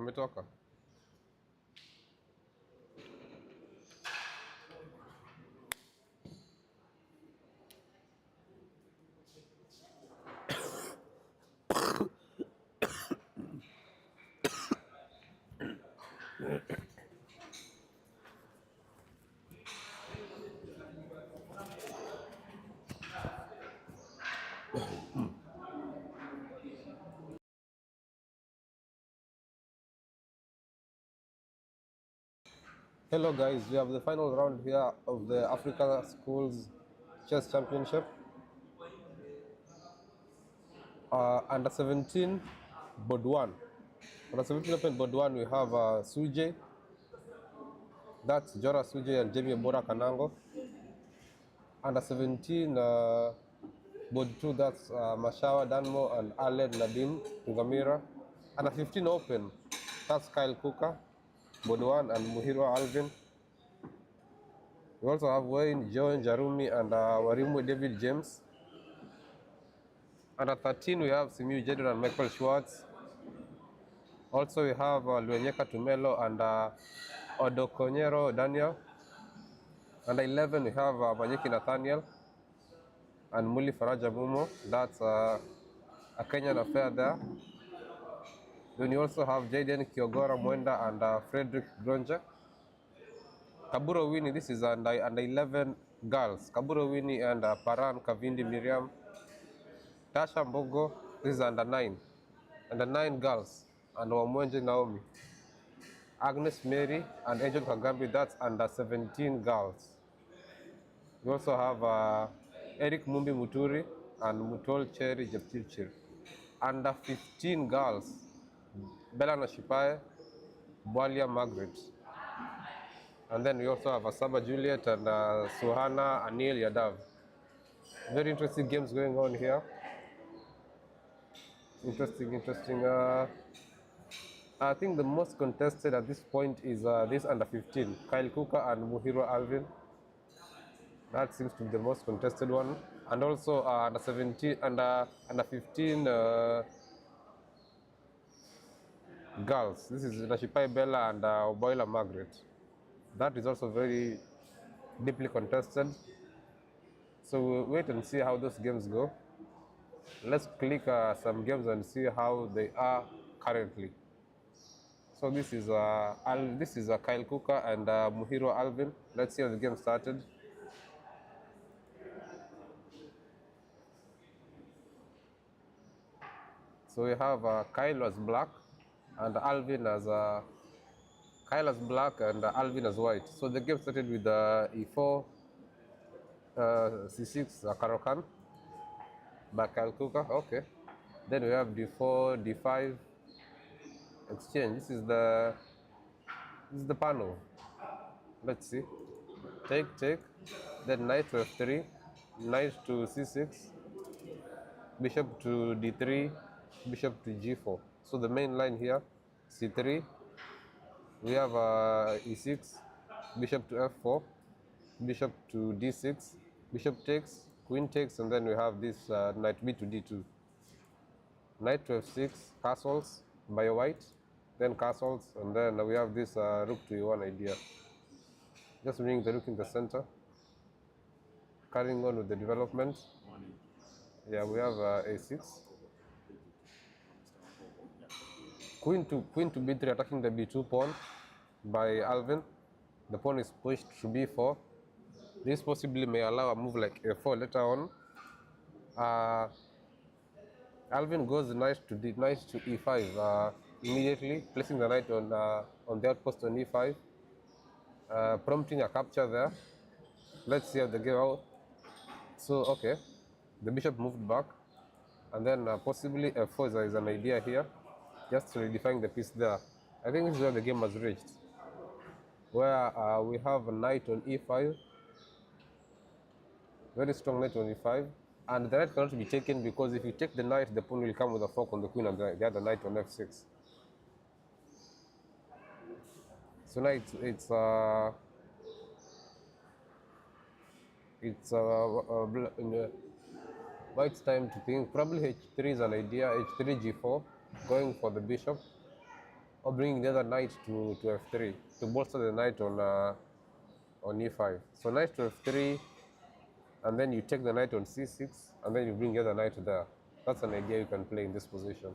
Ametoka. Hello guys, we have the final round here of the Africa Schools Chess Championship. Under 17, Board 1. Under 17 Open Board 1, we have Suje. That's Jora Suje and Jamie Bora Kanango. Under 17, Board 2, that's Mashawa Danmo and Aled Nadim Tungamira. Under 15 Open, that's Kyle Kuka, Board 1, and Muhiro Alvin. We also have Wayne, Joan Jarumi, and Warimu David James. Under 13, we have Simu Jedon and Michael Schwartz. Also, we have Luenyeka Tumelo and Odokonyero Daniel. Under 11, we have Manyeki Nathaniel and Muli Faraja Mumo. That's a Kenyan affair there. Then you also have Jaden Kiogora Mwenda and Frederick Gronja. Kaburo Winnie, this is under 11 girls. Kaburo Winnie and Paran Kavindi Miriam. Tasha Mbogo, this is under 9. Under 9 girls. And Wamwenje Naomi. Agnes Mary and Angel Kagambi, that's under 17 girls. We also have Eric Mumbi Muturi and Mutol Cherry Jepchirchir. Under 15 girls, Bella Nashipae, Bwalia Margaret. And then we also have Asaba Juliet and Suhana Anil Yadav. Very interesting games going on here. Interesting. I think the most contested at this point is this under 15, Kyle Kuka and Muhiro Alvin. That seems to be the most contested one. And also under 17, under 15 girls. This is Nashipai Bella and Oboila Margaret. That is also very deeply contested. So we'll wait and see how those games go. Let's click some games and see how they are currently. So this is Kyle Kuka and Muhiro Alvin. Let's see how the game started. So we have Kyle as black and Alvin as Kyle as black and Alvin as white. So the game started with E4, C6 Karokan by Kyle Kuka. Okay. Then we have D4, D5 exchange. This is the panel. Let's see. Take. Then knight to F3, knight to C6, bishop to D3, bishop to G4. So the main line here, C3. We have E6, bishop to F4, bishop to D6, bishop takes, queen takes, and then we have this knight B to D2. Knight to F6, castles by white, then castles, and then we have this rook to E1 idea. Just bringing the rook in the center. Carrying on with the development. Yeah, we have A6. Queen to B3, attacking the B2 pawn by Alvin. The pawn is pushed to B4. This possibly may allow a move like A4 later on. Alvin goes knight to E5 immediately, placing the knight on the outpost on E5, prompting a capture there. Let's see how the game out. So okay, the bishop moved back, and then possibly F4 is an idea here, just solidifying the piece there. I think this is where the game has reached, where we have a knight on E5, very strong knight on E5, and the knight cannot be taken because if you take the knight, the pawn will come with a fork on the queen and the other knight on F6. So now white's time to think. Probably H3 is an idea. H3, G4, going for the bishop. or bringing the other knight to f3 to bolster the knight on e5. So knight to f3, and then you take the knight on c6, and then you bring the other knight there. That's an idea you can play in this position.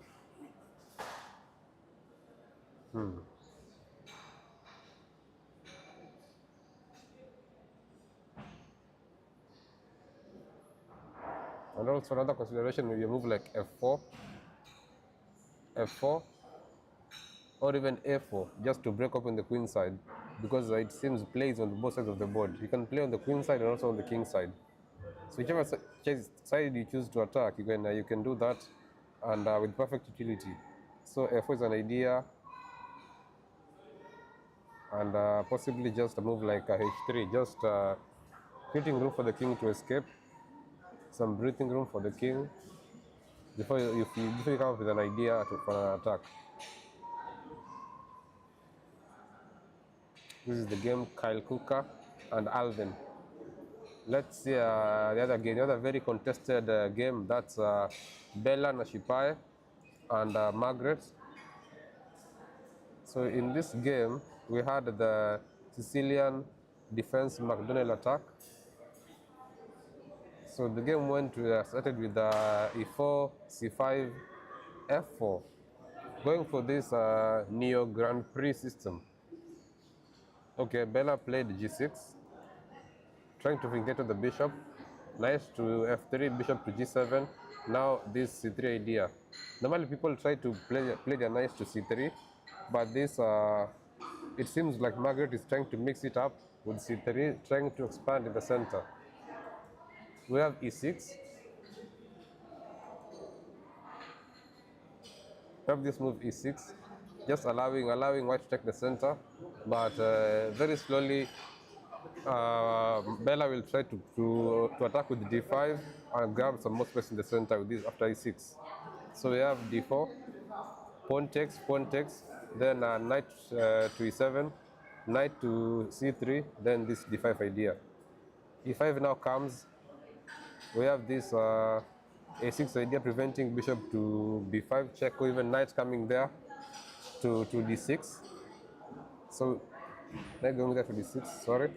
And also another consideration will be a move like f4, f4, or even a4, just to break open the queen side, because it seems plays on both sides of the board. You can play on the queen side and also on the king side. So whichever side you choose to attack, you can do that, and with perfect utility. So f4 is an idea, and possibly just a move like h3, just creating room for the king to escape, some breathing room for the king before you come up with an idea for an attack. This is the game Kyle Kuka and Alvin. Let's see the other game, the other very contested game. That's Bella Nashipai and Margaret. So in this game, we had the Sicilian defense McDonnell attack. So the game started with e4, c5, f4, going for this Neo Grand Prix system. Okay, Bella played g6, trying to get to the bishop, knight to f3, bishop to g7. Now this c3 idea. Normally people try to play their knights to c3, but this it seems like Margaret is trying to mix it up with c3, trying to expand in the center. We have e6. We have this move e6, just allowing white to take the center, but very slowly Bella will try to attack with d5 and grab some more space in the center with this after e6. So we have d4, pawn takes, then knight to e7, knight to c3, then this d5 idea. e5 now comes. We have this a6 idea preventing bishop to b5 check, or even knight coming there to d6. So knight going there to d6, sorry.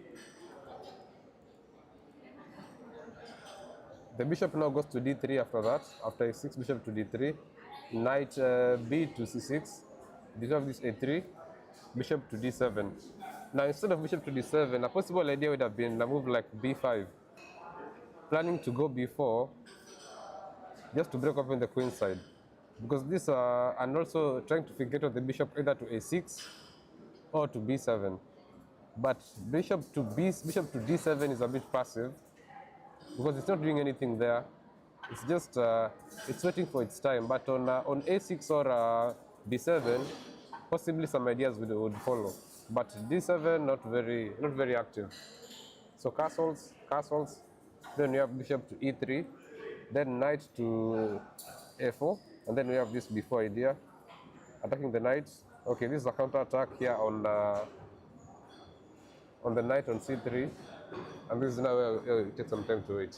The bishop now goes to d3 after that. After a6, bishop to d3, knight b to c6, bishop this a3, bishop to d7. Now instead of bishop to d7, a possible idea would have been a move like b5, planning to go b4 just to break open the queen side, because this and also trying to get the bishop either to a6 or to b7. But bishop to d7 is a bit passive, because it's not doing anything there. It's just it's waiting for its time. But on a6 or b7, possibly some ideas would follow. But d7 not very active. So castles. Then we have bishop to e3, then knight to a4, and then we have this b4 idea, attacking the knight. Okay, this is a counter attack here on the knight on c3, and this is now where it takes some time to wait.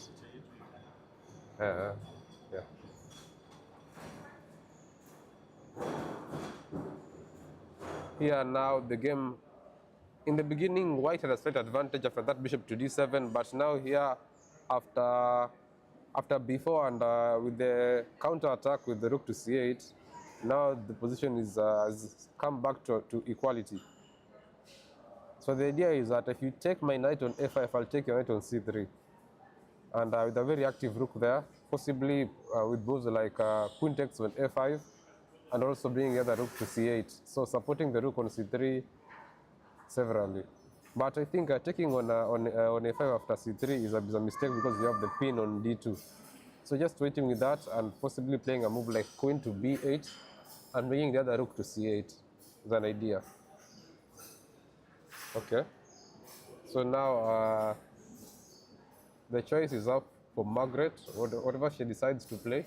Yeah. Here now the game, in the beginning white had a slight advantage after that bishop to d7, but now here after b4 and with the counter attack with the rook to c8, now the position has come back to equality. So the idea is that if you take my knight on a5, I'll take your knight on c3. And with a very active rook there, possibly with moves like queen takes on a5, and also bringing the other rook to c8. So supporting the rook on c3 severally. But I think taking on a5 after c3 is a mistake, because you have the pin on d2. So just waiting with that and possibly playing a move like queen to b8 and bringing the other rook to c8 is an idea. Okay. So now the choice is up for Margaret, whatever she decides to play.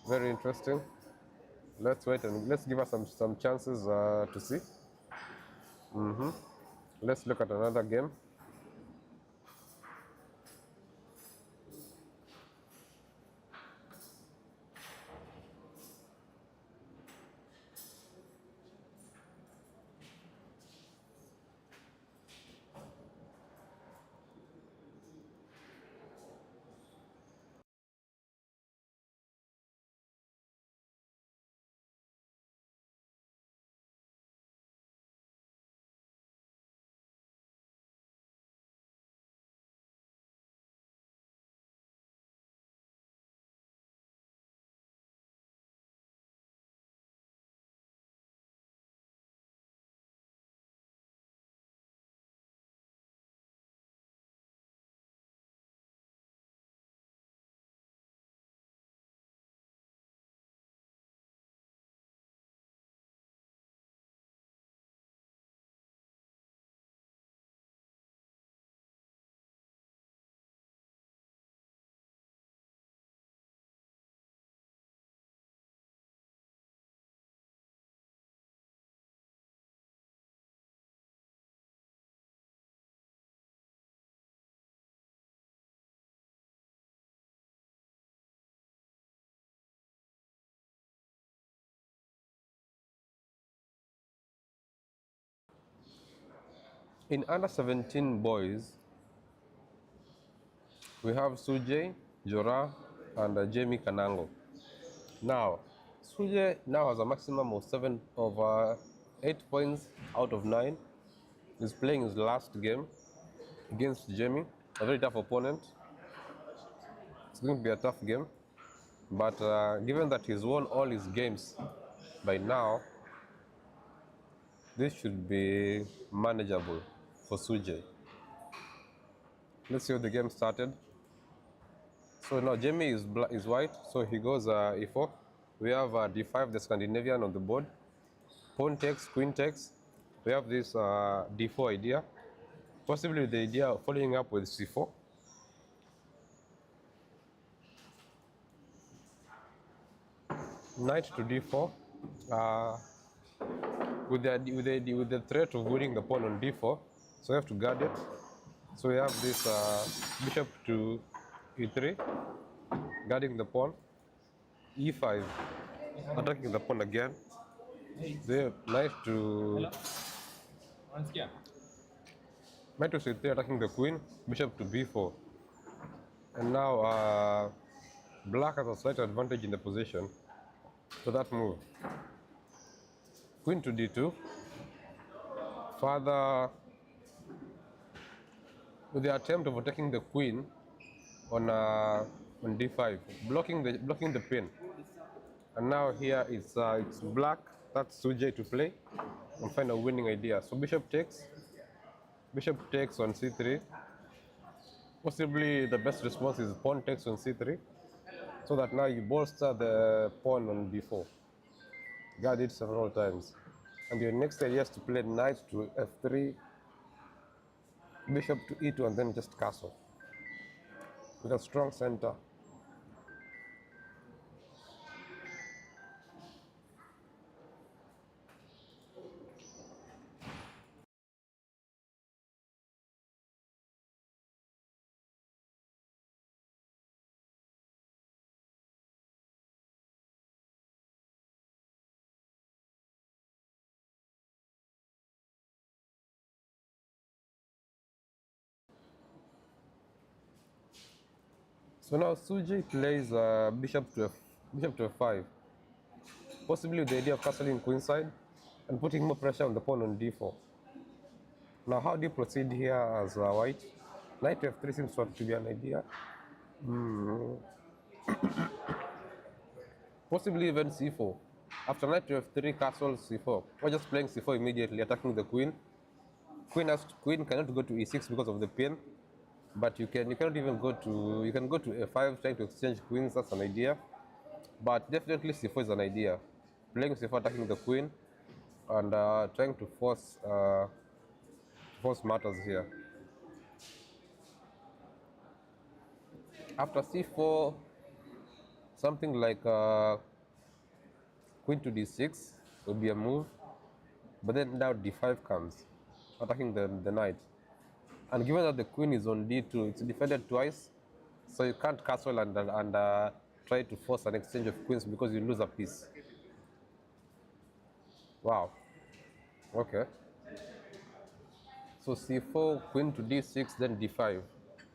Very interesting. Let's wait and let's give her some chances to see. Let's look at another game. In under 17 boys, we have Sujay, Jora, and Jamie Kanango. Now, Sujay now has a maximum of 8 points out of 9. He's playing his last game against Jamie, a very tough opponent. It's going to be a tough game, but given that he's won all his games by now, this should be manageable for Sujay. Let's see how the game started. So now Jamie is white, so he goes e4. We have d5, the Scandinavian on the board. Pawn takes, queen takes. We have this d4 idea, possibly the idea of following up with c4. Knight to d4, with the threat of winning the pawn on d4, so we have to guard it. So we have this bishop to e3, guarding the pawn. e5, attacking the pawn again. There, knight to c3, attacking the queen. Bishop to b4, and now black has a slight advantage in the position. So that move, queen to d2, further with the attempt of attacking the queen on d5, blocking the pin. And now here it's black. That's Sujay to play and find a winning idea. So bishop takes on c3. Possibly the best response is pawn takes on c3, so that now you bolster the pawn on b4. Guard it several times. And your next idea is to play knight to f3, bishop to e2, and then just castle with a strong center. So now Suji plays bishop to f5, possibly with the idea of castling queenside and putting more pressure on the pawn on d4. Now how do you proceed here as white? Knight to f3 seems to be an idea. Possibly even c4. After knight to f3, castle c4, or just playing c4 immediately, attacking the queen. Queen cannot go to e6 because of the pin, but you cannot even go to, you can go to a5 trying to exchange queens. That's an idea, but definitely c4 is an idea. Playing c4, attacking the queen, and trying to force matters here. After c4, something like queen to d6 would be a move, but then now d5 comes, attacking the knight. And given that the queen is on d2, it's defended twice, so you can't castle and try to force an exchange of queens because you lose a piece. Wow. Okay. So c4, queen to d6, then d5.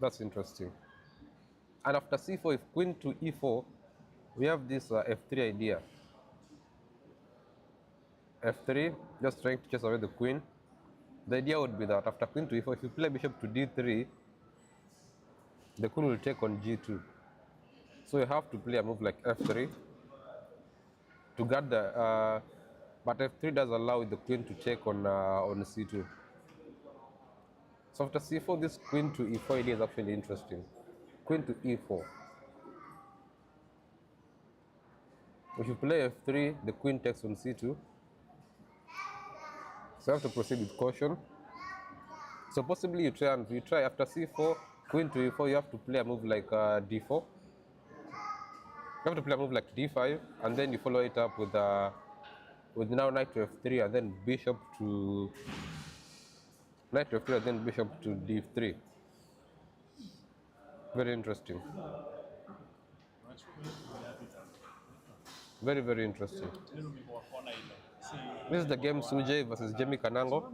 That's interesting. And after c4, if queen to e4, we have this f3 idea. f3, just trying to chase away the queen. The idea would be that after queen to e4, if you play bishop to d3, the queen will take on g2. So you have to play a move like f3 to guard the, but f3 does allow the queen to take on c2. So after c4, this queen to e4 idea is actually interesting. Queen to e4. If you play f3, the queen takes on c2. So you have to proceed with caution. So possibly you try after c4, queen to e4, you have to play a move like d4. You have to play a move like d5, and then you follow it up with now knight to f3, and then bishop to knight to f3, and then bishop to d3. Very interesting. Very, very interesting. This is the game Sujay versus Jamie Kanango.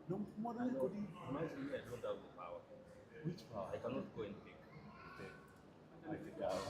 No more than good. Imagine me, I don't have the power. Which power? I cannot go and pick. I think I have.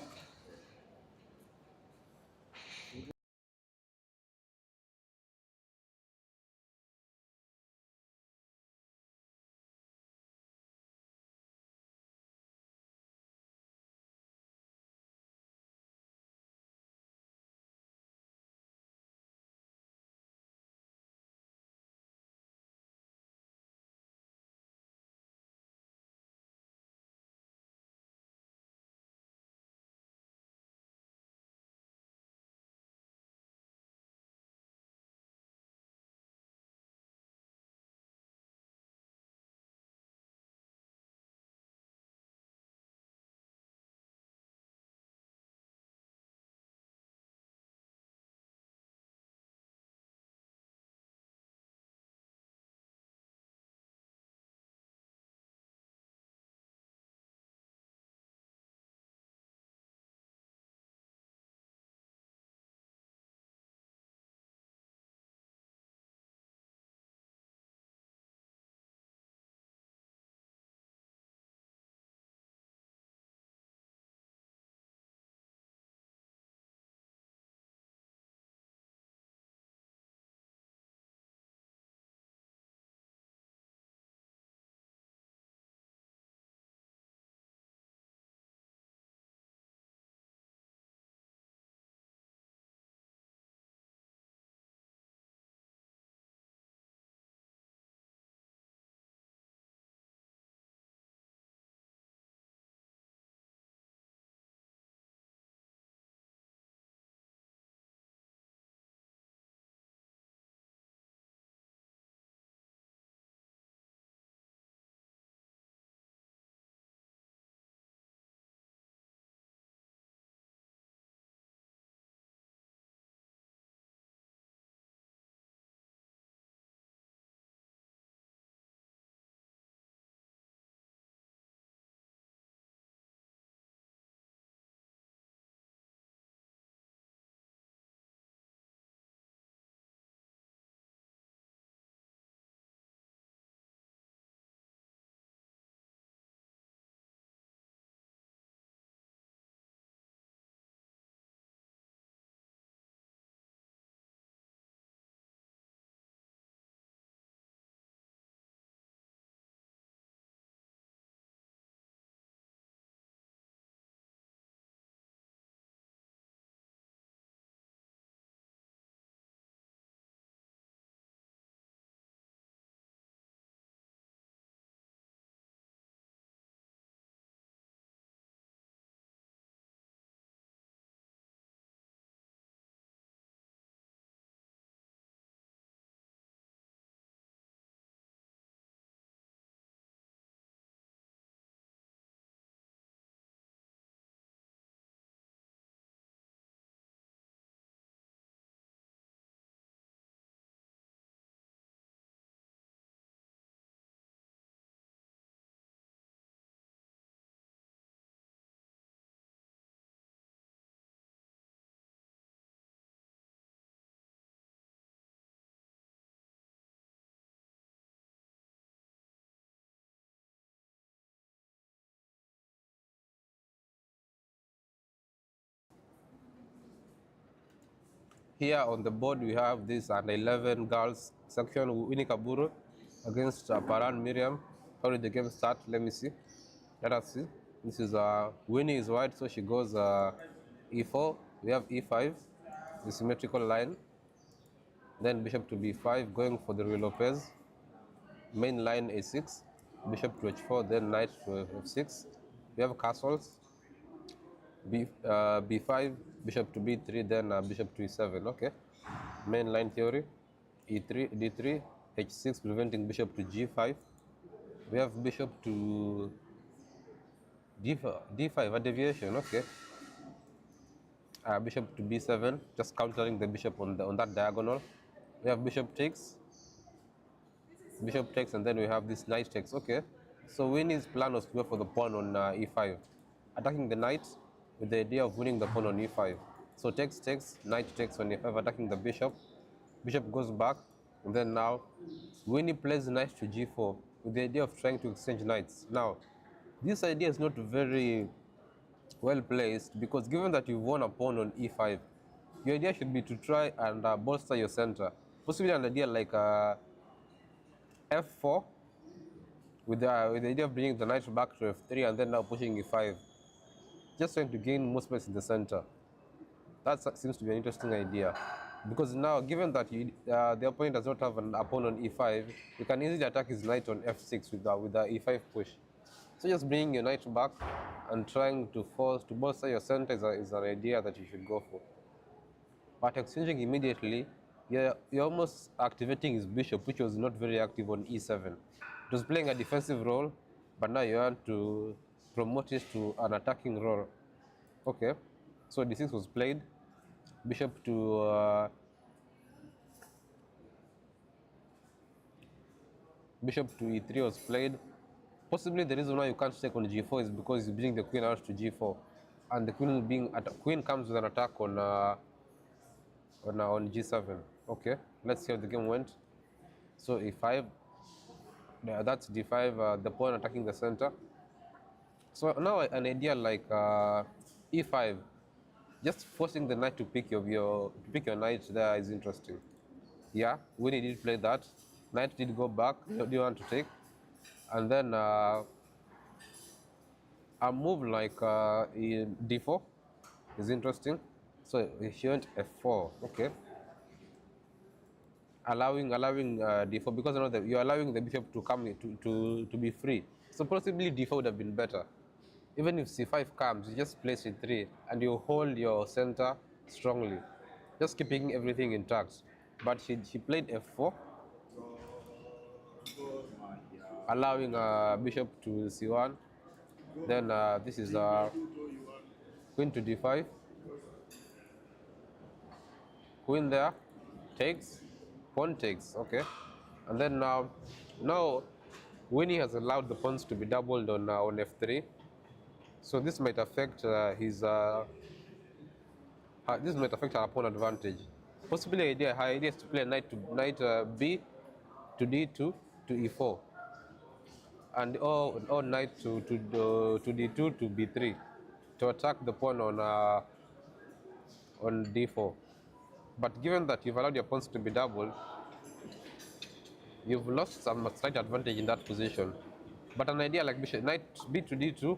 Here on the board we have this under 11 girls section, Winnie Kaburu against Paran Miriam. How did the game start? Let me see. Let us see. This is Winnie is white, so she goes e4. We have e5, the symmetrical line. Then bishop to b5, going for the Ruy Lopez. Main line a6, bishop to h4, then knight to f6. We have castles. B5, bishop to b3, then bishop to e7. Okay. Main line theory. E3, d3, h6, preventing bishop to g5. We have bishop to d5, a deviation. Okay. Bishop to b7, just countering the bishop on that diagonal. We have bishop takes, and then we have this knight takes. Okay, so Winnie's plan was to go for the pawn on e5, attacking the knight with the idea of winning the pawn on e5. So takes, knight takes on e5, attacking the bishop. Bishop goes back, And then now, Winnie plays knight to g4 with the idea of trying to exchange knights. Now, this idea is not very well placed because given that you've won a pawn on e5, your idea should be to try and bolster your center. Possibly an idea like f4 with the idea of bringing the knight back to f3 and then now pushing e5, just trying to gain more space in the center. That seems to be an interesting idea because now, given that the opponent does not have an pawn on e5, you can easily attack his knight on f6 with the e5 push. So just bringing your knight back and trying to force to bolster your center is an idea that you should go for. But exchanging immediately, you're almost activating his bishop, which was not very active on e7. It was playing a defensive role, but now you want to promote it to an attacking role. Okay, so d6 was played, bishop to e3 was played. Possibly the reason why you can't take on g4 is because you bring the queen out to g4, and the queen comes with an attack on g7. Okay, let's see how the game went. So e5, that's d5, the pawn attacking the center. So now an idea like e5, just forcing the knight to pick your knight there is interesting. Yeah, when he did play that, knight did go back. Do you want to take? And then a move like d4 is interesting. So he went f4. Okay, allowing d4 because you're allowing the bishop to come to be free. So possibly d4 would have been better. Even if c5 comes, you just play c3 and you hold your center strongly, just keeping everything intact. But she played f4, allowing bishop to c1. Then this is queen to d5, queen there, takes, pawn takes. Okay, and then now Winnie has allowed the pawns to be doubled on f3. So this might affect this might affect our pawn advantage. Possibly her idea is to play knight b to d2 to e4, and or knight to d2 to b3 to attack the pawn on d4. But given that you've allowed your pawns to be doubled, you've lost some slight advantage in that position. But an idea like bishop knight b to d2,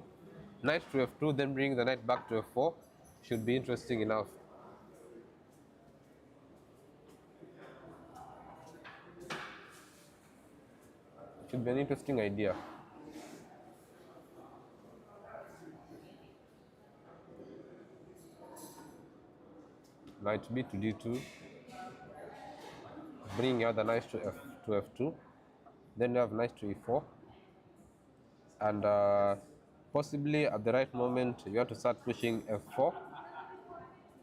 knight to f2, then bring the knight back to f4 should be interesting enough. Should be an interesting idea. Knight b to d2, bring your other knight to f2, then you have knight to e4, and possibly at the right moment you have to start pushing f4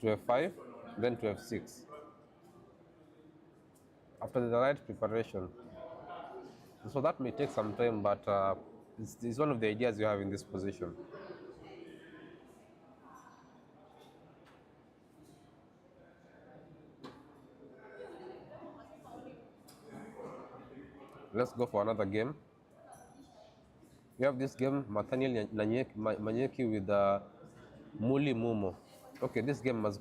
to f5, then to f6 after the right preparation. So that may take some time, but it's one of the ideas you have in this position. Let's go for another game. We have this game, Nathaniel Manyeki with Muli Mumo. Okay, this game has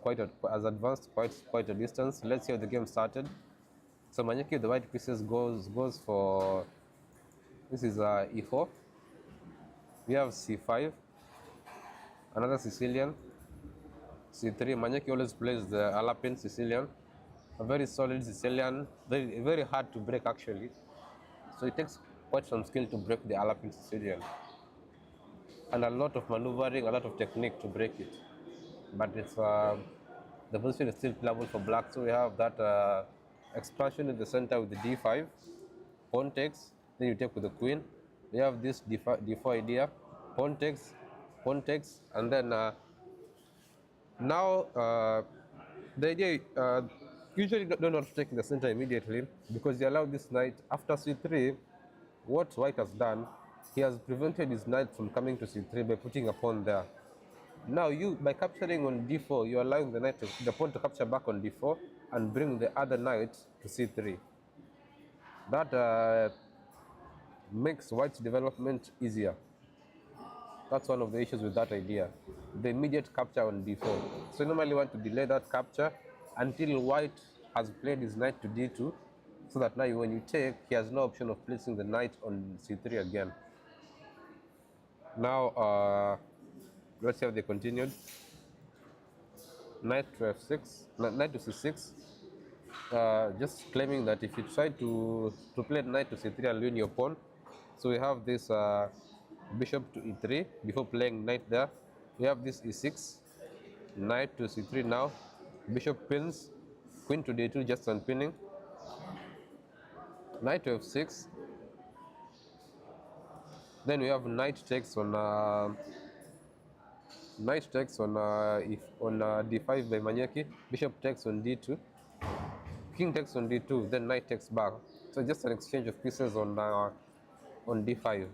advanced quite a distance. Let's see how the game started. So Manyeki with the white pieces goes for, this is e4. We have c5, another Sicilian, c3. Manyeki always plays the Alapin Sicilian, a very solid Sicilian, very hard to break actually. So it takes quite some skill to break the Alapin Sicilian, and a lot of maneuvering, a lot of technique to break it. But it's the position is still playable for black. So we have that expansion in the center with the d5, pawn takes, then you take with the queen. We have this d4 idea, pawn takes, and then now the idea usually don't want to take in the center immediately because you allow this knight after c3. What white has done, he has prevented his knight from coming to c3 by putting a pawn there. Now you, by capturing on d4, you're allowing the pawn to capture back on d4 and bring the other knight to c3. That makes white's development easier. That's one of the issues with that idea. The immediate capture on d4. So you normally want to delay that capture until white has played his knight to d2, so that now when you take, he has no option of placing the knight on c3 again. Now, let's see how they continued. Knight to f6, knight to c6. Just claiming that if you try to play knight to c3 and win your pawn, so we have this bishop to e3 before playing knight there. We have this e6, knight to c3 now, bishop pins, queen to d2 just unpinning, knight to f6. Then we have knight takes on d5 by Manyeki, bishop takes on d2, king takes on d2, then knight takes back. So just an exchange of pieces on d5.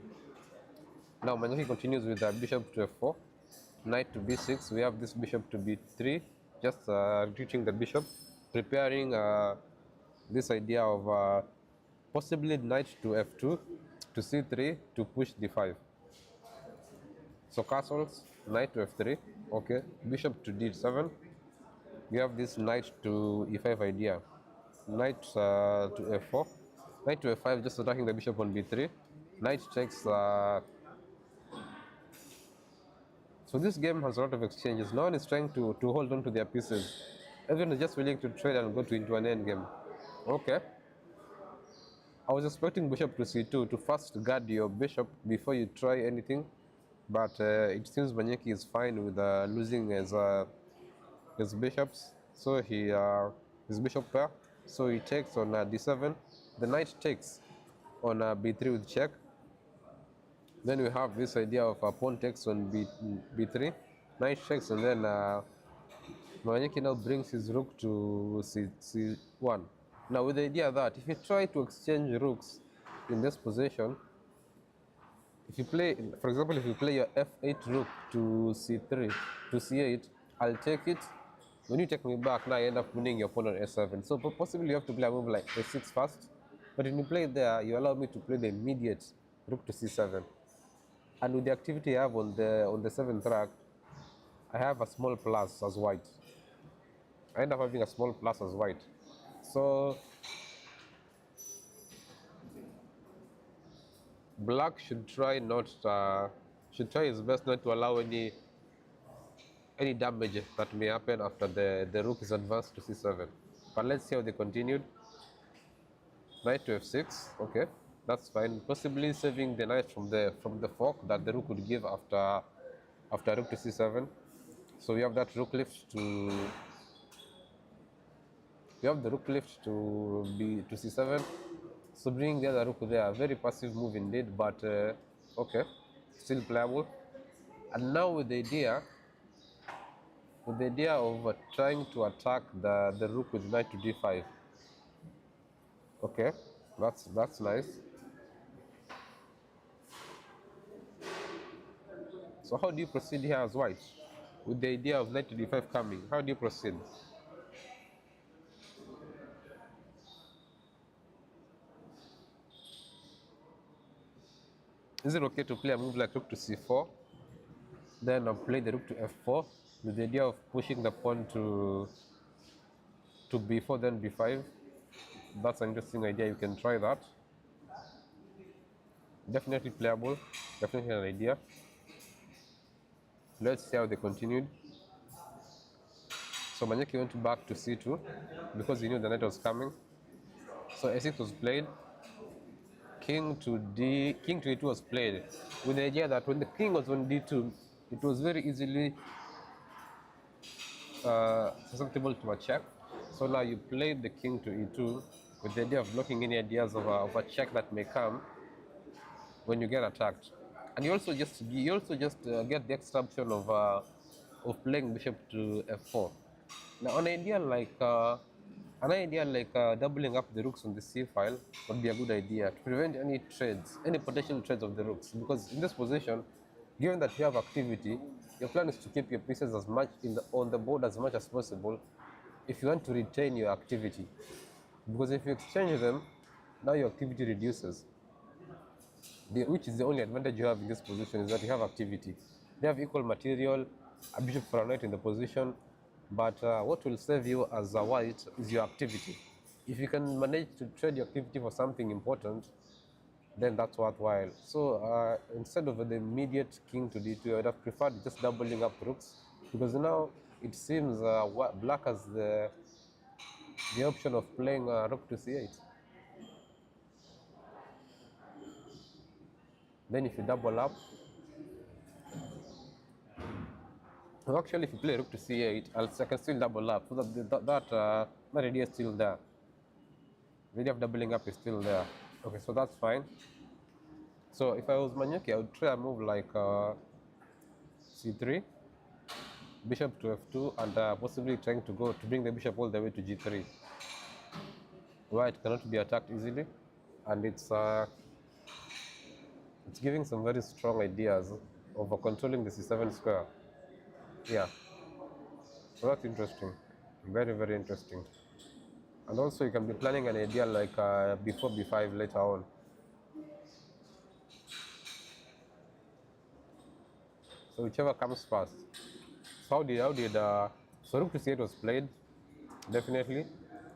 Now Manyeki continues with bishop to f4, knight to b6. We have this bishop to b3, just retreating the bishop, preparing this idea of possibly knight to f2, to c3, to push d5. So castles, knight to f3, okay, bishop to d7. We have this knight to e5 idea, knight to f4, knight to f5, just attacking the bishop on b3, knight takes. So this game has a lot of exchanges. No one is trying to hold on to their pieces. Everyone is just willing to trade and go into an endgame. Okay. I was expecting bishop to c2 to first guard your bishop before you try anything, but it seems Manyeki is fine with losing his bishops. So his bishop pair. So he takes on d7. The knight takes on b3 with check. Then we have this idea of pawn takes on b3, knight checks, and then Manyeki now brings his rook to c1. Now with the idea that if you try to exchange rooks in this position, if you play, for example, if you play your f8 rook to c3, to c8, I'll take it. When you take me back, now you end up winning your pawn on s7. So possibly you have to play a move like a6 first, but when you play there, you allow me to play the immediate rook to c7. And with the activity I have on the 7th rack, I have a small plus as white. I end up having a small plus as white. So black should try his best not to allow any damage that may happen after the rook is advanced to c7. But let's see how they continued. Knight to f6, okay, that's fine. Possibly saving the knight from the fork that the rook would give after rook to c7. So we have that rook lift to c7. So bringing the other rook there, very passive move indeed, but okay, still playable. And now with the idea of trying to attack the rook with knight to d5. Okay, that's nice. So how do you proceed here as white? With the idea of knight to d5 coming, how do you proceed? Is it okay to play a move like rook to c4, then play the rook to f4 with the idea of pushing the pawn to b4, then b5? That's an interesting idea. You can try that. Definitely playable. Definitely an idea. Let's see how they continued. So Manyeki went back to c2 because he knew the knight was coming. So a6 was played. King to e2 was played with the idea that when the king was on d2, it was very easily susceptible to a check. So now you played the king to e2 with the idea of blocking any ideas of a check that may come when you get attacked. And you also just get the extra option of playing bishop to f4. Now an idea like doubling up the rooks on the c file would be a good idea to prevent any potential trades of the rooks. Because in this position, given that you have activity, your plan is to keep your pieces as much on the board as much as possible if you want to retain your activity. Because if you exchange them, now your activity reduces. Which is the only advantage you have in this position, is that you have activity. You have equal material, a bishop for a knight in the position, but what will save you as a white is your activity. If you can manage to trade your activity for something important, then that's worthwhile. So instead of the immediate king to d2, I would have preferred just doubling up rooks, because now it seems black has the option of playing rook to c8. Then if you double up, well, actually if you play rook to c8, I can still double up, so that idea is still there. The idea of doubling up is still there. Okay, so that's fine. So if I was Manyeki, I would try a move like c3, bishop to f2, and possibly trying to bring the bishop all the way to g3, where it cannot be attacked easily, and it's giving some very strong ideas of controlling the c7 square. Yeah, so that's interesting, very, very interesting. And also you can be planning an idea like before b5 later on. So whichever comes first. So so rook to c8 was played, definitely.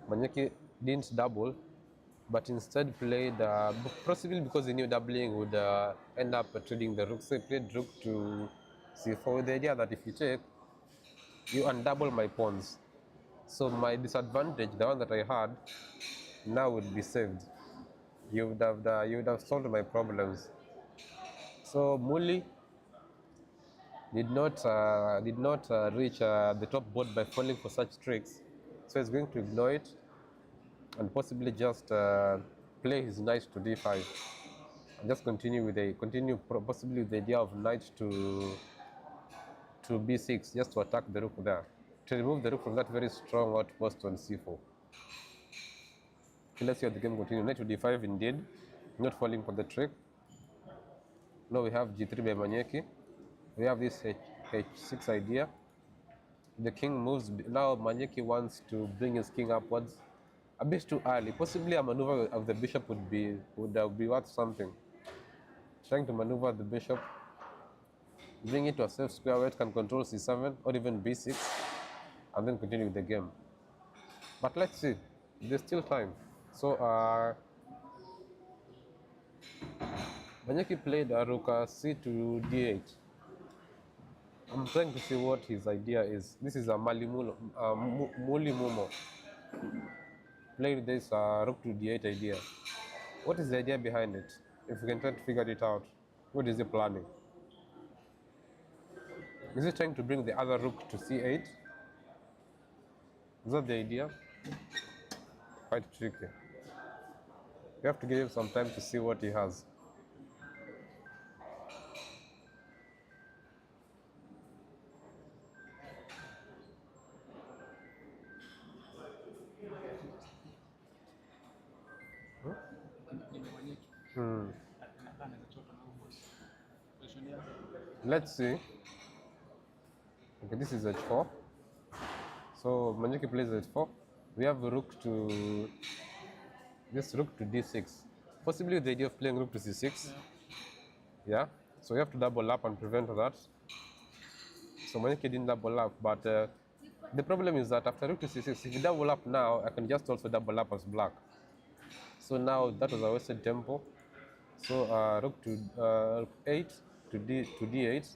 Manyeki didn't double, but instead played, possibly because he knew doubling would end up trading the rook. So he played rook to c4 with the idea that if you take, you undouble my pawns. So my disadvantage, the one that I had, now would be saved. You would have solved my problems. So Muli did not reach the top board by falling for such tricks. So he's going to ignore it and possibly just play his knight to d5 and just continue possibly with the idea of knight to b6, just to attack the rook there, to remove the rook from that very strong outpost on c4. Okay, let's see how the game continues. Knight to d5 indeed, not falling for the trick. Now we have g3 by Manyeki. We have this h6 idea. The king moves. Now Manyeki wants to bring his king upwards a bit too early. Possibly a maneuver of the bishop would be worth something. Trying to maneuver the bishop, bring it to a safe square where it can control c7 or even b6, and then continue with the game. But let's see, there's still time. So Manyeki played rook c to d8. I'm trying to see what his idea is. This is a Muli Mumo. Played this rook to d8 idea. What is the idea behind it? If we can try to figure it out, what is he planning? Is he trying to bring the other rook to c8? Is that the idea? Quite tricky. You have to give him some time to see what he has. Let's see. Okay, this is h4. So Manyeki plays h4. We have rook to d6. Possibly with the idea of playing rook to c6. Yeah. So you have to double up and prevent that. So Manyeki didn't double up, but the problem is that after rook to c6, if you double up now, I can just also double up as black. So now that was a wasted tempo. So rook to 8 to d8.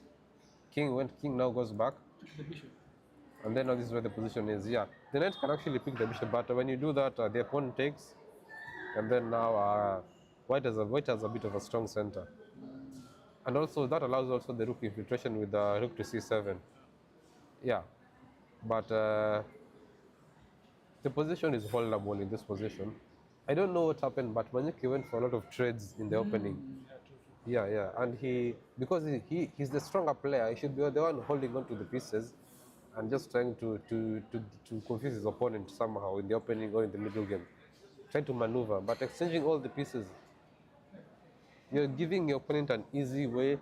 King now goes back. The bishop. And then now this is where the position is. Yeah, the knight can actually pick the bishop, but when you do that, the opponent takes, and then now white has a bit of a strong center, and also that allows also the rook infiltration with the rook to c7. Yeah, but the position is holdable in this position. I don't know what happened, but Manyeki went for a lot of trades in the opening. Yeah, and because he's the stronger player, he should be the one holding on to the pieces and just trying to confuse his opponent somehow in the opening or in the middle game. Trying to maneuver, but exchanging all the pieces, you're giving your opponent an easy way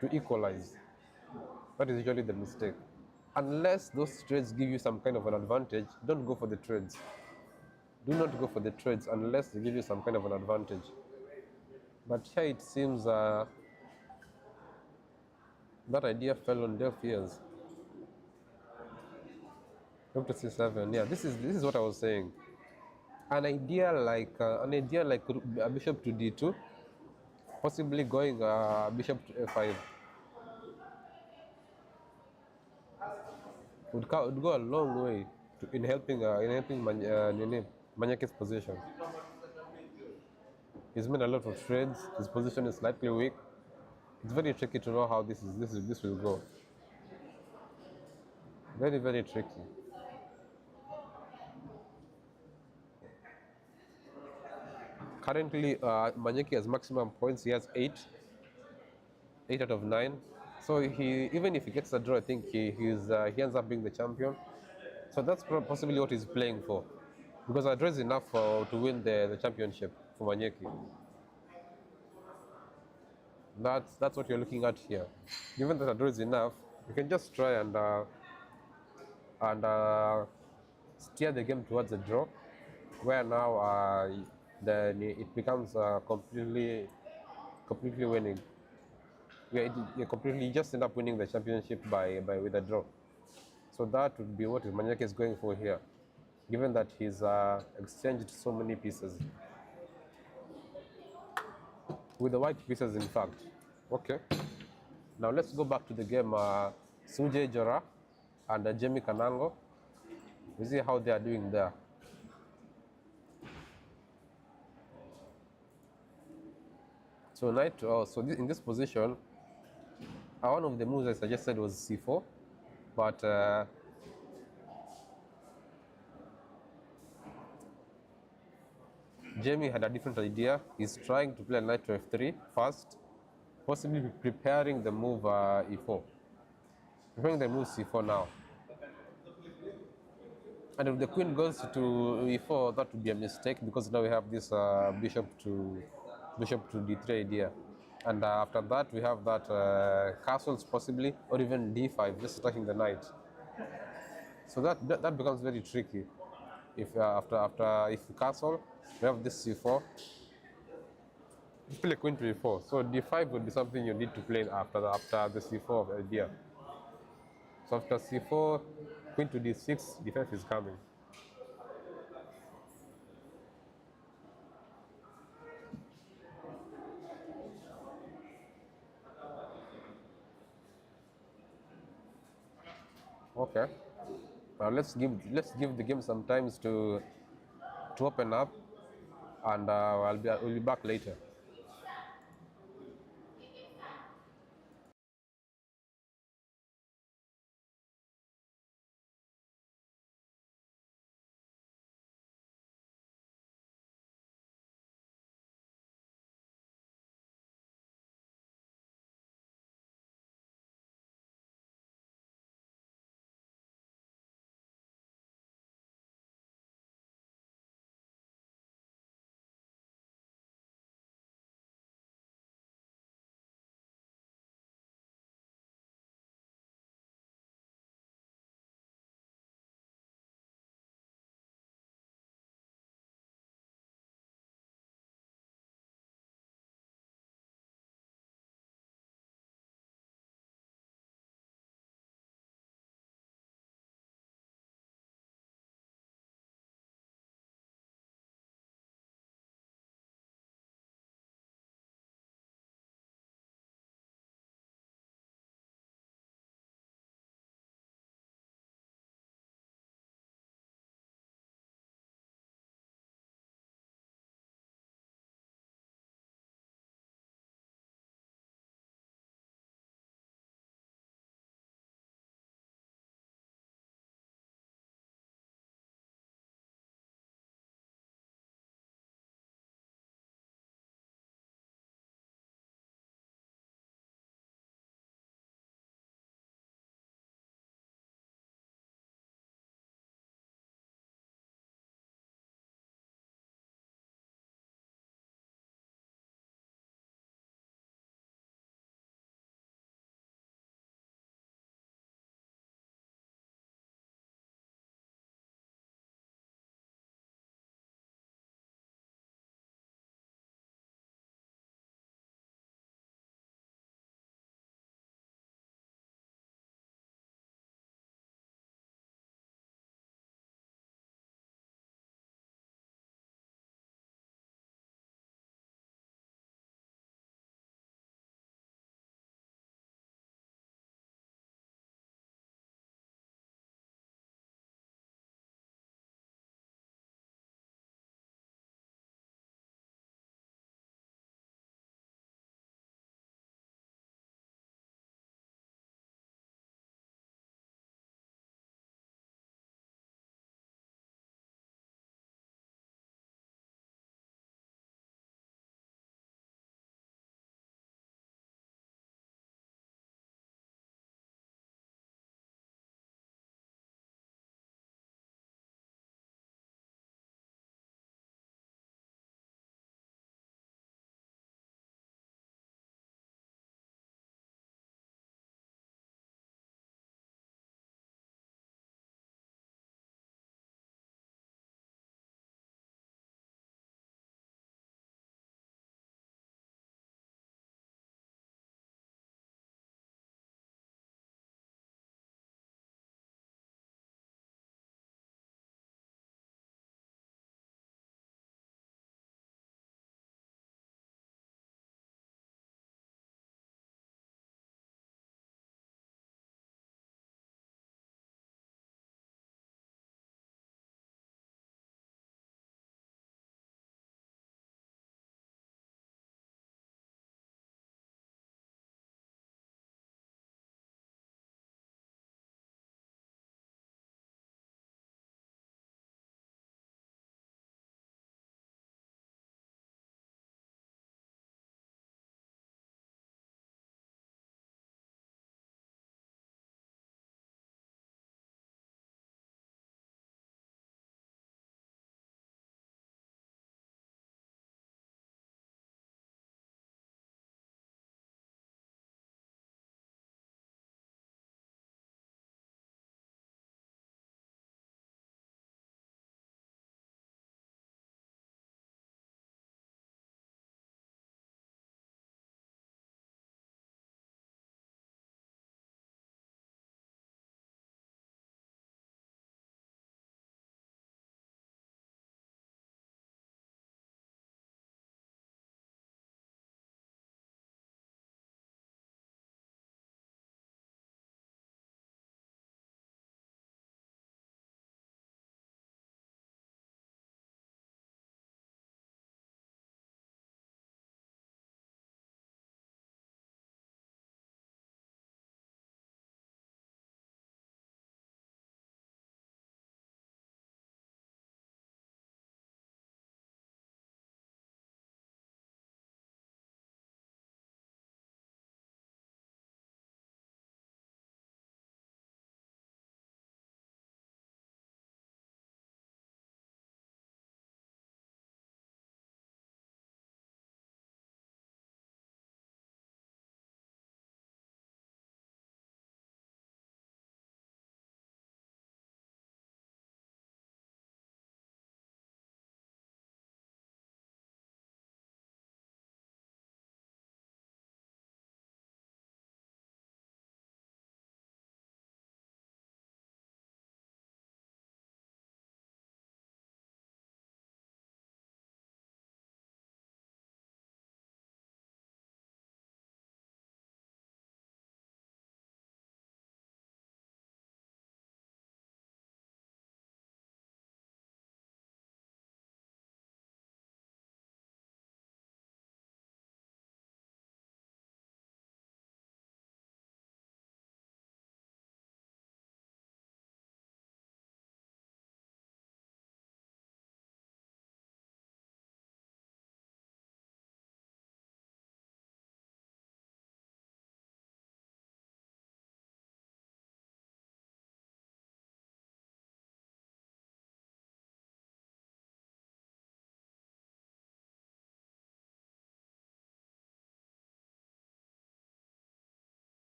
to equalize. That is usually the mistake. Unless those trades give you some kind of an advantage, don't go for the trades. do not go for the trades unless they give you some kind of an advantage. But here it seems that idea fell on deaf ears. Up to C7. Yeah, this is what I was saying. An idea like bishop to D2, possibly going bishop to A5 would go a long way in helping Manyake's position. He's made a lot of trades. His position is slightly weak. It's very tricky to know how this will go. Very, very tricky. Currently, Manyeki has maximum points. He has 8 out of 9. So even if he gets a draw, I think he ends up being the champion. So that's possibly what he's playing for, because a draw is enough to win the championship for Manyeki. That's what you're looking at here. Given that a draw is enough, you can just try and steer the game towards a draw, where now then it becomes completely winning. You completely just end up winning the championship by with a draw. So that would be what Manyake is going for here, given that he's exchanged so many pieces with the white pieces, in fact. Okay. Now let's go back to the game. Suje Jora and Jamie Kanango. We see how they are doing there. So in this position, one of the moves I suggested was C4, but Jamie had a different idea. He's trying to play knight to F3 first, possibly preparing the move E4. Preparing the move C4 now. And if the queen goes to E4, that would be a mistake, because now we have this bishop to D3 idea. And after that, we have that castles possibly, or even D5, just attacking the knight. So that becomes very tricky. If if you castle, we have this C4. You play queen to E4. So D5 would be something you need to play after the C4 idea. So after C4, queen to D6, D5 is coming. Okay. Now let's give the game some time to open up, and we'll be back later.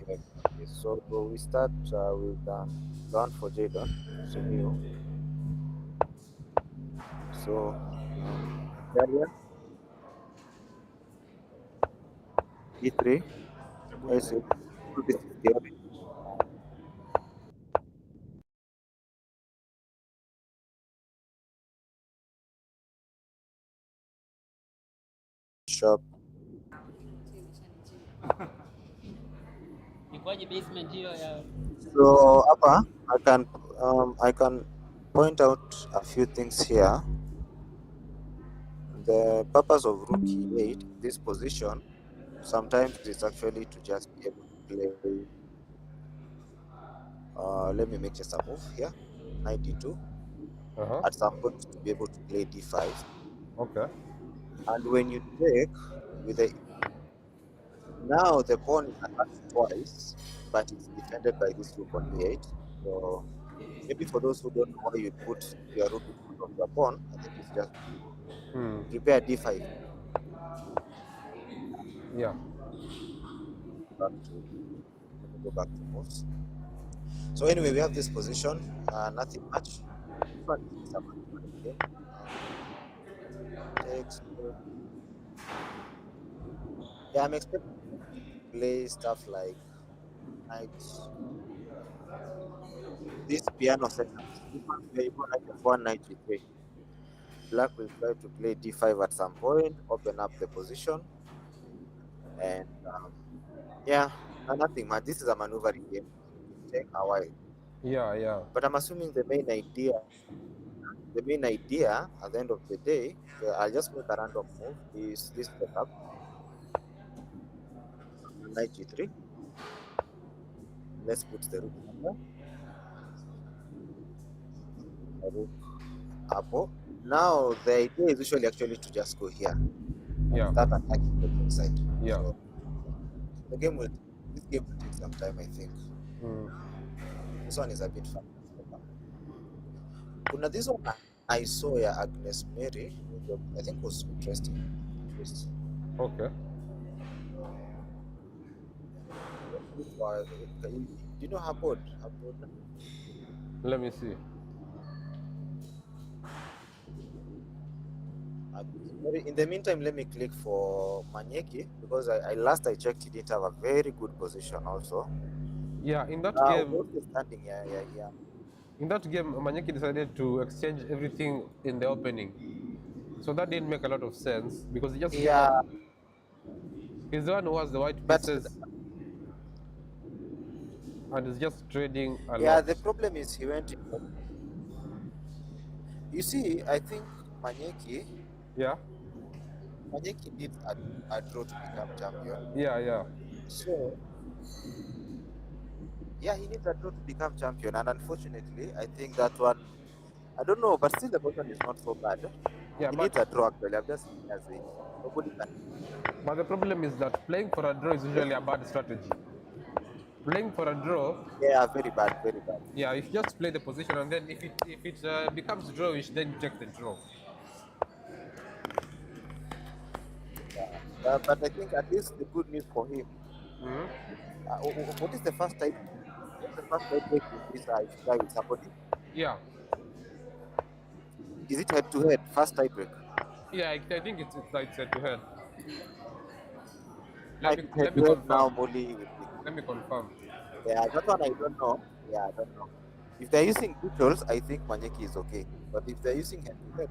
Okay. Okay. So we start with down for Jadon. So new. So Daria E3 A6. So this is theory. Shop. Ilikuwaje basement hiyo ya So Upper, I can point out a few things here. The purpose of rook e8, this position, sometimes it's actually to just be able to play. Let me make just a move here, knight d2. Uh-huh. At some point to be able to play d5. Okay. And when you take with the now the pawn is attacked twice, but it's defended by this rook on e8. So maybe for those who don't know why you put your rook in front of your pawn, I think it's just Hmm. prepare d5 Yeah. back to let me go back to moves. So anyway, we have this position, nothing much. This one is just a mathematical game. Takes yeah, I'm expecting to play stuff like knight, this piano setup. This one where you go knight f1, knight g3. Black will try to play d5 at some point, open up the position, and yeah, nothing much. This is a maneuvering game. It will take a while. Yeah, yeah. But I'm assuming the main idea at the end of the day, I'll just make a random move, is this setup, knight g3. Let's put the rook here, the rook up. Now the idea is usually actually to just go here and Yeah. start attacking the king side. Yeah. So this game will take some time, I think. Hmm. This one is a bit fun. Kuna this one I saw yeah, Agnes Mary, I think was interesting. Twist. Okay. Do you know her board? Her board. Let me see. Agnes Mary. In the meantime, let me click for Manyeki because I last I checked, he didn't have a very good position also. Yeah, in that What's game, the standing? Yeah. Manyeki decided to exchange everything in the opening. So that didn't make a lot of sense because he just gave up. Yeah, He's the one who has the white but pieces and is just trading a yeah, lot. the problem is he went. You see, I think Manyeki Yeah, Manyeki needs a draw to become champion. yeah. So yeah, he needs a draw to become champion, and unfortunately, I think that one. I don't know, but still the position is not so bad. Yeah, He but needs a draw actually. I'm just saying as it. Nobody can. but the problem is that playing for a draw is Eh? usually a bad strategy. Playing for a draw, Yeah, very bad, very bad. yeah, if you just play the position and then if it becomes drawish, then you take the draw. Yeah. But I think at least the good news for him. What is the first type? What's the first type break in this? If you try with somebody, Yeah, is it head to head? First tie break. yeah, I think it's head to head. If it's head Let me to head now, confirm. Molly will be. Let me confirm. Yeah, that one I don't know. Yeah, I don't know. If they're using neutral, I think Manyeki is okay. But if they're using head to head,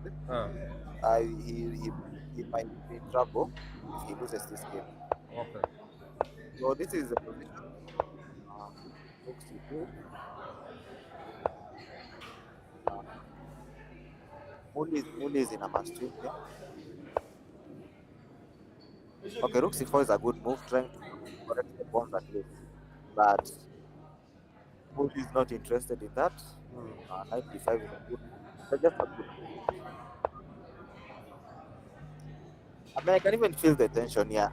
Ah, he might be in trouble if he loses this game. okay. So this is the position. Uh, Rook c2. Uh, Muli is in a must-win game. Okay, Rook c4 is a good move, trying to correct the pawns at least. But Muli is not interested in that. Knight d5 is a good move. They're just a good move. I mean, I can even feel the tension here.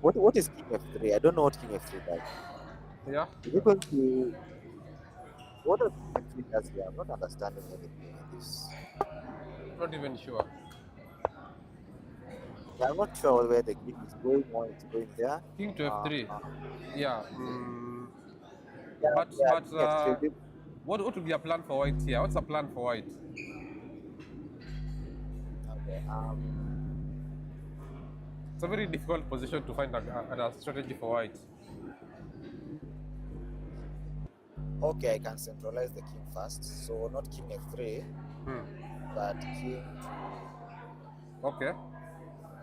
What is King f3? I don't know what King f3 does. Yeah, Is it going to what does King f3 does here? I'm not understanding anything in this. not even sure. Yeah, I'm not sure where the king is going, why it's going there. King to Uh, f3. Yeah. Yeah, But yeah, yes, it will be. what would be a plan for white here? What's a plan for white? Okay. It's a very difficult position to find a strategy for white. Okay, I can centralize the king first. So not king f3, but king Okay.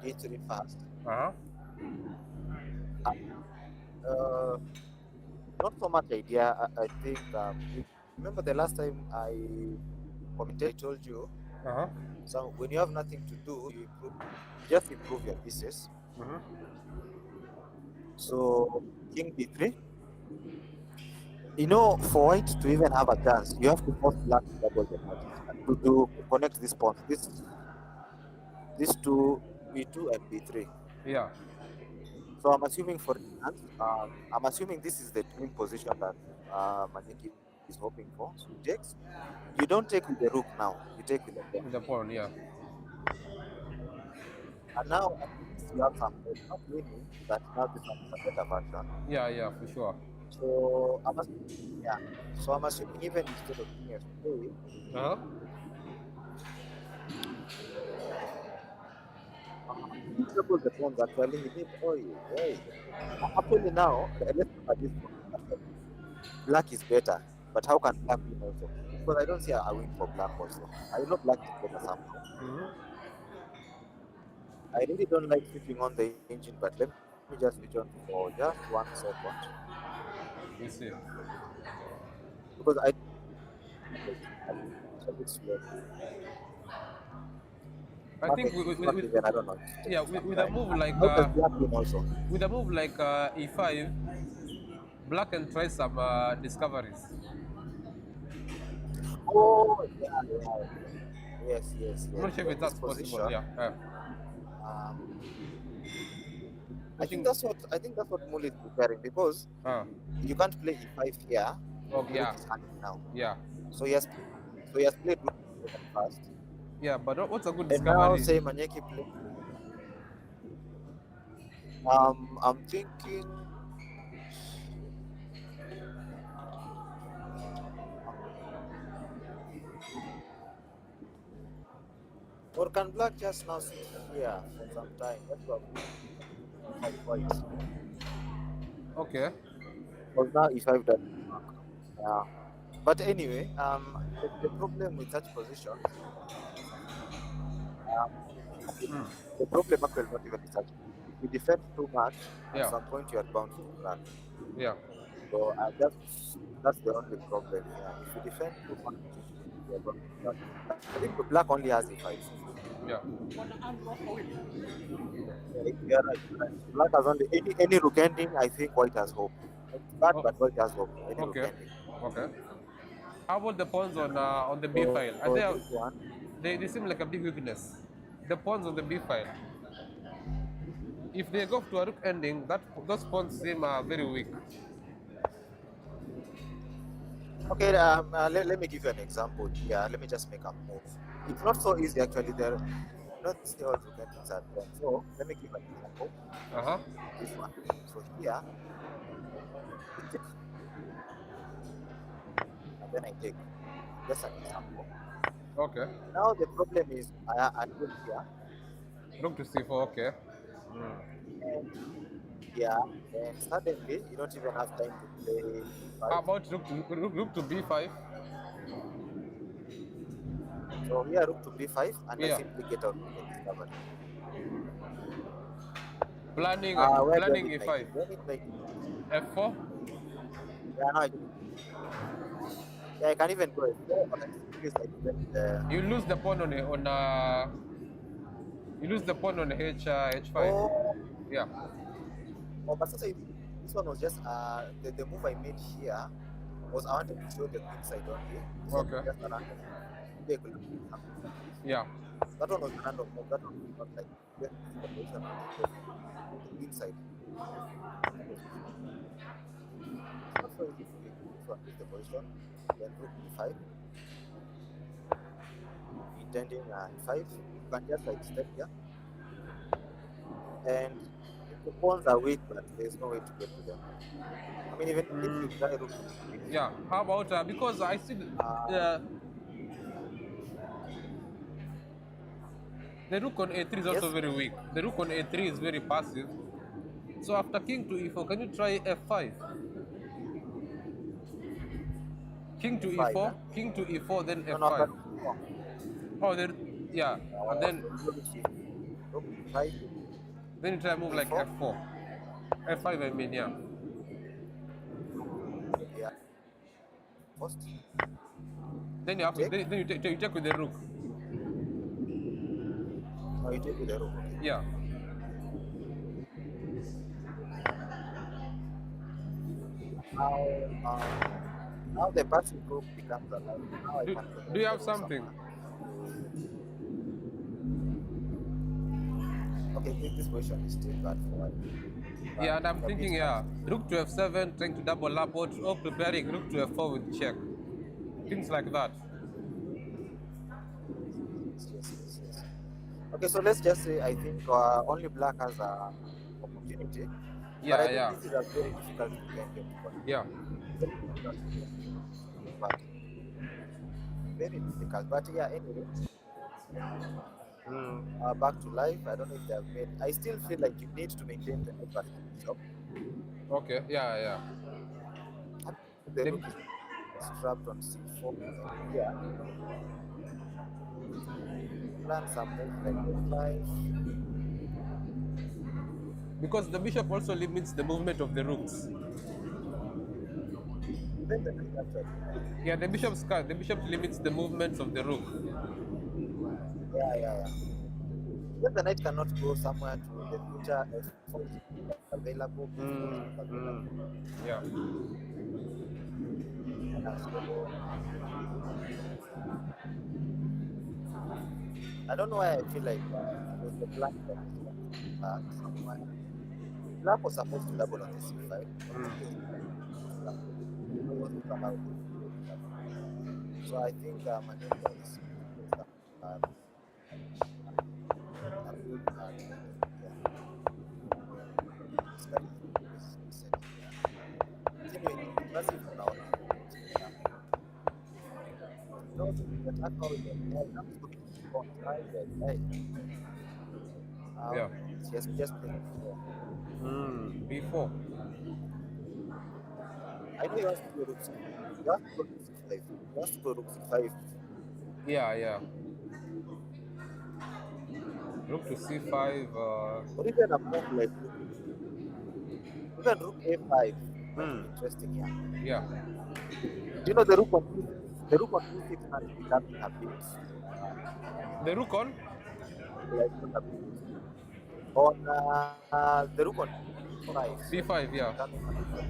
to d3 first. Uh-huh. Uh, Not so much idea. I think remember the last time I commented, I told you. Uh-huh. So when you have nothing to do, you just improve your pieces. So king d3. You know, for white to even have a chance, you have to force black to double the magic to connect these pawns. These two b2 and b3. Yeah. So I'm assuming for instance, I'm assuming this is the dream position that Manyeki is hoping for. So he takes. You don't take with the rook now. You take with the pawn. With the pawn, yeah. And now at least you have some hope, not winning, but now this one is a better version. Yeah, yeah, for sure. So I'm assuming, yeah. So I'm assuming even instead of king f3, Uh-huh. he doubles the pawns actually. He needs, oh yeah. Actually now, let's look at this one. Black is better, but how can black win also? Because I don't see a win for black also. I know black is better somehow. I really don't like switching on the engine, but let me just switch on for just 1 second You see. because I it's a bit slow. I think Perfect. It's not even, I don't know. It's yeah, taking some with a time. move like How does black win also? with a move like e5, black can try some discoveries. Oh, yes. I'm not sure In if this that's possible. position, Yeah. um, Pushing. I think that's what Muli is preparing because you can't play e5 here. Oh, Rook yeah. is hanging now. Yeah. So he has played rook e7 first. Yeah, but what's a good And now discovery? say Manyeki play. I'm thinking. Or can black just now sit here for some time? That's what I'm white. Okay. Because now e5 doesn't work. Yeah. But anyway, the problem with such positions, um, the problem actually not even such. If you defend too much, at Yeah. some point you are bound to crack. Yeah. So that's the only problem here. If you defend too much, you are bound to crack. I think the black only has e5. Yeah. Yeah, you're right. Black has only any rook ending. I think white has hope. It's bad, Oh, but white has hope. Any rook okay. ending. Okay. How about the pawns on the B file? So this one, They seem like a big weakness. The pawns on the B file. If they go to a rook ending, those pawns seem very weak. okay. Let me give you an example. Yeah, let me just make a move. It's not so easy actually. There, not say all rook endings are done. So let me give an example. Uh-huh. This one. So here, it takes, and then I take. Just an example. Okay. Now the problem is I go here. Rook to C4, okay. And yeah, and suddenly you don't even have time to play How five. about rook to B5? So here rook to b5, and I Yeah. simply get out with the discovery. Where do I Planning need my E5. king? Do I need my king? F4? Yeah, no, yeah, I can even go f4, but I simply I defend the. You lose the pawn you lose the pawn on H5. Oh, Yeah. but this one was just the move I made here was I wanted to show the queen side only. This one Okay. was just a random move. Maybe I could have played something like this. Yeah. That one was a random move. That one was not like when this is the position I wanted the queen side. It's not so easy to win. This one is the position. Then rook b5, intending e5. You can just like step here, and The pawns are weak, but there's no way to get to them. I mean, even if you try rook, Yeah. How about because I see the rook on a3 is also yes, very weak. The rook on a3 is very passive. So after king to e4, can you try f5? King to e5, e4, huh? king to e4, then No, no, f5. but no. Oh, then yeah, and then So rook e5, you try move like e4, f4, f5. I mean, yeah, yeah, first, then you have to take, then you take with the rook. or you take with the rook, okay. Yeah, Now, now the passive rook becomes alive. Now I do, can do protect you the have rook something? somewhere. Okay, this position is still bad for white. Yeah, and I'm A bit thinking, yeah, confused. rook to f7, trying to double up, or preparing rook to f4 with check, things like that. Yes. Okay, so let's just say I think only black has a opportunity, but I Yeah, think yeah, this is a very difficult game to continue. yeah. Very difficult game, but very difficult. But yeah, anyway, back to life. I don't know if they have made. I still feel like you need to maintain the knight versus bishop. Okay, yeah, yeah. The The, rook is trapped on c4, and here plan some moves like f5. because the bishop also limits the movement of the rooks. Even the knight actually. Yeah, the bishop limits the movements of the rook. Yeah. Even the knight cannot go somewhere to the future. F4 is not available. B4 is not available. Yeah, So I don't know why I feel like it was the black that was going to somewhere. Black was supposed to double on the c5, but this is black. It wasn't allowed. So I think maneuver is uh, a good technique here. This guy is setting here. Anyway, that's it for now. No, the attack how we get there. I'm looking for right. yeah. Just playing before. b4. I know you have to go rook c5. You have to go rook c5. You have to go rook c5. Yeah, yeah. Rook to c5. Or even a move like even rook a5 might Hmm. be interesting here. Yeah. Do you know the rook on the rook on e6 has becoming a bit The rook on. like not a bit on the rook on e5 b5. is Yeah. becoming a bit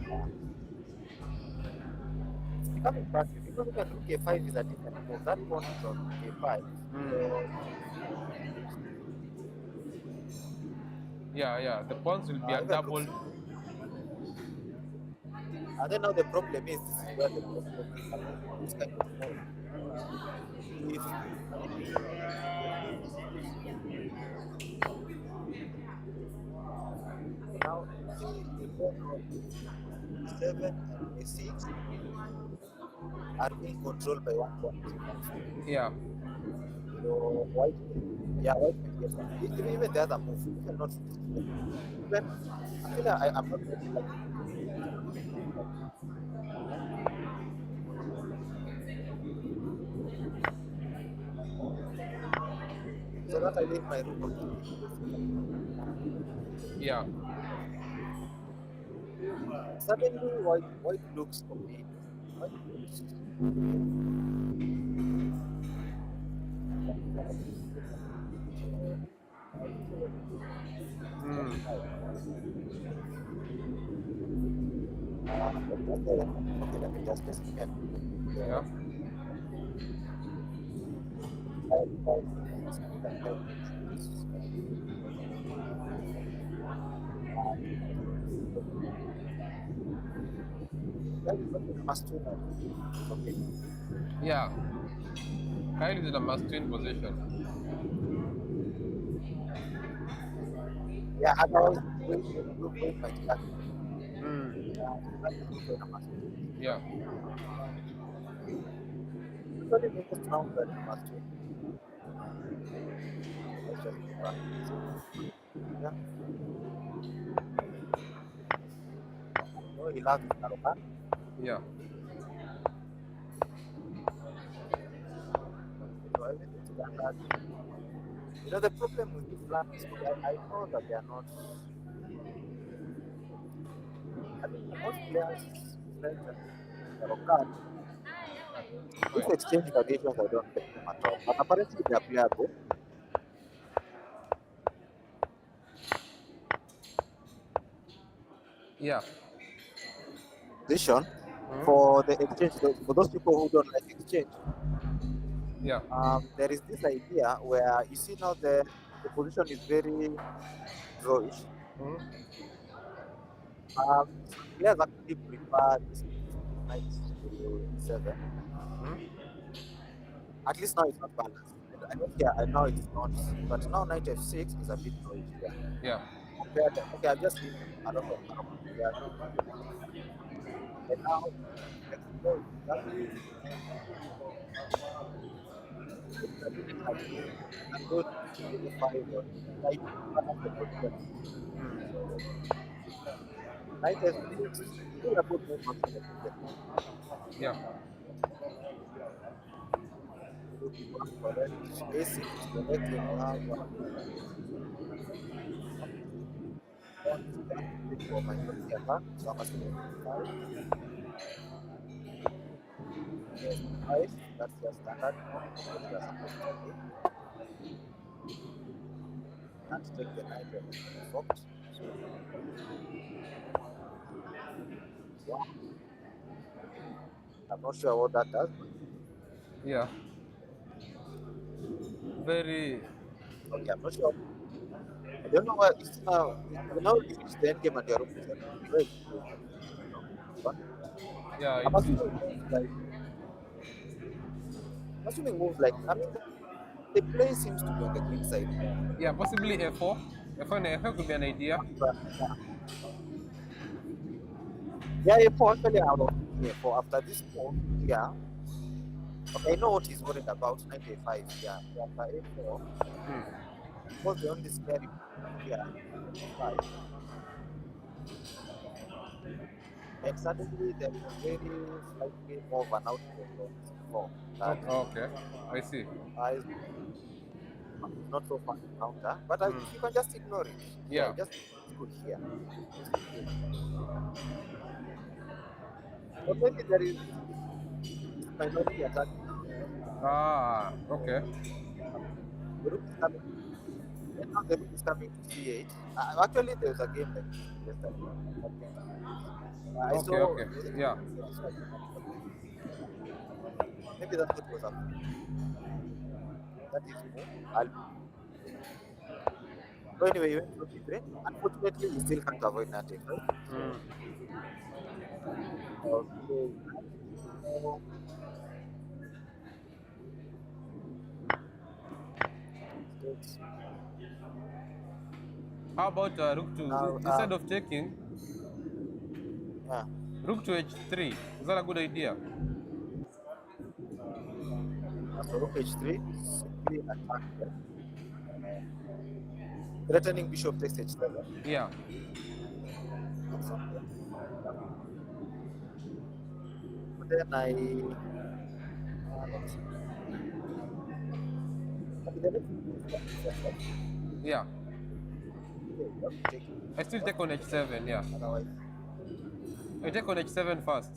it's becoming passive because even rook a5 is a different move. That pawn is on rook a5. So Yeah, yeah. The pawns will be a even rook double. c5. And then now the problem is this is where the problem is. I mean, this kind of move. If now the pawn on e7 and a6 are being controlled by one pawn. Yeah. So white can get one. Even the other move, even not even I feel like I'm not really like so that I leave my rook on Yeah. suddenly white looks okay. White looks okay, let me just again. Yeah. Must do that. Okay. Yeah. Kyle is in a must-win position. Yeah, otherwise we point might catch. Mm. That is also a must. Yeah. Usually most rounds are a must win. Let's just practice. Yeah. No, he loves Naruka. Yeah. So everything standard. You know the problem with the flanks, I know that they are not. I think most players like Naruka. If exchange variations, I don't like them at all. But apparently they are playable. Yeah. Position Mm. for the exchange, for those people who don't like exchange, Yeah. there is this idea where you see now the position is very drawish. Mm. Some players actually prefer this knight to e7. Mm. At least now it's not balanced. I don't care. I know it's not, but now knight f6 is a bit drawish. Yeah. Yeah. Okay, I've just seen a lot of players. And now let's go. That is like you can go to e5 or like balance the position. So knight f6 still a good move also the position. Yeah. If you have correct ASICC is correct, then you have pawn is for minority attack. So I'm assuming e5. Yes, e5. That's your standard move. That's what you are supposed to do. Can't take the knight when it's been forked. So yeah, I'm not sure what that does, but Yeah. Very. okay, I'm not sure. I don't know why it's now. You know, you reach the end game and you're rook is empty. Where is it going? But Yeah. I'm It's. assuming moves like I mean the play seems to be on the queen side more. Yeah. Possibly f4. F4 and f4 could be an idea. But yeah, A4 actually I was thinking A4 after this move, yeah. Okay, I know what he's worried about, 95, yeah. After A4, Mm. was the only scary here is 5. And suddenly there is very slightly more of an outpost on C4 that Okay. I see. is not so fun to counter. But Mm. you can just ignore it. Yeah, Yeah. just it's good here. It's good. But maybe there is minority attack now. Ah. Okay. The rook is coming. And now the rook is coming to C8. Actually, there was a game like this yesterday. I think I Okay. saw Okay. the Yeah. series like maybe that's what was happening. That is move. So anyway, you went to B3. Unfortunately, you still can't avoid nothing, right? Mm. Okay. So, mistakes. How about rook to Now, instead of taking yeah. rook to h3? Is that a good idea? So rook h3, simply attack them. Threatening bishop takes h7. Yeah. That's something. But then let's see. Okay, the next move is not h7. Yeah. Okay, you have to take I still h7. take on h7. Yeah. Otherwise, I take on h7 first.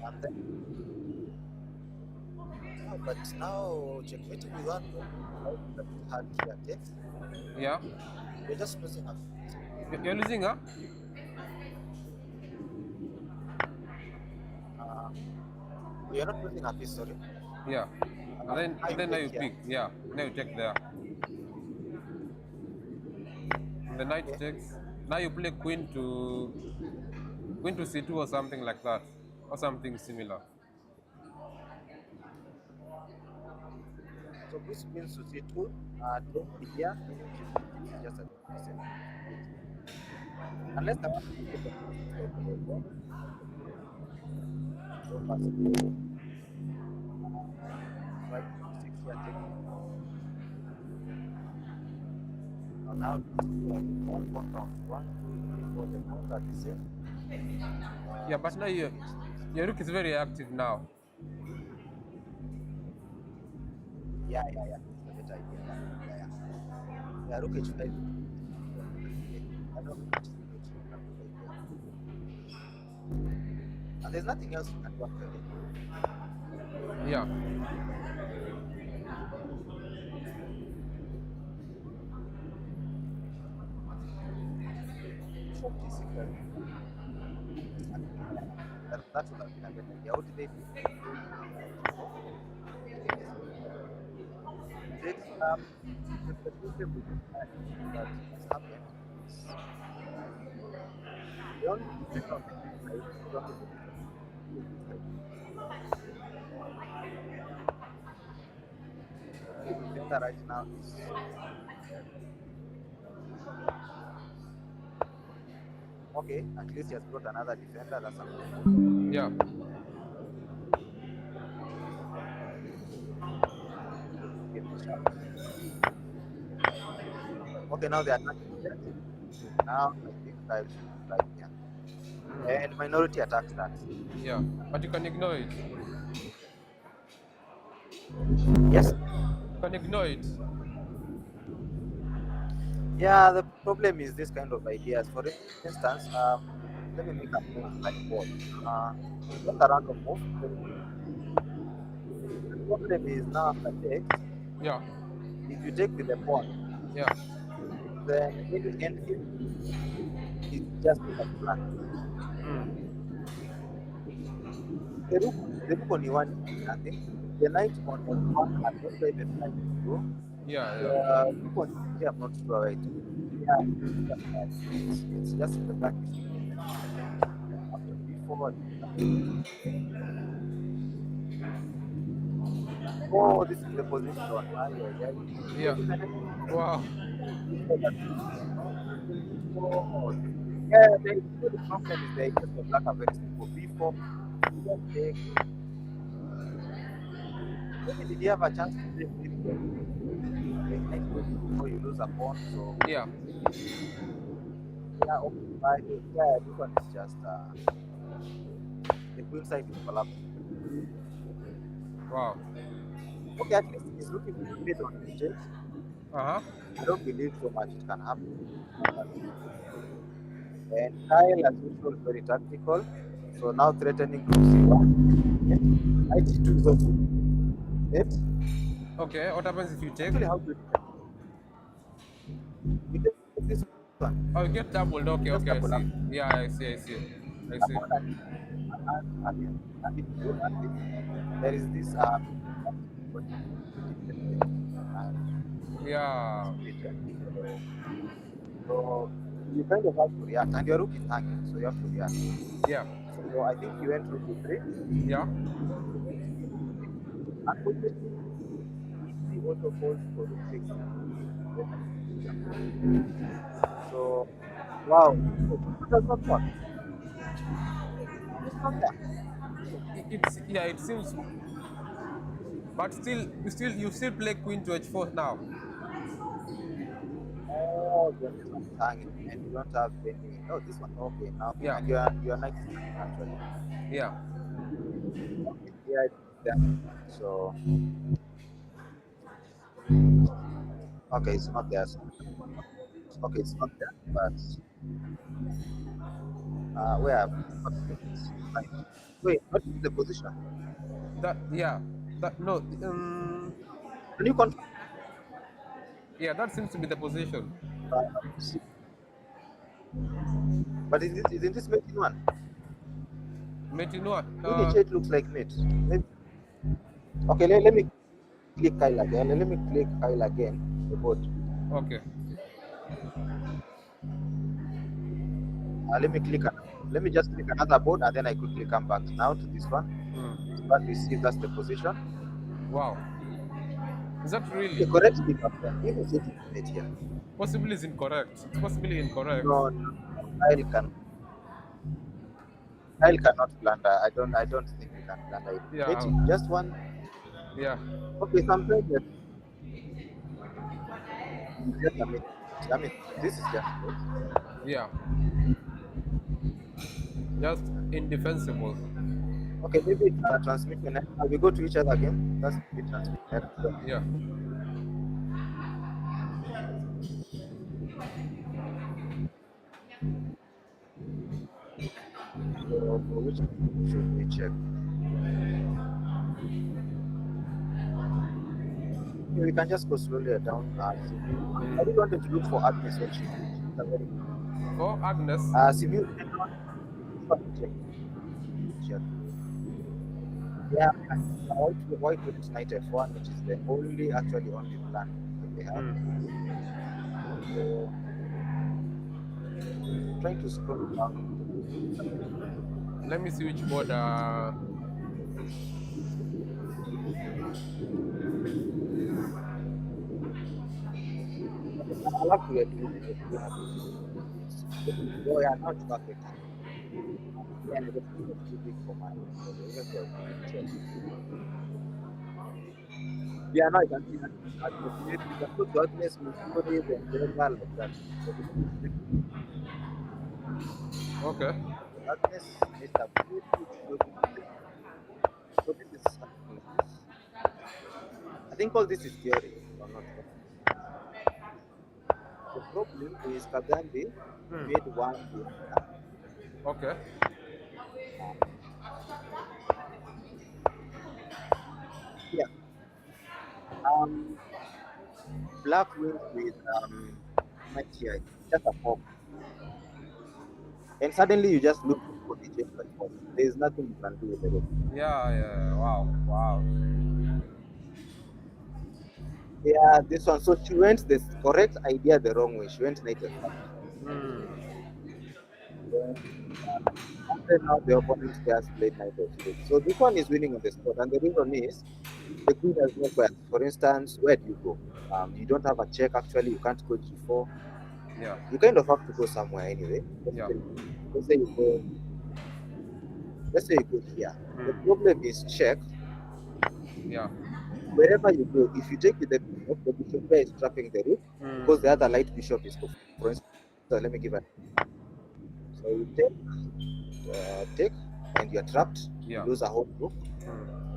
and then, but now checkmating with one move, how is a bit hard here. Takes. Yeah. You're just losing a You're losing, huh? uh, you're not losing a piece, sorry. Yeah. Now And you then now take you here. pick. Yeah. Now you take there. And the knight Okay. takes. Now you play queen to c2 or something like that, or something similar. So this means to C2, take here, meaning she's It's just a decent unless I want to get the so fast. So I think six here taking now one round. 1, 2, 3, 4, the pawns are the same. Yeah, but now your rook is very active now. Yeah. It's a better idea. Yeah, rook h5. I don't rook h3. And there's nothing else you can do after that. Yeah. Bishop d6. That would have been a better idea. What did they do? Did the problem with that has happened is the only defender on the side is only the defender right now is okay. At least he has got another defender. That's something. Yeah. Okay, now they are attacking. Now I think I should like here. And minority attack starts. Yeah. But you can ignore it. Yes. You can ignore it. Yeah, the problem is this kind of ideas. For instance, let me make a move like what? Not a random move. The problem is now after take, Yeah. if you take with the pawn, Yeah. then any end game is just a plan. The rook on E1 is nothing. The knight on F1 has not even time to go. Yeah. The rook on E3, I'm not sure where it is. Yeah, it's just the back. After B4. Oh, this is the position. Yeah. Wow. Yeah, the problem is the just the black are very simple. B4, just take. Maybe did you have a chance to play before you lose a pawn? So Yeah. yeah, okay, yeah, this one is just the queen side is collapsed. Wow. Okay, at least he's looking to mid on h8. Uh-huh. I don't believe so much it can happen. And Kyle, as usual, very tactical. So now threatening to c1. Knight e2 is also it. Okay, what happens if you take? Actually, how do you take this one? Oh, you get doubled. Okay, Just okay, I double see. up. Yeah, I see. And if you look at it, there is this Yeah. so you kind of have to react, and your rook is hanging, so you have to react. Yeah. So I think you went rook e3. Yeah. Unfortunately, e3 also falls for rook 6. So, wow, it does not work. It's not there. It seems, but you still play queen to h4 now. Oh, then this one is hanging, and you don't have any. Oh, this one. Okay, now Yeah. and your knight is hanging actually. Yeah. Okay, yeah, yeah. So, okay, it's not there. Okay, it's not there, but where have wait, what is the position? No. Can you confirm? Yeah, that seems to be the position. But isn't this mate in one? Mate in what? It looks like mate. Okay, let me click Kyle again. Let me click Kyle again. The board. Okay. Let me just click another board, and then I quickly come back now to this one. But we see that's the position. Wow. Is that Okay, really? correct me, Captain. If you say it here. Possibly is incorrect. It's possibly incorrect. No, no, no. Kyle cannot blunder. I don't think he can blunder it. Yeah, Maybe just one. yeah, Okay, sometimes it's just a minute. I mean, this is just good. yeah. Just indefensible. Okay, maybe it's a transmission error. We go to each other again. That's maybe transmission error. Yeah. So which should we check? Okay, we can just go slowly down. Simu. I really wanted to look for Agnes when she played. She's a very good player. For Agnes. Simu, check. Check. Yeah, white went knight f1, which is the only plan that they have. So trying to scroll down. Let me see which board. I love to do this. Oh yeah, now it's perfect. Yeah, the screen is too big for my even for picture. Yeah, now I can see Agnes. You can go to Agnes Missouri, then Denver like that. So this is Okay. Agnes made a pretty good mistake. So this is something like this. I think all this is theory, if I'm not wrong. The problem is Kagame made one blunder. Okay. Um, yeah. Um, Black wins with knight here. Just a fork. And suddenly you just lose for the change by fork. There is nothing you can do with the rook. Yeah, yeah. Wow, wow. Yeah, this one. So she went the correct idea the wrong way. She went knight f5. Then, after now the opponent just played knight f6. So this one is winning on the spot. And the reason is the queen has no squares. For instance, where do you go? You don't have a check actually, you can't go g4. Yeah, You kind of have to go somewhere anyway. yeah, Let's say you go let's say you go here. The problem is check. yeah. Wherever you go, if you take with the bishop there is trapping the rook because the other light bishop is for instance, let me give a so you take and you're trapped, you Yeah. lose a whole rook.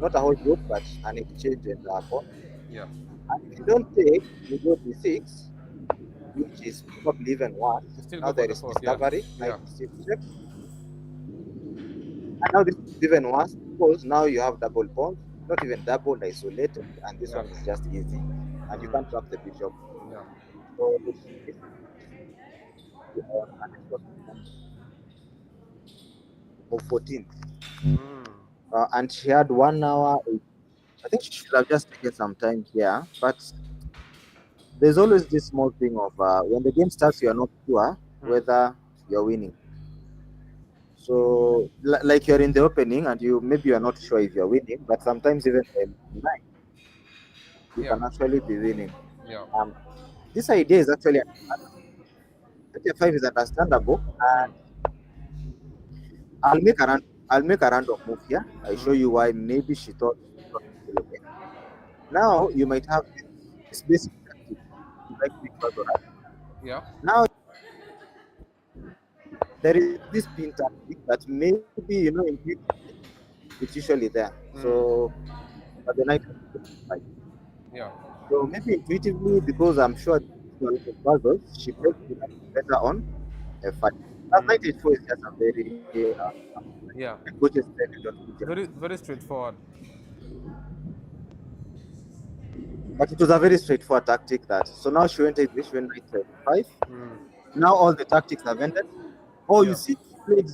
Not a whole rook, but an exchange and a pawn. Yeah. And if you don't take, you go d6, which is probably even worse. You still Now go for there the is fork. Yeah. discovery, knight Yeah. d6 check. And now this is even worse because now you have double pawns, not even double, isolated, and this Yeah. one is just easy. And you can't trap the bishop. Yeah. So this and this was of 14. And she had 1 hour. I think she should have just taken some time here. But there's always this small thing of when the game starts, you are not sure whether you're winning. So, like you're in the opening and maybe you're not sure if you're winning, but sometimes even in night, you Yeah. can actually be winning. Yeah. Um, this idea is actually 35 is understandable. I'll make a random move here. I show you why maybe she thought okay. Now you might have this basic tactic. You like big puzzle, right? Yeah. Now there is this pin tactic that maybe intuitively it's usually there. So but the knight right. Yeah. So maybe intuitively because I'm sure there are a lot of puzzles, she felt the knight is better on f5. That knight h4 is just a very Yeah. coaches tell you don't do just. Very, very straightforward. But it was a very straightforward tactic that. So now she went this, she went knight f5. Now all the tactics have ended. Oh, you Yeah. see, she played.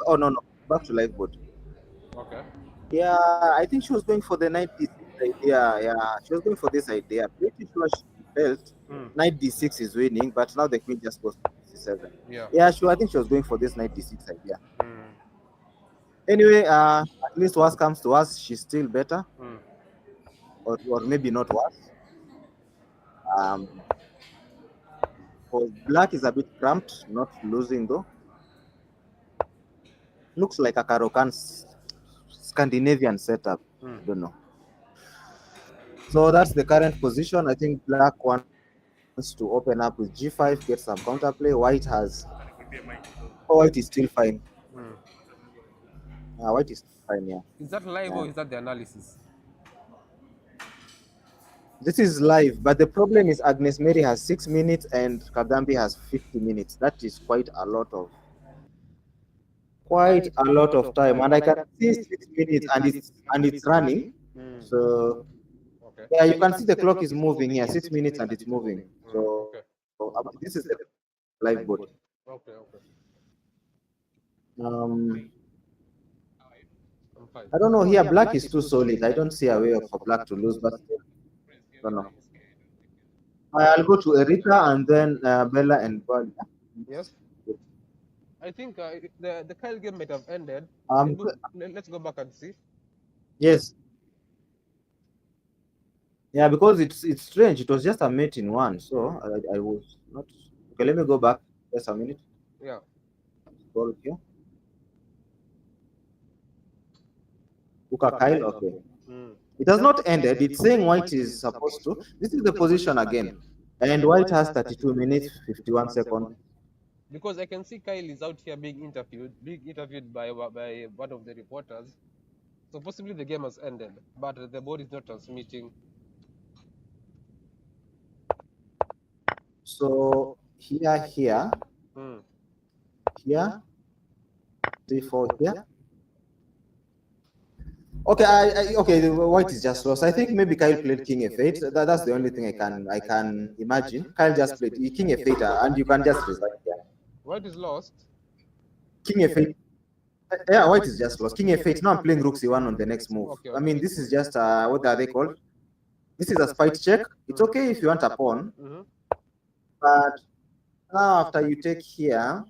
Oh no, back to live board. Okay. Yeah, I think she was going for the knight d6 idea. Yeah, she was going for this idea. Pretty sure she felt knight d6 is winning, but now the queen just goes to c7. Yeah. Yeah, sure. I think she was going for this knight d6 idea. Anyway, at least worst comes to worst, she's still better. or maybe not worse. Um, for black is a bit cramped, not losing though. Looks like a Karokan Scandinavian setup. I don't know. So that's the current position. I think black wants to open up with g5, get some counterplay. White has. Oh, white is still fine. White is fine, yeah. Is that live or is that the analysis? This is live, but the problem is Agnes Mary has 6 minutes and Kagambi has 50 minutes. That is quite a lot of time, and I can see 6 minutes and it's running. So Okay. yeah, you can see the clock is moving here, 6 minutes and it's moving. So Okay. this is the live board. Okay. Okay. Um, I'm fine. I don't know here. Black is too solid. I don't see a way for black to lose, but I don't know. I'll go to Erika and then Bella and Bali. Yes. I think the Kyle game might have ended. Let's go back and see. Yes. Yeah, because it's strange. It was just a mate in one, so I was not. Okay, let me go back just a minute. Yeah. Scroll here. Kyle, okay. It has not ended. It's saying white is supposed to. This is the position again. And white has 32 minutes, 51 seconds. Because I can see Kyle is out here being interviewed by one of the reporters. So possibly the game has ended, but the board is not transmitting. So here, here, 3, 4 here. Okay, okay. The white is just lost. I think maybe Kyle played King F8. That's the only thing I can imagine. Kyle just played King F8, and you can just resign here. White is lost. King F8. Yeah, white is just lost. King F8. Now I'm playing Rook C1 on the next move. Okay. I mean, this is just what are they called? This is a spite check. It's okay if you want a pawn, but now after you take here,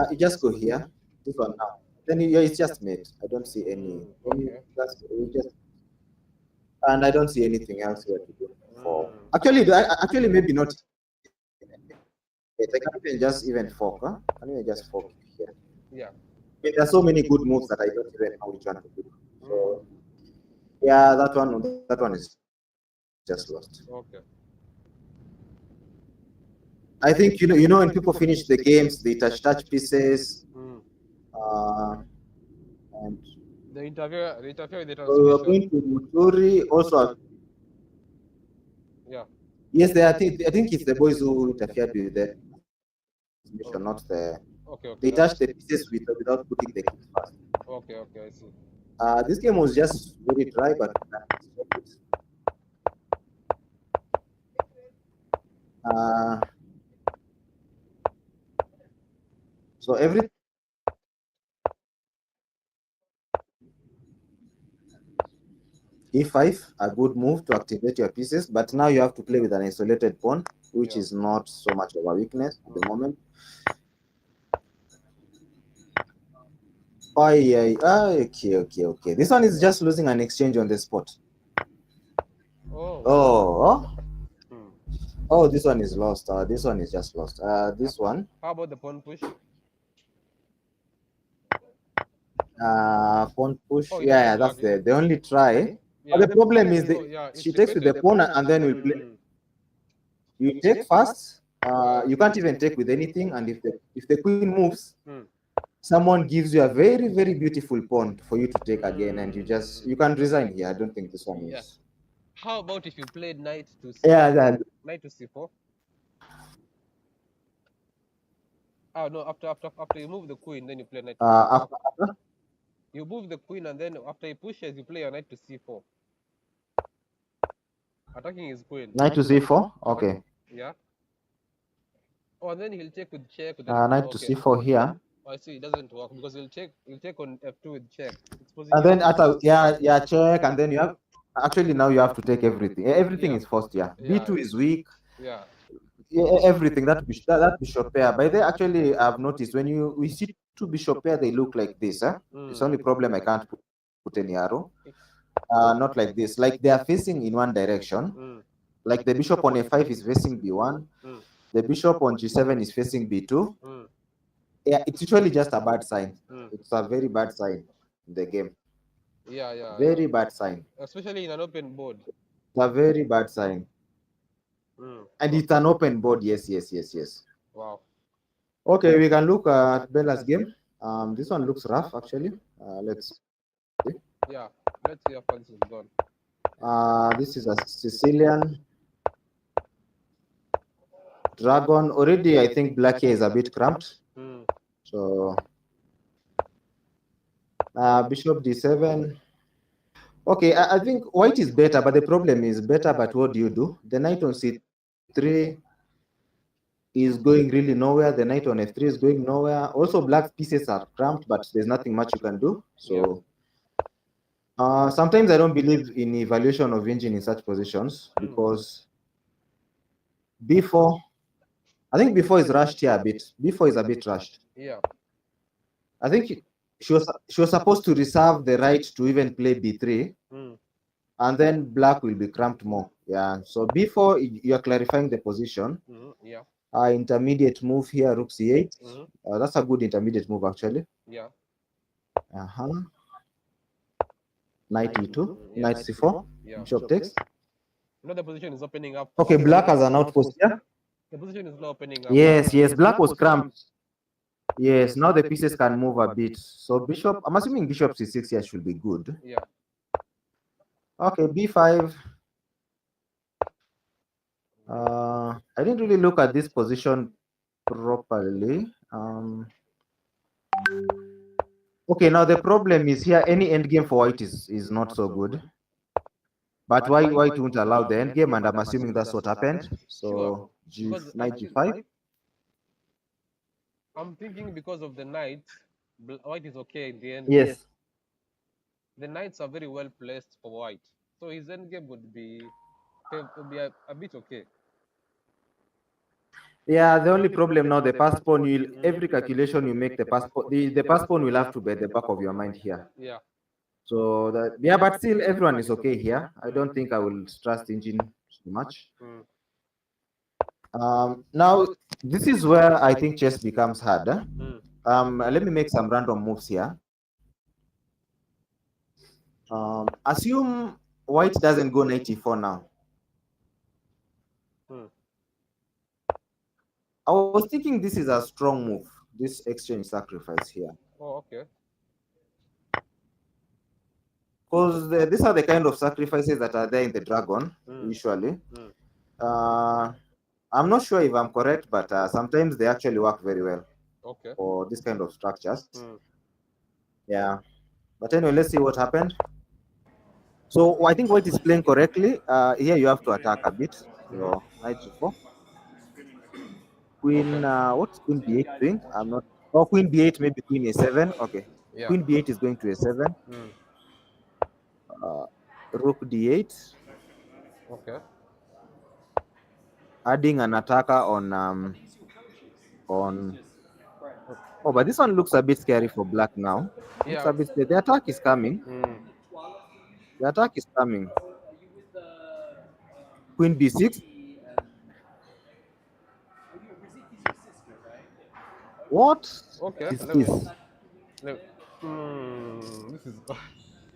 you just go here. This one now. Then it's just mate. I don't see any. And I don't see anything else here to do. For actually, maybe not. I can just even fork. Can you just fork here? Yeah. I mean, there are so many good moves that I don't even know which one to do. So yeah, that one is just lost. Okay. I think you know when people finish the games, they touch pieces. And the interviewer with the transmission. We're going to Muturi also. Yeah. Yes, I think it's the boys who interfered with the transmission, not the. Okay. They touched the pieces without putting the keys first. Okay, I see. This game was just very dry, but so every E5, a good move to activate your pieces, but now you have to play with an isolated pawn, which is not so much of a weakness at the moment. Okay. This one is just losing an exchange on the spot. Oh, this one is lost. This one is just lost. This one. How about the pawn push? Pawn push. Yeah, that's the only try. Yeah, but the problem is she takes with the pawn and then we play. You take first. You can't even take with anything, and if the queen moves, someone gives you a very, very beautiful pawn for you to take again, and you can resign here. I don't think this one is. Yeah. How about if you played knight to c4? Knight to c4. Oh no! After you move the queen, then you play knight. After? You move the queen, and then after he pushes, you play your knight to c4. Attacking his queen. Knight to c4. Okay. Yeah. Oh, and then he'll check with check. Knight to c4 here. I see. It doesn't work because he'll check on f2 with check. And then after check, and then you have actually now you have to take everything. Everything is forced. Yeah. B2 is weak. Yeah. Everything that bishop pair. By the way, actually, I've noticed when we see two bishop pair, they look like this. It's the only problem I can't put any arrow. Not like this. Like they are facing in one direction. Like the bishop on a5 is facing b1. The bishop on g7 is facing b2. Yeah, it's usually just a bad sign. It's a very bad sign in the game. Yeah. Very bad sign. Especially in an open board. It's a very bad sign. And it's an open board. Yes. Wow. Okay, we can look at Bella's game. This one looks rough, actually. Let's see. Yeah, let's see how far this is gone. This is a Sicilian dragon. Already, I think black here is a bit cramped. So, bishop d7. Okay, I think white is better, but the problem is better, but what do? The knight on c3 is going really nowhere. The knight on f3 is going nowhere. Also, black pieces are cramped, but there's nothing much you can do. So, sometimes I don't believe in evaluation of engine in such positions because b4, I think b4 is rushed here a bit. b4 is a bit rushed. Yeah. I think she was supposed to reserve the right to even play b3, and then black will be cramped more. Yeah. So b4, you are clarifying the position. Yeah. Intermediate move here, rook c8. That's a good intermediate move, actually. Yeah. Knight e2, knight c4, bishop takes. No, the position is opening up. Okay, black has an outpost here. The position is now opening up. Yes, black was cramped. Yes, now the pieces can move a bit. So bishop, I'm assuming bishop c6 here should be good. Yeah. Okay, b5. I didn't really look at this position properly. Okay, now the problem is here, any endgame for white is not so good. But white won't allow the endgame, and I'm assuming that's what happened. So knight g5. I'm thinking because of the knight, white is okay in the end. Yes. The knights are very well placed for white, so his endgame would be a bit okay. Yeah, the only problem now, the pass pawn, every calculation you make, the pass pawn will have to be at the back of your mind here. Yeah. So but still everyone is okay here. I don't think I will trust engine too much. Now this is where I think chess becomes hard. Let me make some random moves here. Assume white doesn't go knight e4 now. I was thinking this is a strong move, this exchange sacrifice here. Oh, okay. Because these are the kind of sacrifices that are there in the dragon, usually. I'm not sure if I'm correct, but sometimes they actually work very well for this kind of structures. Yeah. But anyway, let's see what happened. So I think white is playing correctly. Here you have to attack a bit. So knight g4. Queen, what's queen b8 doing? I'm not. Oh, queen b8, maybe queen a7. Okay. Yeah. Queen b8 is going to a7. Rook d8. Okay. Adding an attacker on. Oh, but this one looks a bit scary for black now. Yeah. Looks a bit scary. The attack is coming. The attack is coming. Queen b6. What? Okay. Is this? This is.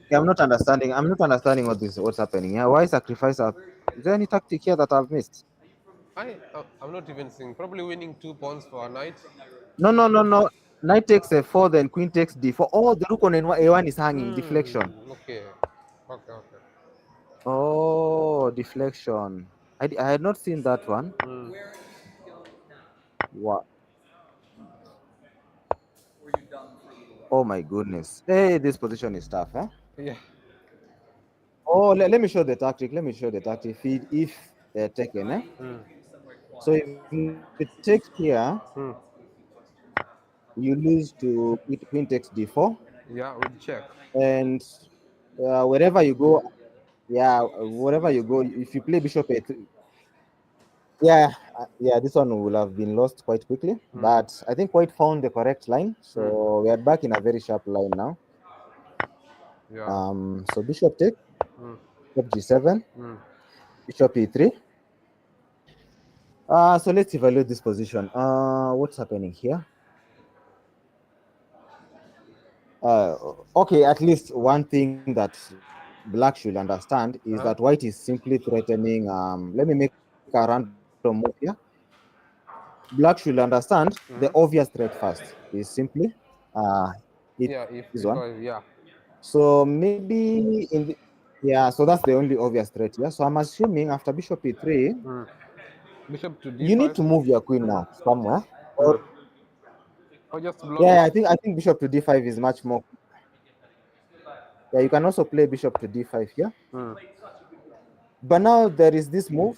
Okay, I'm not understanding what's happening here. Why sacrifice? Is there any tactic here that I've missed? I'm not even seeing. Probably winning 2 pawns for a knight. No. Knight takes a4, then queen takes d4. Oh, the rook on a1 is hanging. Deflection. Okay. Oh, deflection. I had not seen that one. What? Oh my goodness. Hey, this position is tough, huh? Yeah. Oh, let me show the tactic. If they're taken, eh? So if it takes here, you lose to queen takes d4. Yeah, we'll check. And wherever you go, if you play bishop a3, Yeah, this one will have been lost quite quickly, but I think White found the correct line, so we are back in a very sharp line now. Yeah. So bishop take, Mm. bishop g7, Mm. bishop e3. So let's evaluate this position. What's happening here? Okay, at least one thing that black should understand is that Uh-huh. white is simply threatening. Let me make a random move here. Black should understand the Mm-hmm. obvious threat first is simply uh, it Yeah, if this one. E5, yeah. So maybe yeah, so that's the only obvious threat here. So I'm assuming after bishop e3, Mm. Bishop to you need D5. to move your queen now somewhere. Or Mm. Or just block yeah, it. I think bishop to d5 is much more. Yeah, you can also play bishop to d5 here. Mm. But now there is this move.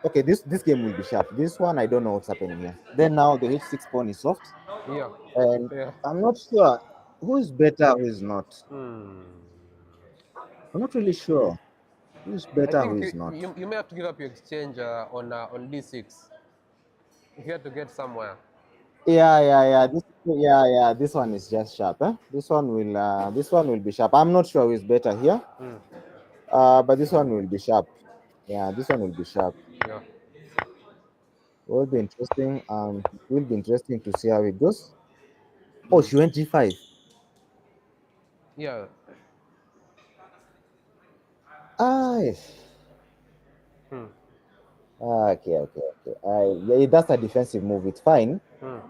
Okay, this game will be sharp. This one I don't know what's happening here. Then now the h6 pawn is soft, Yeah. and Yeah. I'm not sure who is better, who is not. Mm. I'm not really sure who is I better, who think is not. you may have to give up your exchange on D6 if you had to get somewhere. Yeah. This one is just sharp. This one will be sharp. I'm not sure who is better here. Mm. But this one will be sharp. Yeah, this one will be sharp. Yeah. Will be interesting. It will be interesting to see how it goes. Oh, Mm. she went g5. Yeah. Ah, Mm. okay. Yeah, that's a defensive move. It's fine. Mm.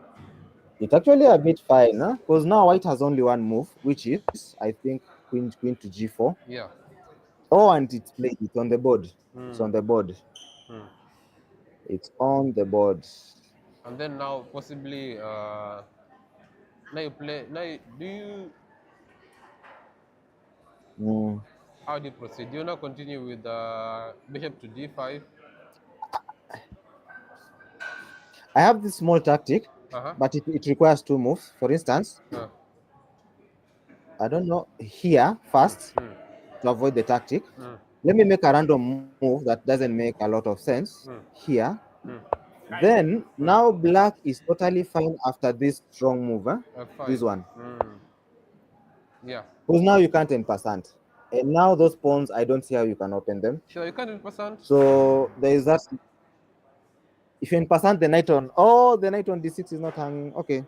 It's actually a bit fine, huh? Because now white has only one move, which is, I think, queen to g4. Yeah. Oh, and it's played. It's on the board. It's Mm. on the board. Mm. It's on the board. And then now possibly now you play do you Mm. how do you proceed? Do you now continue with bishop to D5? I have this small tactic, Uh-huh. but it requires two moves. For instance, Uh. I don't know here first Mm. to avoid the tactic. Mm. Let me make a random move that doesn't make a lot of sense Mm. here. Mm. Then Mm. now black is totally fine after this strong move. Huh? This F5. one. Mm. Yeah. Because now you can't 10%. And now those pawns, I don't see how you can open them. Sure, you can't 100%. So there is that. If you 10% the knight on d6 is not hanging. Okay.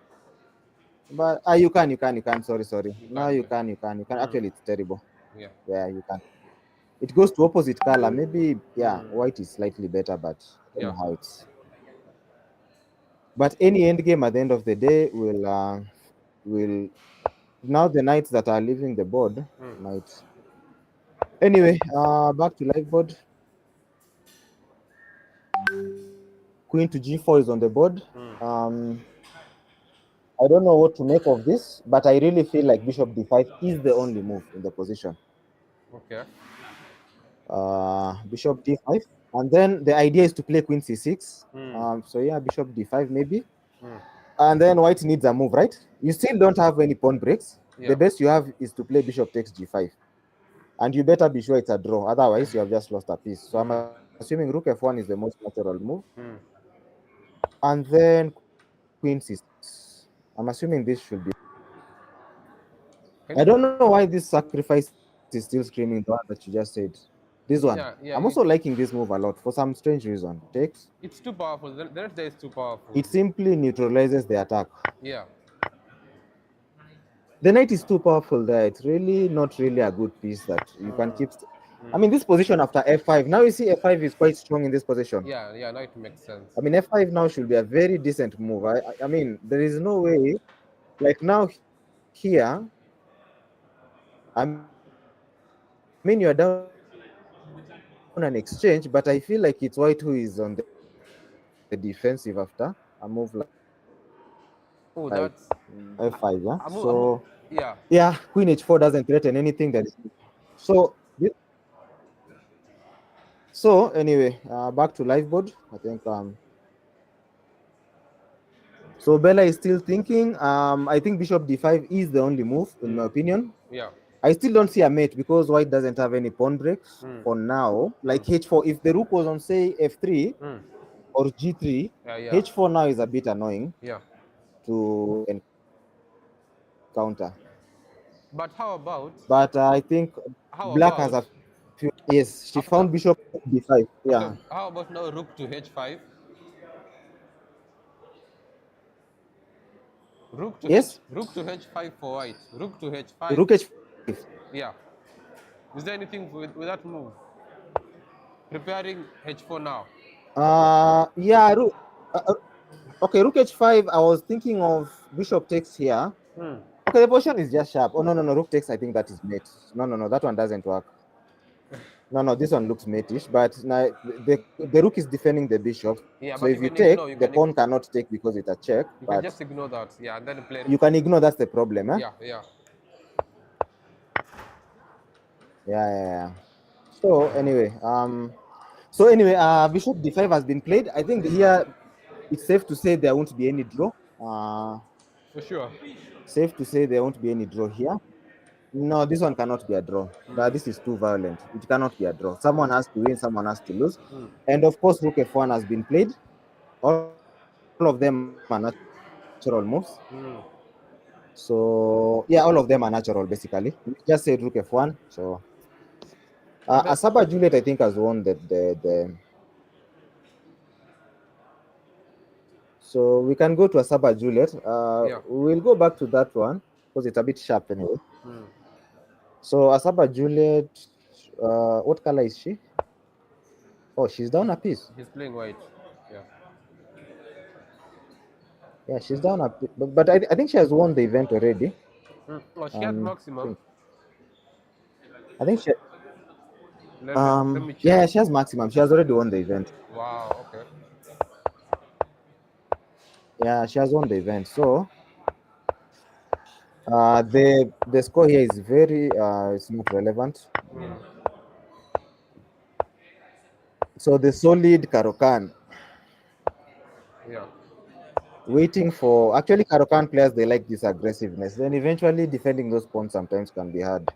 But you can. Sorry. You Now can, you okay. can. Mm. Actually, it's terrible. Yeah. Yeah, you can. It goes to opposite color. Maybe, yeah, Mm. white is slightly better, but I don't Yeah. know how it's. But any end game at the end of the day will now the knights that are leaving the board Mm. might. Anyway, back to live board. Queen to g4 is on the board. Mm. I don't know what to make of this, but I really feel like bishop d5 is the only move in the position. Okay. Bishop d5, and then the idea is to play queen c6. Mm. So yeah, bishop d5 maybe, Mm. and then white needs a move, right? You still don't have any pawn breaks. The Yeah. best you have is to play bishop takes g5, and you better be sure it's a draw. Otherwise, you have just lost a piece. So I'm Mm. assuming rook f1 is the most natural move, Mm. and then queen c6. I'm assuming this should be. Can I you? don't know why this sacrifice is still screaming the one that you just said. This one. Yeah. I'm Yeah. also liking this move a lot for some strange reason. Takes. It's too powerful. The next day is too powerful. It simply neutralizes the attack. Yeah. The knight is too powerful there. It's really not really a good piece that you can keep. I mean, this position after f5. Now you see f5 is quite strong in this position. Yeah. Yeah. Now it makes sense. I mean, f5 now should be a very decent move. I mean, there is no way. Like now here, I mean, you're down an exchange, but I feel like it's white who is on the defensive after a move like Oh, f5. that's. Yeah. So yeah, Yeah. queen h4 doesn't threaten anything that is. So so anyway, back to live board. I think so Bella is still thinking. I think bishop d5 is the only move in my opinion. Yeah. I still don't see a mate because white doesn't have any pawn breaks for now. Like h4, if the rook was on say f3 or g3, Yeah, yeah. h4 now is a bit annoying Yeah. to encounter. But how about But I think how black has about a few. Yes, she after found bishop b5. okay, Yeah. how about now rook to h5? Yes. Rook to h5 for white. Rook to h5. Rook h5. Yeah. Is there anything with that move? Preparing h4 now. Yeah. Okay, rook h5. I was thinking of bishop takes here. Okay, the position is just sharp. Oh no, no, no. Rook takes. I think that is mate. No, no, no. That one doesn't work. No, no. This one looks mate-ish, but now the rook is defending the bishop. Yeah, So but if you you can take, ignore. the pawn cannot take because it's a check. You can But just ignore that. Yeah, and then play. you can ignore. That's the problem, huh? Yeah, yeah. Yeah, yeah, yeah. So anyway, bishop d5 has been played. I think here it's safe to say there won't be any draw. For sure. Safe to say there won't be any draw here. No, this one cannot be a draw. This is too violent. It cannot be a draw. Someone has to win, someone has to lose. And of course, rook f1 has been played. All of them are natural moves. So yeah, all of them are natural basically. We just said rook f1. So Asaba Juliet, I think, has won the. So we can go to Asaba Juliet. Yeah. We'll go back to that one because it's a bit sharp anyway. So Asaba Juliet, what color is she? Oh, she's down a piece. He's playing white. Yeah. Yeah, she's down a piece. But I think she has won the event already. Oh, she had maximum. I think she. Let me check. Yeah, she has maximum. She has already won the event. Wow. Okay. Yeah, she has won the event. So the score here is very it's not relevant. So the solid Karokan Yeah. waiting for actually Karokan players, they like this aggressiveness. Then eventually defending those pawns sometimes can be hard.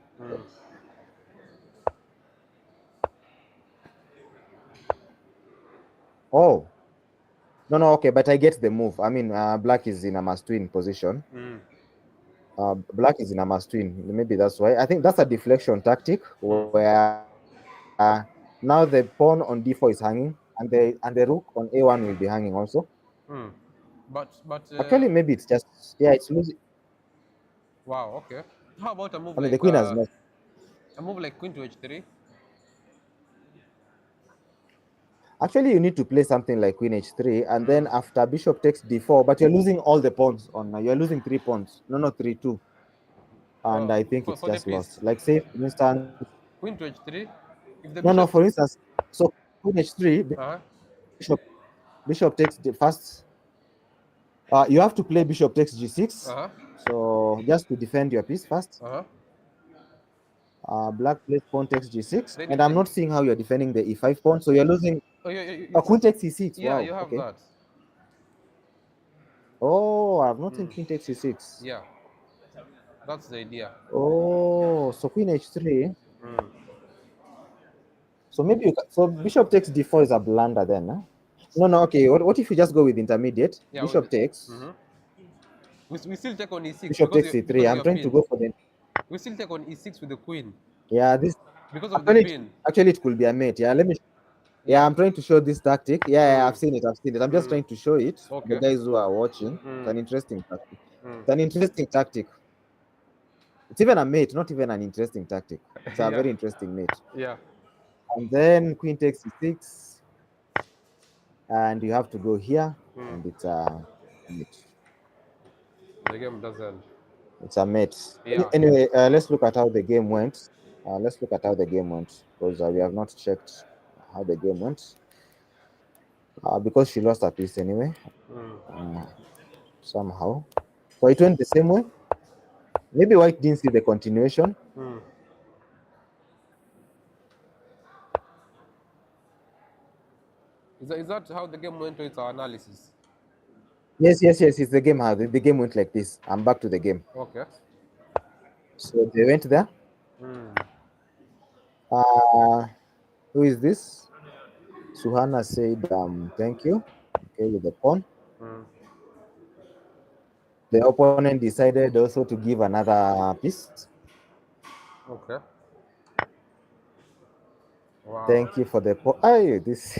Oh no, okay, but I get the move. I mean, black is in a must-win position. Black is in a must-win. Maybe that's why. I think that's a deflection tactic where now the pawn on d4 is hanging, and the rook on a1 will be hanging also. But Actually, maybe it's just it's losing. wow. Okay. How about a move I mean, like the queen has not. a move like queen to h3? Actually, you need to play something like queen h3, and then after bishop takes d4, but you're losing all the pawns on. You're losing 3 pawns. No, 3, 2. And I think it's for the just piece. lost. Like, say, for instance. Queen to h3. If the No, bishop. for instance, so queen h3, bishop takes the first. You have to play bishop takes g6. So just to defend your piece first. Black plays pawn takes g6, and I'm not seeing how you're defending the e5 pawn. So you're losing. Queen takes e6. Yeah, wow. you have that. Oh, I've not seen queen takes e6. Yeah, that's the idea. Oh, so queen h3. So maybe so bishop takes d4 is a blunder then, huh? No. Okay, what if you just go with intermediate? Yeah, bishop takes. We still take on e6. Bishop takes e3. I'm trying to go for the. We still take on e6 with the queen. Yeah, this. Because of the queen. Actually, it could be a mate. Yeah, let me. Yeah, I'm trying to show this tactic. Yeah, I've seen it. I'm just trying to show it. Okay. The guys who are watching. It's an interesting tactic. It's an interesting tactic. It's even a mate, not even an interesting tactic. It's a very interesting mate. Yeah. And then queen takes e6. And you have to go here. And it's a mate. The game doesn't. It's a mate. Yeah. Anyway, let's look at how the game went. Because we have not checked how the game went. Because she lost a piece anyway. Somehow. So it went the same way. Maybe white didn't see the continuation. Is that how the game went, or it's our analysis? Yes. It's the game. How the game went like this. I'm back to the game. Okay. So they went there. Uh, who is this? Suhana said, thank you. Okay, with the pawn. The opponent decided also to give another piece. Okay. Wow. Thank you for the pawn. Hey, this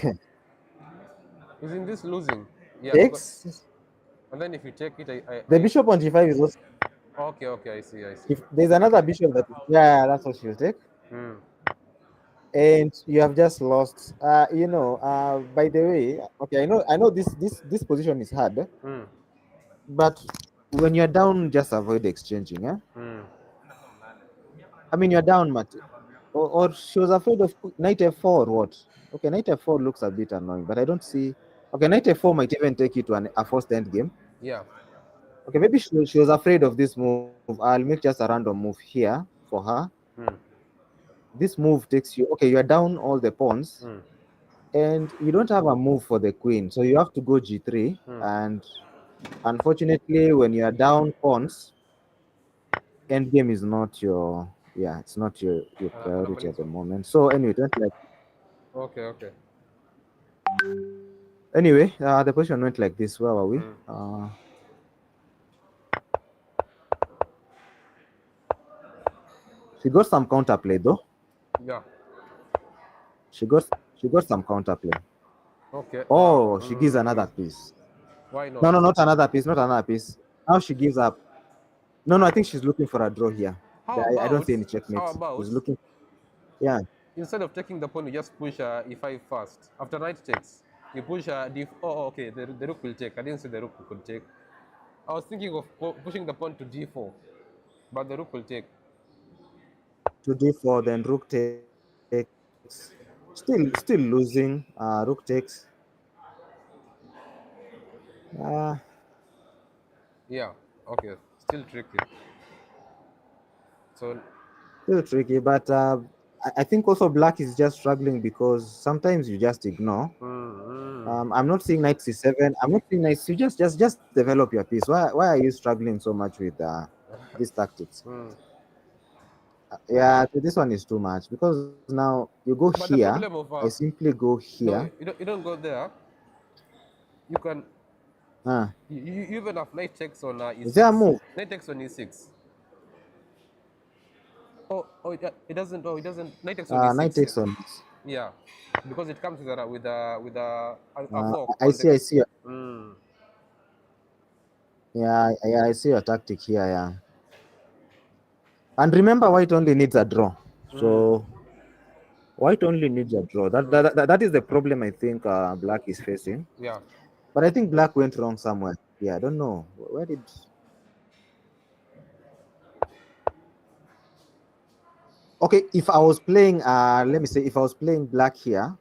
Isn't this losing? Yeah, because takes. and then if you take it, The bishop on g5 is also. okay, okay, I see, I see. If there's another bishop that is, yeah, that's what she'll take. Mm. And you have just lost. By the way, okay, I know this position is hard, Mm. but when you're down, just avoid exchanging. Eh? Mm. I mean, you're down, Matt. Or she was afraid of knight f4 or what? Okay, knight f4 looks a bit annoying, but I don't see. Okay, knight f4 might even take you to a forced endgame. Yeah. Okay, maybe she was afraid of this move. I'll make just a random move here for her. Mm. This move takes you. Okay, you're down all the pawns, Mm. and you don't have a move for the queen, so you have to go g3. Mm. And unfortunately, when you are down pawns, endgame is not your. Yeah, it's not your priority at the moment. So anyway, don't like. Okay, okay. Anyway, the position went like this. Where were we? Mm. She got some counterplay though. Yeah. She got she got some counterplay. Okay. Wow. Oh, she gives another piece. Why No, not? no, not another piece, not another piece. Now she gives up. No, no, I think she's looking for a draw here. How I don't about see any how checkmates. about She's looking. Yeah. instead of taking the pawn, you just push e5 first. After knight takes, you push d. Oh, okay. The rook will take. I didn't say the rook could take. I was thinking of pushing the pawn to d4, but the rook will take. To d4, then rook takes. Still losing. Rook takes. Uh, Yeah. Okay. Still tricky. So. Still tricky, but I think also black is just struggling because sometimes you just ignore. I'm not seeing knight c7. I'm not seeing knight. You just develop your piece. Why are you struggling so much with these tactics? Yeah, this one is too much because now you go But the here. problem of I simply go no, here. you don't go there. You can you even have knight takes on Is there a e6. move? Knight takes on e6. Oh, it doesn't. Oh, it doesn't. Knight takes on Knight e6. takes on. Yeah, because it comes with a fork I context. see. Yeah, I see your tactic here. Yeah, and remember, white only needs a draw. So white only needs a draw. That is the problem I think black is facing. Yeah. But I think black went wrong somewhere. Yeah, I don't know. Where did. Okay, if I was playing, let me say, if I was playing black here,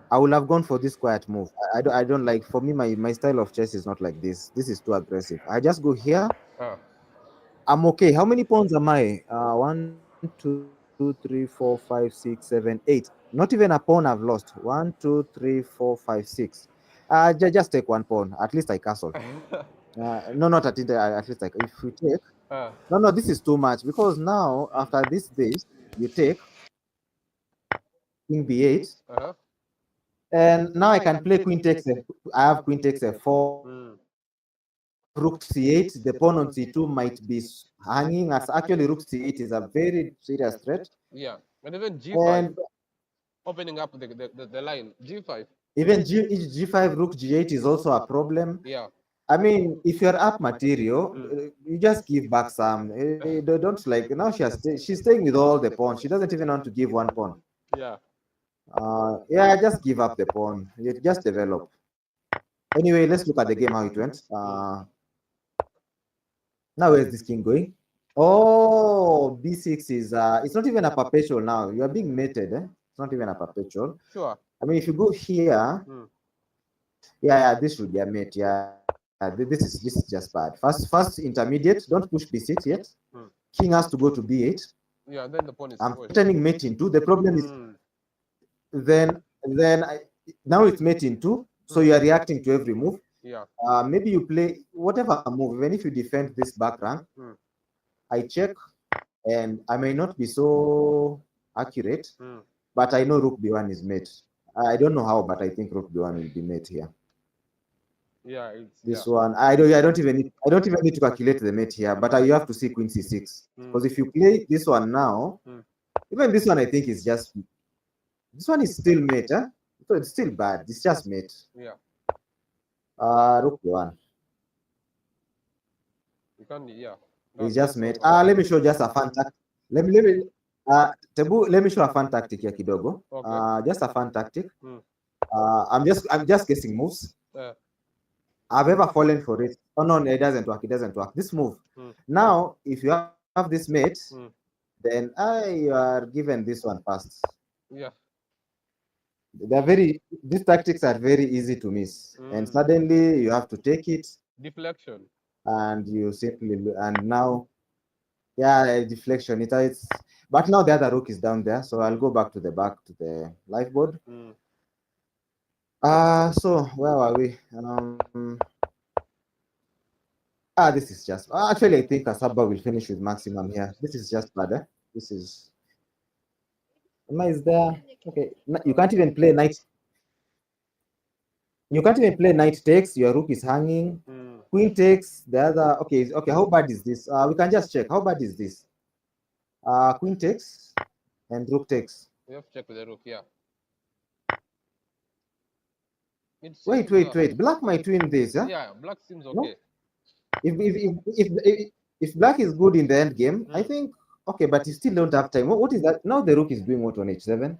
I would have gone for this quiet move. I don't like. For me, my style of chess is not like this. This is too aggressive. I just go here. I'm okay. How many pawns am I? 1, 2, 3, 4, 5, 6, 7, 8. Not even a pawn I've lost. 1, 2, 3, 4, 5, 6. Just take one pawn. At least I castle. No, not at least. At least if we take. No, this is too much because now after this, you take king b8, and now I can play queen takes. I have queen takes f4. I have rook c8. The pawn on c2 might be hanging. As actually, rook c8 is a very serious threat. Yeah, and even g5 And opening up the line. G5. even g5 rook g8 is also a problem. Yeah. I mean, if you're up material, you just give back some. Don't like now. She's staying with all the pawns. She doesn't even want to give one pawn. Yeah. Yeah, just give up the pawn. You just develop. Anyway, let's look at the game how it went. Now where's this king going? Oh, b6 is it's not even a perpetual now. You are being mated. It's not even a perpetual. Sure. I mean, if you go here, yeah, this should be a mate. Yeah, this is just bad. First intermediate. Don't push b6 yet. King has to go to b8. Yeah, then the pawn is I'm pushed. turning mate in 2. The problem is now it's mate in 2. So you are reacting to every move. Yeah. Maybe you play whatever move. Even if you defend this back rank, I check and I may not be so accurate, but I know rook b1 is mate. I don't know how, but I think rook b1 will be mate here. Yeah, it's This one, I don't even need to calculate the mate here, but you have to see queen c6, because if you play this one now, even this one I think is just, this one is still mate, huh? So it's still bad. It's just mate. Yeah. Rook b1. You can't. Yeah. It's just mate. Let me show just a fun tactic. Let me Tebu, let me show a fun tactic here kidogo. Okay. Just a fun tactic. I'm just guessing moves. Yeah. I've ever fallen for it. Oh no, it doesn't work. It doesn't work. This move. Now, if you have this mate, then you are given this one first. Yeah. These tactics are very easy to miss, and suddenly you have to take it, Deflection. and you simply, and now, yeah, deflection. It's but now the other rook is down there, so I'll go back to the live board. So where are we? This is just actually I think Asaba will finish with maximum here. This is just bad. This is. Emma is there. Okay, you can't even play knight. You can't even play knight takes. Your rook is hanging. Queen takes. The other. Okay. How bad is this? We can just check. How bad is this? Queen takes and rook takes. You have to check with the rook. Yeah. Wait. Black might win this. Huh? Yeah. Black seems okay. No? If black is good in the end game, I think okay, but you still don't have time. What is that? Now the rook is doing what on h7?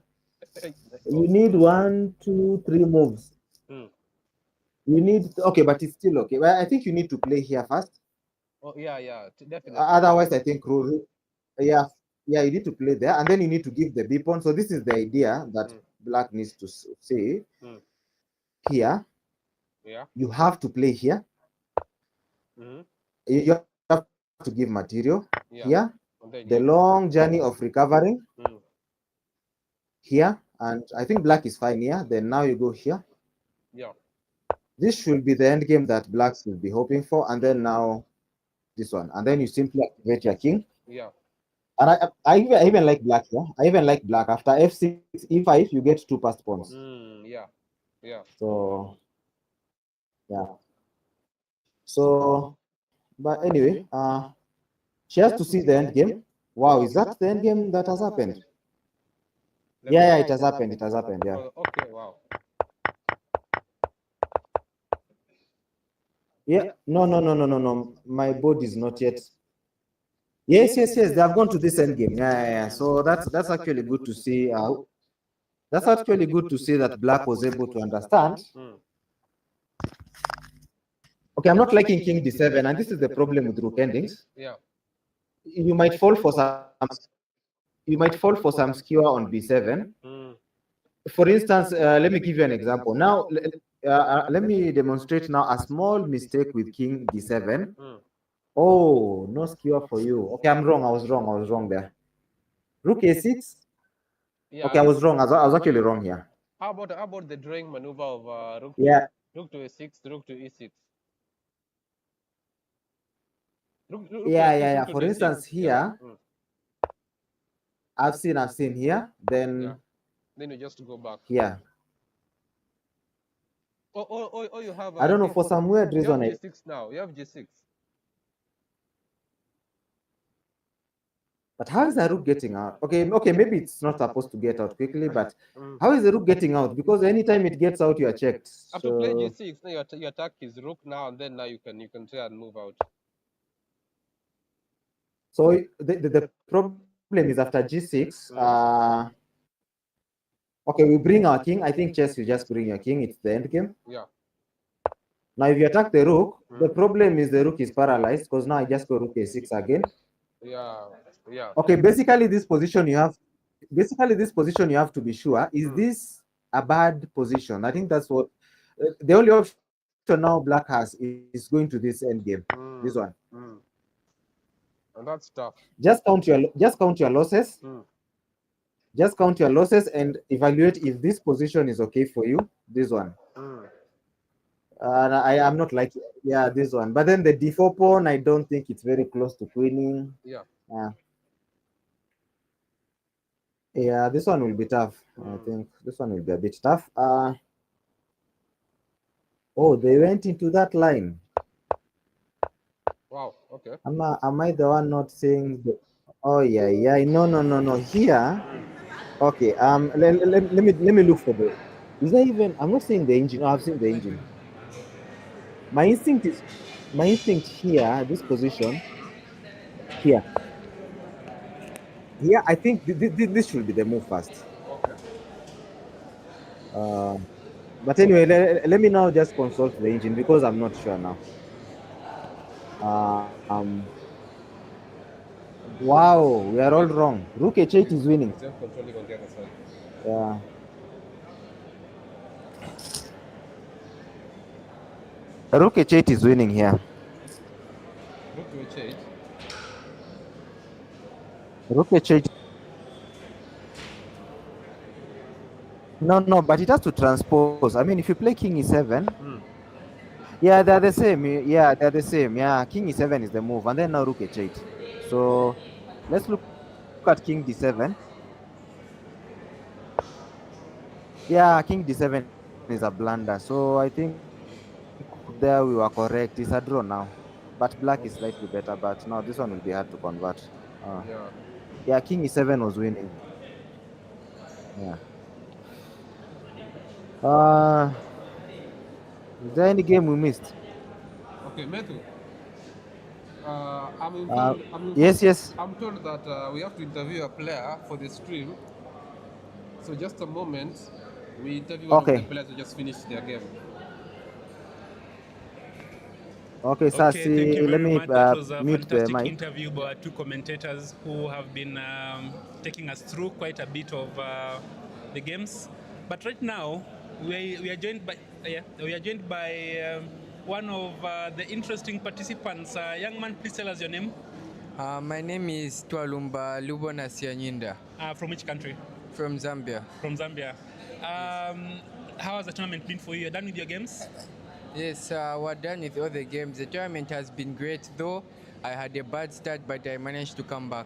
You need 1, 2, 3 moves. You need but it's still okay. Well, I think you need to play here first. Oh yeah, definitely. Otherwise, I think you need to play there, and then you need to give the b pawn. So this is the idea that black needs to say here. Yeah. You have to play here. You have to give material here. The long journey of recovering here, and I think black is fine here. Then now you go here. Yeah. This should be the end game that blacks will be hoping for, and then now this one, and then you simply activate your king. Yeah. And I even like black here. I even like black after f6, e5. You get 2 passed pawns. Yeah. So yeah. So, but anyway, she has to see the end game. Wow, is that the end game that has happened? Yeah, it has happened. It has happened. Yeah. Okay. Wow. Yeah. No. My board is not yet. Yes. They have gone to this end game. Yeah. So that's actually good to see. That's actually good to see that black was able to understand. Okay, I'm not liking king d7, and this is the problem with rook endings. Yeah. You might fall for some skewer on b7. For instance, let me give you an example. Now, let me demonstrate now a small mistake with king d7. Oh, no skewer for you. Okay, I'm wrong. I was wrong there. Rook a6. Yeah. Okay, I was wrong. I was actually wrong here. How about the drawing maneuver of rook to a6, rook to e6? Yeah. For instance, here, I've seen here. Then you just go back. Here. Oh, you have. I don't know, for some weird reason. You have G6 now. You have G6. But how is the rook getting out? Okay, maybe it's not supposed to get out quickly, but how is the rook getting out? Because anytime it gets out, you are checked. After play G6, now your attack is rook now, and then now you can try and move out. So the problem is after G6. Okay, we bring our king. I think chess, you just bring your king. It's the end game. Yeah. Now, if you attack the rook, the problem is the rook is paralyzed, because now I just go rook a6 again. Yeah. Okay, basically this position you have to be sure, is this a bad position? I think that's what the only option now black has is going to this end game. This one. And that's tough. Just count your losses. Just count your losses and evaluate if this position is okay for you. This one. I am not like this one. But then the d4 pawn, I don't think it's very close to queening. Yeah. Yeah, this one will be tough. I think this one will be a bit tough. Oh, they went into that line. Wow. Okay. Am I the one not saying the, oh yeah, yeah. No. Here. Okay. Let me look for the. Is there even? I'm not saying the engine. Oh, I've seen the engine. My instinct is, my instinct here. This position here. Here, I think this should be the move first. Okay. Uh, but anyway, let me now just consult the engine because I'm not sure now. Um, wow, we are all wrong. Rook H8 is winning. It's just controlling on the other side. Yeah. Rook H8 is winning here. Rook to H8. Rook H8. No, but it has to transpose. I mean, if you play King E7, yeah, they're the same. Yeah, they're the same. Yeah, King E7 is the move, and then now Rook H8. So let's look at King D7. Yeah, King D7 is a blunder. So I think there we were correct. It's a draw now. But black is slightly better. But now this one will be hard to convert. Yeah. Yeah, King E7 was winning. Yeah. Is there any game we missed? Okay, Metu. I'm Yes. I'm told that we have to interview a player for the stream. So just a moment, we interview one of the Okay. players who just finished their game. Okay, Okay, thank you Sasi, let very me much. That was a mute the fantastic mic. interview by our two commentators who have been taking us through quite a bit of the games. But right now, we are joined by one of the interesting participants. Young man, please tell us your name. My name is Twalumba Lubona Sianyinda. From which country? From Zambia. From Zambia. How has the tournament been for you? You're done with your games? Yes, we're done with all the games. The tournament has been great, though I had a bad start, but I managed to come back.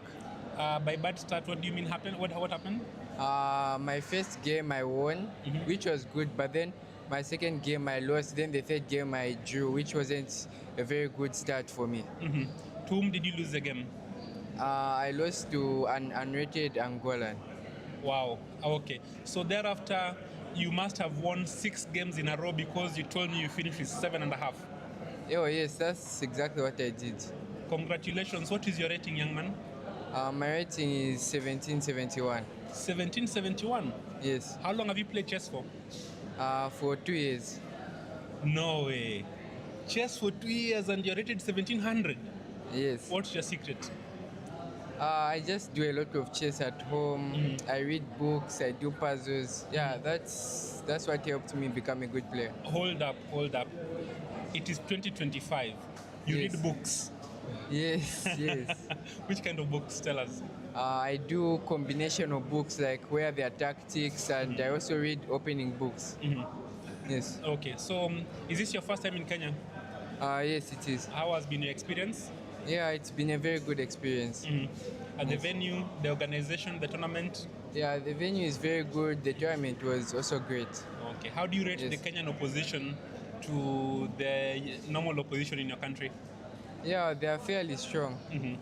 By bad start, what do you mean happened? What happened? My first game I won, which was good, but then my second game I lost. Then the third game I drew, which wasn't a very good start for me. To whom did you lose the game? I lost to an unrated Angolan. Wow. Okay. So thereafter, you must have won 6 games in a row because you told me you finished with 7.5. Oh yes, that's exactly what I did. Congratulations. What is your rating, young man? My rating is 1771. 1771? Yes. How long have you played chess for? For 2 years. No way. Chess for 2 years and you're rated 1700? Yes. What's your secret? I just do a lot of chess at home. I read books, I do puzzles. Yeah, that's what helped me become a good player. Hold up. It is 2025. You Yes. read books. Yes. Which kind of books? Tell us. I do combination of books like where there are tactics, and I also read opening books. Yes. Okay, so is this your first time in Kenya? Yes, it is. How has been your experience? Yeah, it's been a very good experience. At the venue, the organization, the tournament? Yeah, the venue is very good. The tournament was also great. Okay, how do you rate Yes. the Kenyan opposition to the normal opposition in your country? Yeah, they are fairly strong.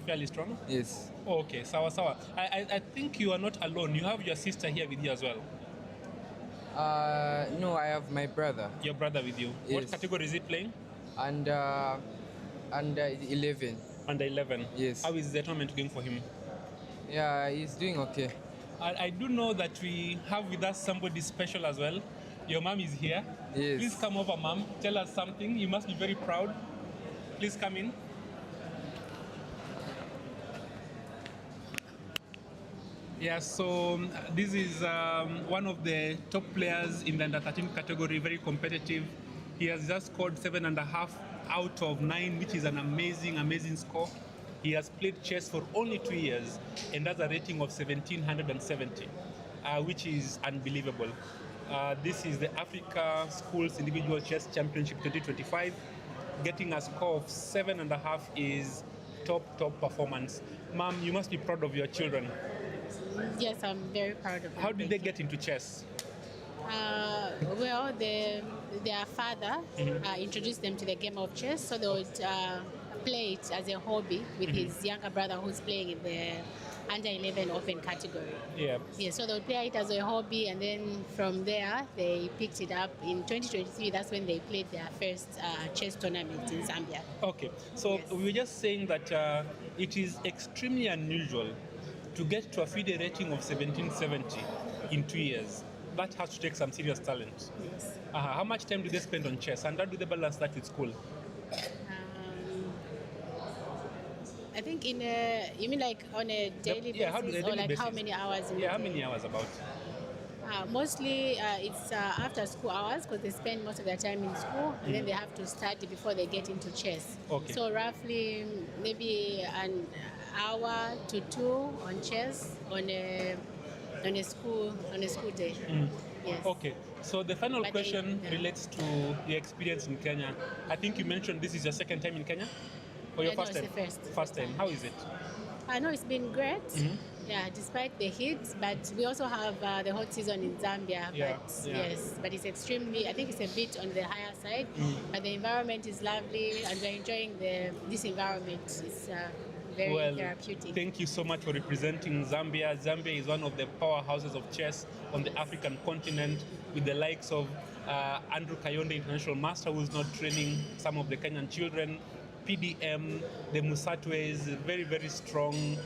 Fairly strong? Yes. Okay, sawa. I think you are not alone. You have your sister here with you as well. No, I have my brother. Your brother with you. What Yes. category is he playing? Under 11. Under 11. Yes. How is the tournament going for him? Yeah, he's doing okay. I do know that we have with us somebody special as well. Your mom is here. Yes. Please come over, mom. Tell us something. You must be very proud. Please come in. Yeah, so this is one of the top players in the under 13 category, very competitive. He has just scored 7.5 out of 9, which is an amazing score. He has played chess for only 2 years and has a rating of 1770, which is unbelievable. This is the Africa Schools Individual Chess Championship 2025. Getting a score of 7.5 is top performance. Mom, you must be proud of your children. Yes, I'm very proud of them. How did they Thank you. get into chess? Well, their father introduced them to the game of chess, so they would play it as a hobby with his younger brother who's playing in the under 11 open category. Yeah. Yeah, so they would play it as a hobby, and then from there they picked it up in 2023. That's when they played their first chess tournament in Zambia. Okay, so Yes. we were just saying that it is extremely unusual to get to a FIDE rating of 1770 in 2 years. That has to take some serious talent. Yes. How much time do they spend on chess, and how do they balance that with school? I think you mean like on a daily Yeah, how do basis, they or daily like how basis? many hours in a Yeah, how day? many hours about? Mostly it's after school hours because they spend most of their time in school and then they have to study before they get into chess. Okay. So roughly maybe an hour to two on chess on a school day. Yes. Okay, so the final But they- question yeah. relates to your experience in Kenya. I think you mentioned this is your second time in Kenya? Or your No, first it's time? the first First time. time. How is it? I know it's been great. Yeah, despite the heat, but we also have the hot season in Zambia. Yeah, But yeah. yes, but it's extremely. I think it's a bit on the higher side, but the environment is lovely, and we're enjoying this environment. It's very Well, therapeutic. thank you so much for representing Zambia. Zambia is one of the powerhouses of chess on the African continent, with the likes of Andrew Kayonde, international master, who's not training some of the Kenyan children. PDM, the Musatwe is a very, very strong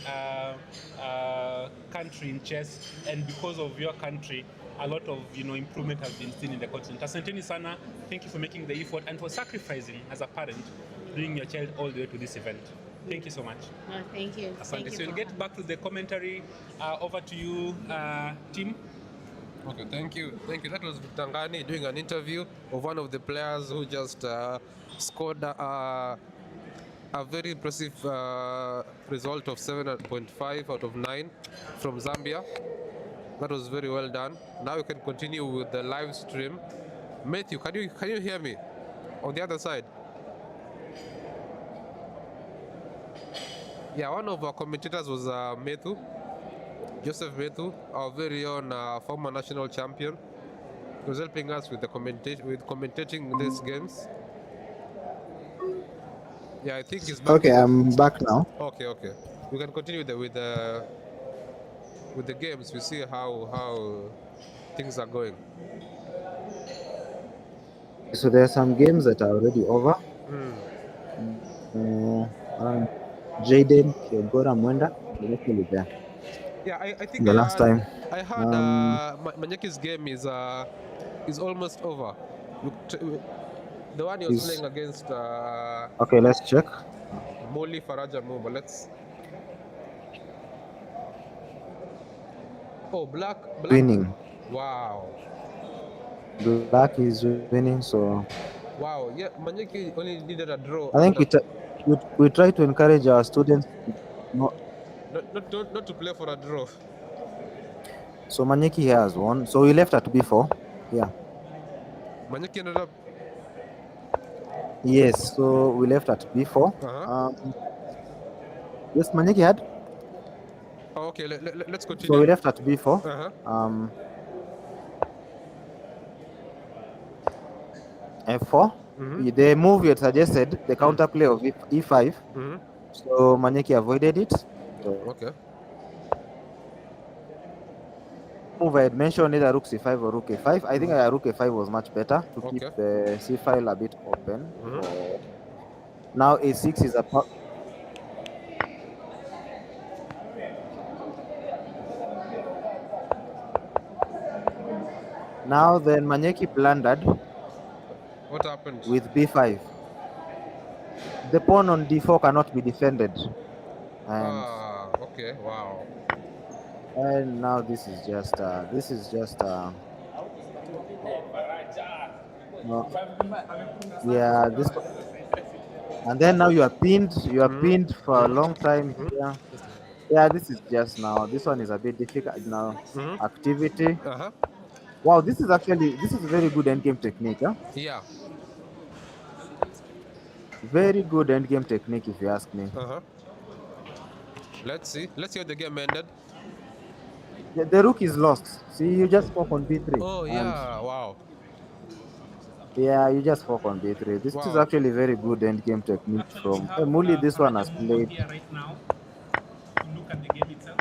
country in chess, and because of your country, a lot of improvement has been seen in the continent. Asanteni sana, thank you for making the effort and for sacrificing as a parent, bringing your child all the way to this event. Thank you so much. Oh, thank you. Asante. Thank you. So we'll for get back to the commentary. Over to you, Tim. Okay, thank you. Thank you. That was Tangani doing an interview of one of the players who just scored a very impressive result of 7.5 out of 9 from Zambia. That was very well done. Now we can continue with the live stream. Matthew, can you hear me on the other side? Yeah, one of our commentators was Joseph Methu, our very own former national champion. He was helping us with the commentating these games. Yeah, I think he's back. Okay, I'm back now. Okay. We can continue with the games. We see how things are going. So there are some games that are already over. Jaden Kiogora Mwenda is actually there. Yeah, I think The last time. I heard Manyeki's game is almost over. The one he was playing against Okay, let's check. Moli Faraja Mumba. Let's. Oh, black. Winning. Wow. Black is winning, so. Wow. Yeah, Manyeki only needed a draw. I think we try to encourage our students not to play for a draw. So Manyeki has won. So we left at B4. Yeah. Manyeki ended up. Yes, so we left at B4. Yes, Manyeki had. Oh, okay, let's continue. So we left at B4. F4. The move you had suggested, the counterplay of E5. So Manyeki avoided it. So okay. Move I had mentioned either rook C5 or rook A5. I think rook A5 was much better to keep the C file a bit open. Now A6 is a Now then Manyeki blundered. What happened? With B5. The pawn on D4 cannot be defended. And okay, wow. And now this is just yeah, this, and then now you are pinned for a long time here. Yeah, this is just now. This one is a bit difficult now. Activity. Wow, this is very good endgame technique, huh? Yeah. Very good endgame technique, if you ask me. Let's see how the game ended. The rook is lost. See, you just fork on b3. Oh And yeah, wow, yeah, you just fork on b3. This is wow. actually very good endgame technique Actually, we from have Muli. This one Faraja has Mumo played. here right now to look at the game itself.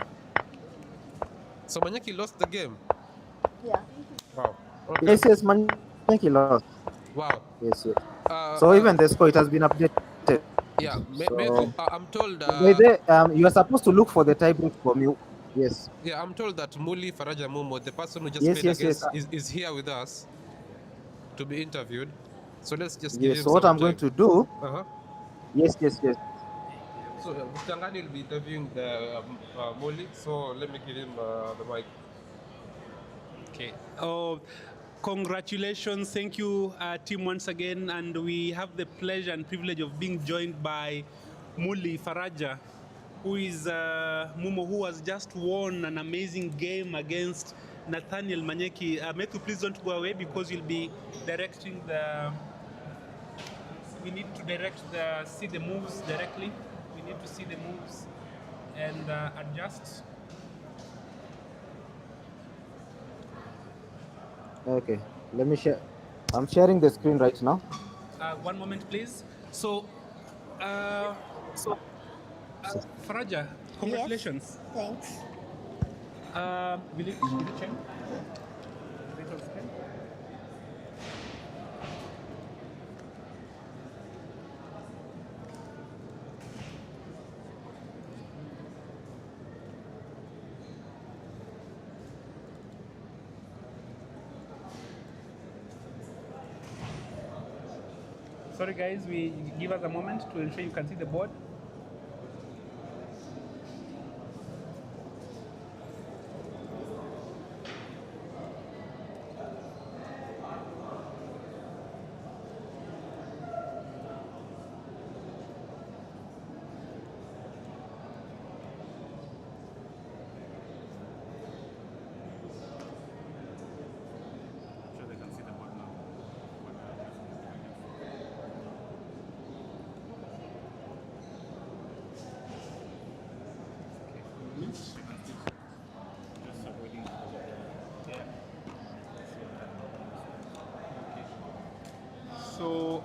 So Manyeki lost the game. Yeah. Wow. Okay. Yes, Manyeki lost. Wow. Yes, yes. Uh, So uh, even the score, it has been updated. yeah, So Meku, I'm told. by the you are supposed to look for the tie break from you. Yes, Yeah, I'm told that Muli Faraja Mumo, the person who just yes, played yes, yes, against, is here with us to be interviewed. So let's just give yes. him So what some I'm going time. to do? Uh-huh. Yes, yes, yes. So Mr. will be interviewing the Muli. So let me give him the mic. Okay. Oh, congratulations. Thank you, team, once again. And we have the pleasure and privilege of being joined by Muli Faraja, who is Mumo, who has just won an amazing game against Nathaniel Manyeki. Meku, please don't go away because you'll be directing the. We need to see the moves directly. We need to see the moves and adjust. Okay, let me share. I'm sharing the screen right now. One moment, please. So, Faraja, congratulations. Yes. Thanks. Will you check? Is it on screen? Sorry, guys. We give us a moment to ensure you can see the board. Sure they can see the board now. So,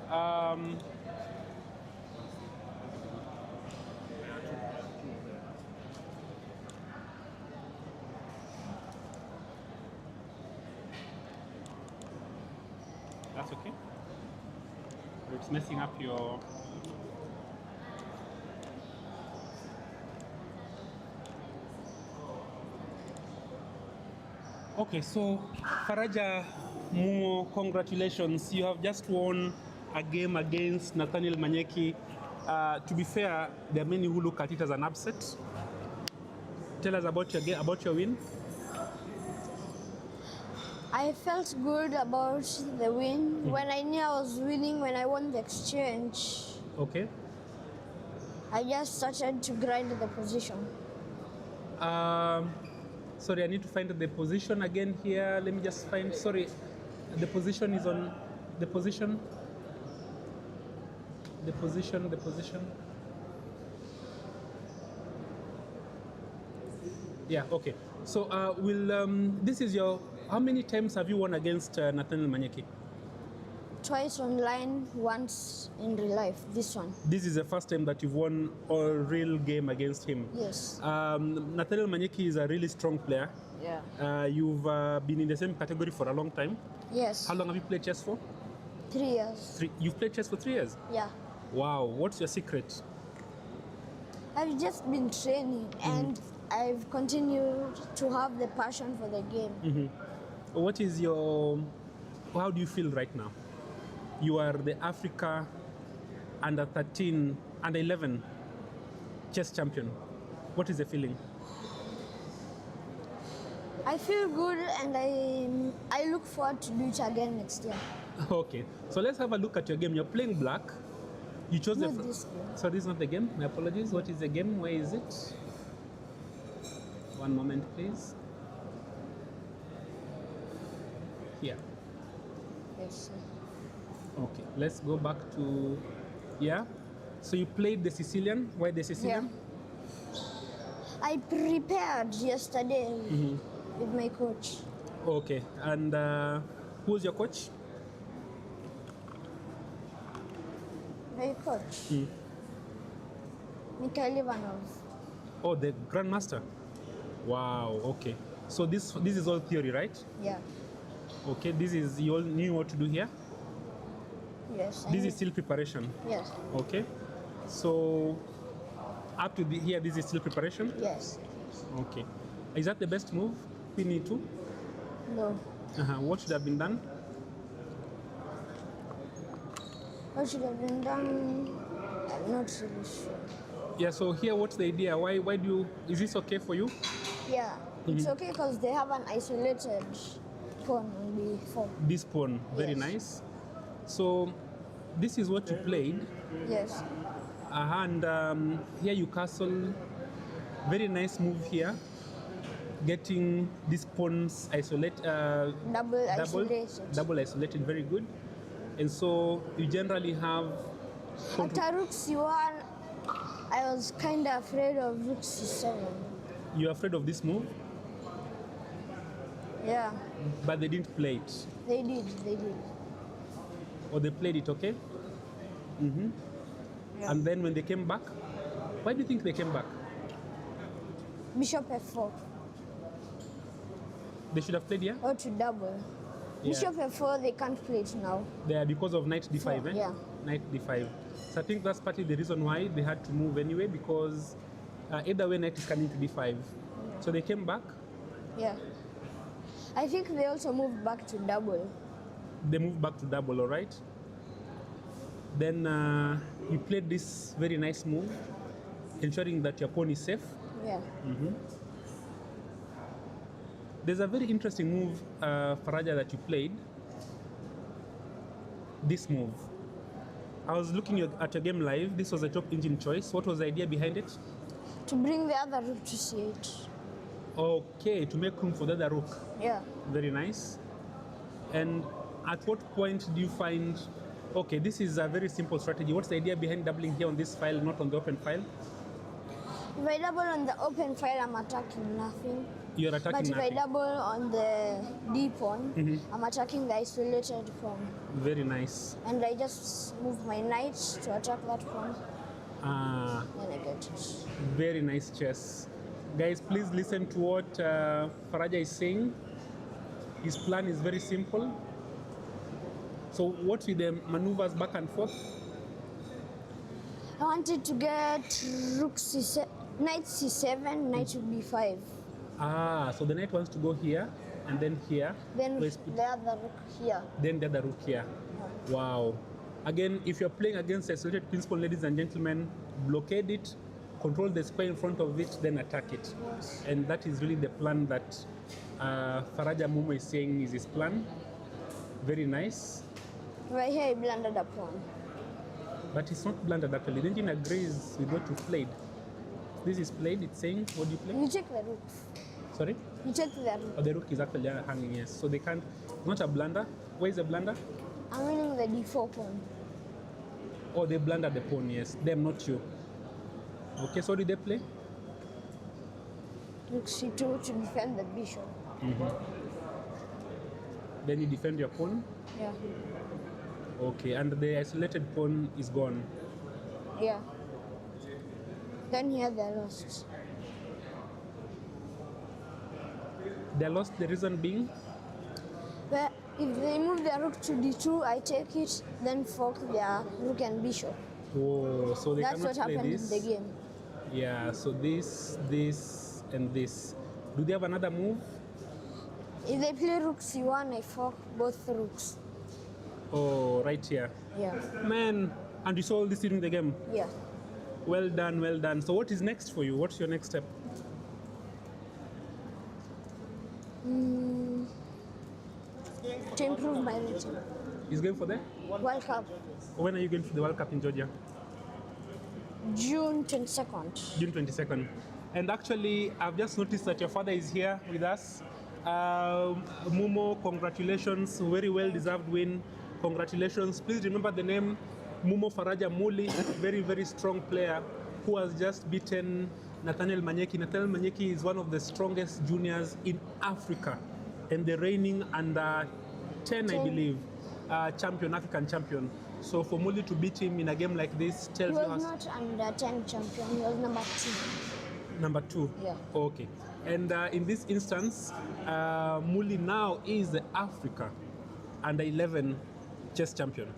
that's okay. It's messing up your. Okay, so Faraja Mumo, congratulations. You have just won a game against Nathaniel Manyeki. To be fair, there are many who look at it as an upset. Tell us about your game, about your win. I felt good about the win. When I knew I was winning, when I won the exchange, Okay. I just started to grind the position. Sorry, I need to find the position again here. Let me just find. Sorry, the position is on the position. The position. The position. Yeah. Okay. So, this is your. How many times have you won against Nathaniel Manyeki? Twice online, once in real life. This one. This is the first time that you've won a real game against him. Yes. Nathaniel Manyeki is a really strong player. Yeah. You've been in the same category for a long time. Yes. How long have you played chess for? 3 years. You've played chess for 3 years? Yeah. Wow. What's your secret? I've just been training and I've continued to have the passion for the game. What is your... How do you feel right now? You are the Africa under 13, under 11 chess champion. What is the feeling? I feel good and I look forward to do it again next year. Okay, so let's have a look at your game. You're playing black. You chose Not the... this game. So this is not the game. My apologies. What is the game? Where is it? One moment, please. Here. Yes. Okay, let's go back to... Yeah? So you played the Sicilian. Why the Sicilian? I prepared yesterday with my coach. Okay, and who's your coach? My coach. Mikhail Ivanov. Oh, the grandmaster. Wow. Okay. So this is all theory, right? Yeah. Okay. This is you all knew what to do here. Yes. This is still preparation. Yes. Okay. So up to here, this is still preparation. Yes. Okay. Is that the best move? Queen E2. No. What should have been done? What should have been done? I'm not really sure. Yeah. So here, what's the idea? Why do you? Is this okay for you? Yeah. It's okay because they have an isolated pawn on B4. This pawn, very Yes. nice. So this is what you played. Yes. And here you castle. Very nice move here. Getting these pawns double isolated, very good. And so you generally have At rook C1, I was kind of afraid of rook C7. you're afraid of this move, Yeah, but they didn't play it. they did. Or they played it, okay? Yeah. And then when they came back, why do you think they came back? Bishop F4, They should have played here. or to double. Yeah. Bishop F4, they can't play it now. They are because of knight d5, eh? Yeah. Knight d5. So I think that's partly the reason why they had to move anyway, because either way knight is coming to d5. So they came back. Yeah. I think they also moved back to double. They moved back to double, all right? Then you played this very nice move, ensuring that your pawn is safe. Yeah. There's a very interesting move, Faraja, that you played. This move. I was looking at your game live. This was a top engine choice. What was the idea behind it? To bring the other rook to C8. Okay, to make room for the other rook. Yeah. Very nice. And at what point do you find, okay, this is a very simple strategy. What's the idea behind doubling here on this file, not on the open file? If I double on the open file, I'm attacking nothing. You're attacking But if I nothing. double on the D pawn, I'm attacking the isolated pawn. Very nice. And I just move my knight to attack that pawn. Then I get it. Very nice chess. Guys, please listen to what Faraja is saying. His plan is very simple. So what with the maneuvers back and forth? I wanted to get rook C7, knight C7, knight to B5. So the knight wants to go here and then here. Then Let's put- the other rook here. Then the other rook here. Wow. Again, if you're playing against isolated principle, ladies and gentlemen, blockade it, control the square in front of it, then attack it. Yes. And that is really the plan that Faraja Mumo is saying is his plan. Very nice. Right here, I blundered a pawn. But it's not blundered actually. The engine agrees with what you played. This is played, it's saying, what do you play? You take the rook. Sorry? You take the rook. Oh, the rook is actually hanging, yes. So they can't, not a blunder. Where is the blunder? I'm winning the D4 pawn. Oh, they blundered the pawn, yes. Them, not you. Okay, so what did they play? Rook C2 to defend the bishop. Then you defend your pawn. Yeah. Okay, and the isolated pawn is gone. Yeah. Then here they lost. They lost, the reason being? But if they move their rook to D2, I take it, then fork their rook and bishop. Oh, so they That's cannot what play happened this. in the game. Yeah, so this, and this. Do they have another move? If they play rook C1, I fork both rooks. Oh, right here. Yeah. Man, and you saw all this during the game. Yeah. Well done, well done. So what is next for you? What's your next step? To improve my rating. Is going for the? World Cup, When are you going to the World Cup in Georgia? June 22nd. June 22nd. And actually, I've just noticed that your father is here with us. Mumo, congratulations. Very well deserved win. Congratulations. Please remember the name Mumo Faraja Muli. Very, very strong player. who has just beaten Nathaniel Manyeki. Nathaniel Manyeki is one of the strongest juniors in Africa and the reigning under 10, I believe, champion, African champion. So for Muli to beat him in a game like this He tells was us... not under 10 champion, he was number 2. Number 2? Yeah. Okay. And in this instance, Muli now is the Africa under 11 chess champion.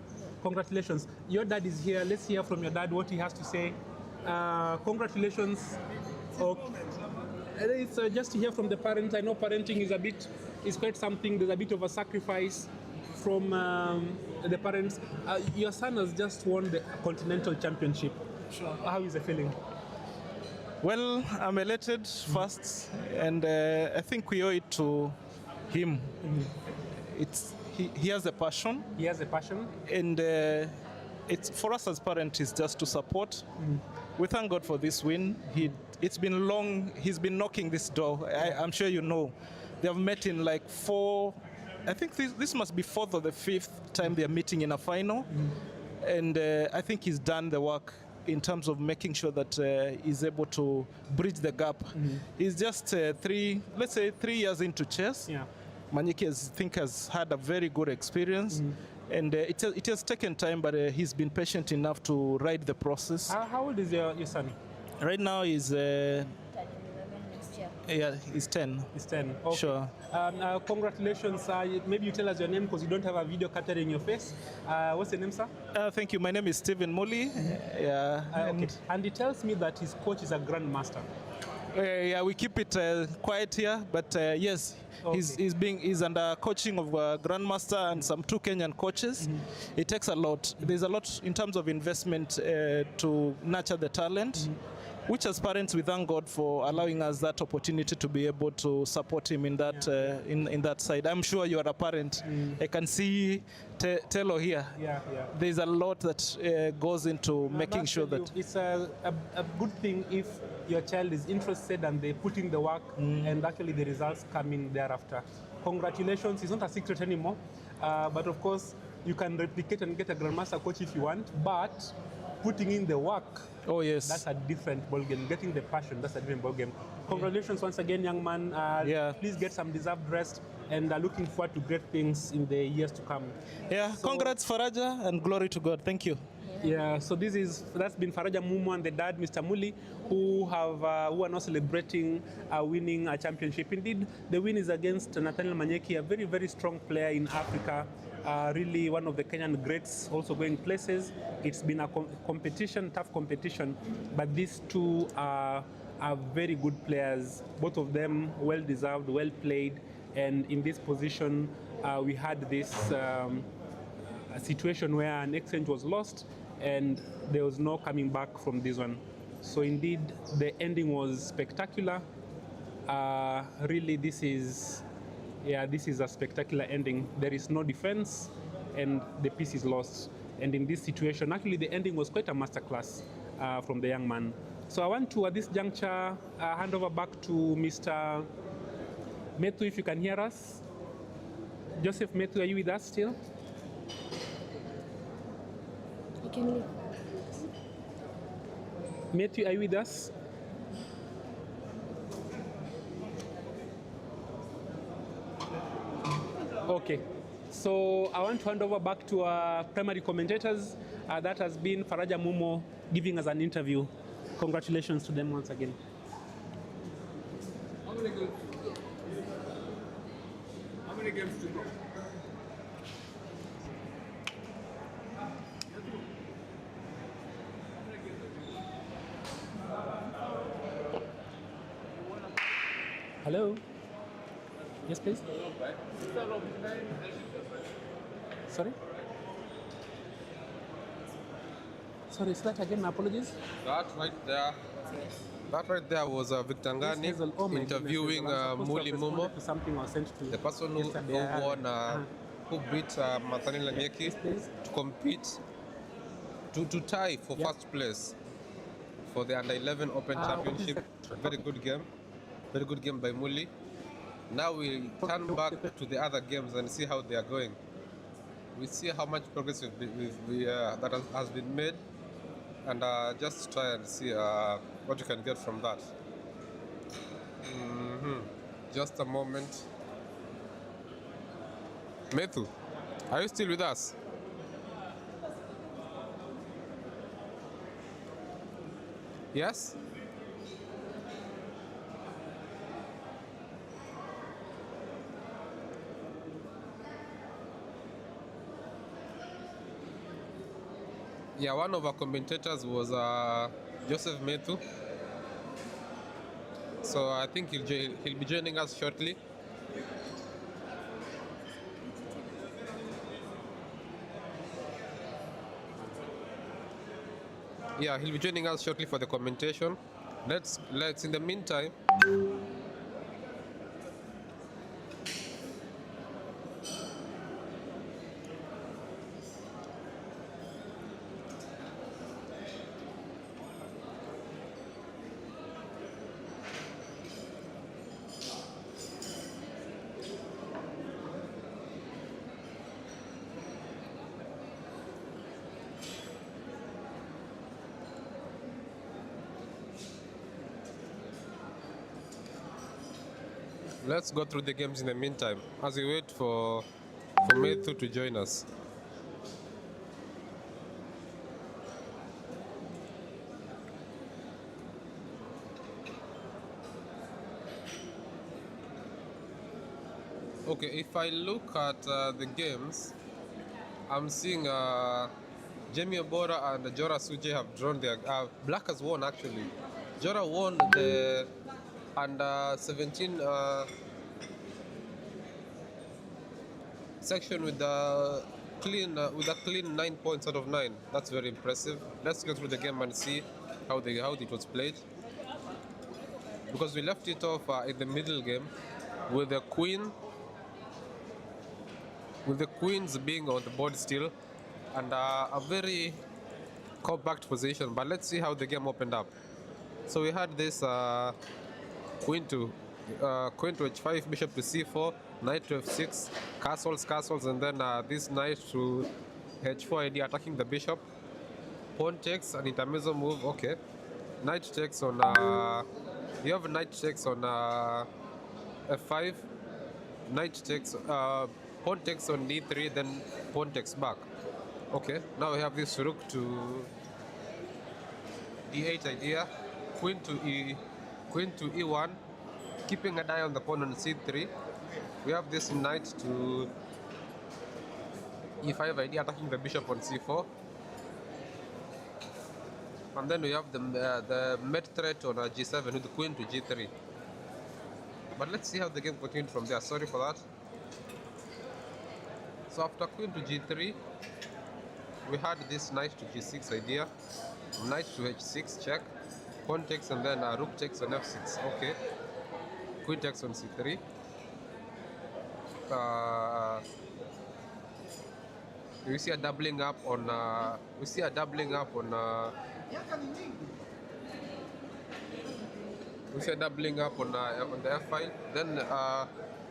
Congratulations. Your dad is here. Let's hear from your dad what he has to say. Congratulations. It's just to hear from the parents. I know parenting is quite something. There's a bit of a sacrifice from the parents. Your son has just won the Continental Championship. Sure. How is the feeling? Well, I'm elated first, and I think we owe it to him. He has a passion. He has a passion. And it's for us as parents is just to support. We thank God for this win. It's been long. He's been knocking this door. I'm sure you know. They have met in like 4. I think this must be 4th or the 5th time they are meeting in a final. And I think he's done the work in terms of making sure that he's able to bridge the gap. He's just 3 years into chess. Yeah. Manyeki has had a very good experience, and it has taken time, but he's been patient enough to ride the process. How old is your son? Right now he's he's 10. He's 10. Okay. Sure. Congratulations. Maybe you tell us your name because you don't have a video capturing your face. What's your name, sir? Thank you. My name is Stephen Muli. Okay. And he tells me that his coach is a grandmaster. Yeah, we keep it quiet here, but yes, okay. He's under coaching of grandmaster and some 2 Kenyan coaches. It takes a lot. There's a lot in terms of investment to nurture the talent. Which as parents we thank God for allowing us that opportunity to be able to support him in that in that side. I'm sure you are a parent. I can see Telo here. There's a lot that goes into making sure that it's a good thing if your child is interested and they put in the work and actually the results come in thereafter. Congratulations. It's not a secret anymore, but of course you can replicate and get a grandmaster coach if you want, but putting in the work, oh yes, that's a different ballgame. Getting the passion, that's a different ballgame. Congratulations once again, young man. Please get some deserved rest, and looking forward to great things in the years to come. Yeah, so, congrats Faraja, and glory to God. Thank you. Yeah, so that's been Faraja Mumu and the dad, Mr. Muli, who are now celebrating winning a championship. Indeed, the win is against Nathaniel Manyeki, a very, very strong player in Africa. Really one of the Kenyan greats, also going places. It's been a competition, tough competition, but these two are very good players. Both of them well-deserved, well-played, and in this position, we had this a situation where an exchange was lost, and there was no coming back from this one. So indeed, the ending was spectacular. Really, this is a spectacular ending. There is no defense, and the piece is lost. And in this situation, actually, the ending was quite a masterclass from the young man. So I want to, at this juncture, hand over back to Mr. Metu, if you can hear us. Joseph Metu, are you with us still? You can leave. Matthew, are you with us? Okay, so I want to hand over back to our primary commentators. That has been Faraja Mumo giving us an interview. Congratulations to them once again. How many games to go? Hello? Yes, please? Sorry? Sorry, is that again? My apologies. That right there was Victor Ngani interviewing Muli Mumo, the person who beat Nathaniel Manyeki to compete, to tie for first place for the Under-11 Open Championship. Very good game. Very good game by Muli. Now we turn back to the other games and see how they are going. We see how much progress that has been made. and just try and see what you can get from that. Just a moment. Methu, are you still with us? Yes? Yeah, one of our commentators was Joseph Methu. So I think he'll be joining us shortly. Yeah, he'll be joining us shortly for the commentation. Let's in the meantime. Let's go through the games in the meantime as we wait for Methu to join us. Okay, if I look at the games, I'm seeing Jamie Obora and Jora Suje have drawn their. Black has won actually. Jora won the under 17 section with a clean 9 points out of 9. That's very impressive. Let's go through the game and see how it was played. Because we left it off in the middle game with the queen. With the queens being on the board still, and a very compact position. But let's see how the game opened up. So we had this queen to h5, bishop to c4, knight to f6, castles, and then this knight to h4 idea attacking the bishop. Pawn takes, an intermezzo move. Okay, knight takes on. You have knight takes on f5. Knight takes. Pawn takes on d3, then pawn takes back. Okay, now we have this rook to d8 idea, queen to e1, keeping an eye on the pawn on c3. We have this knight to e5 idea, attacking the bishop on c4. And then we have the met threat on g7 with the queen to g3. But let's see how the game continued from there. Sorry for that. So after queen to g3, we had this knight to g6 idea, knight to h6 check, pawn takes, and then rook takes on f6. Okay, queen takes on c3. We see a doubling up on. We see a doubling up on the f file. Then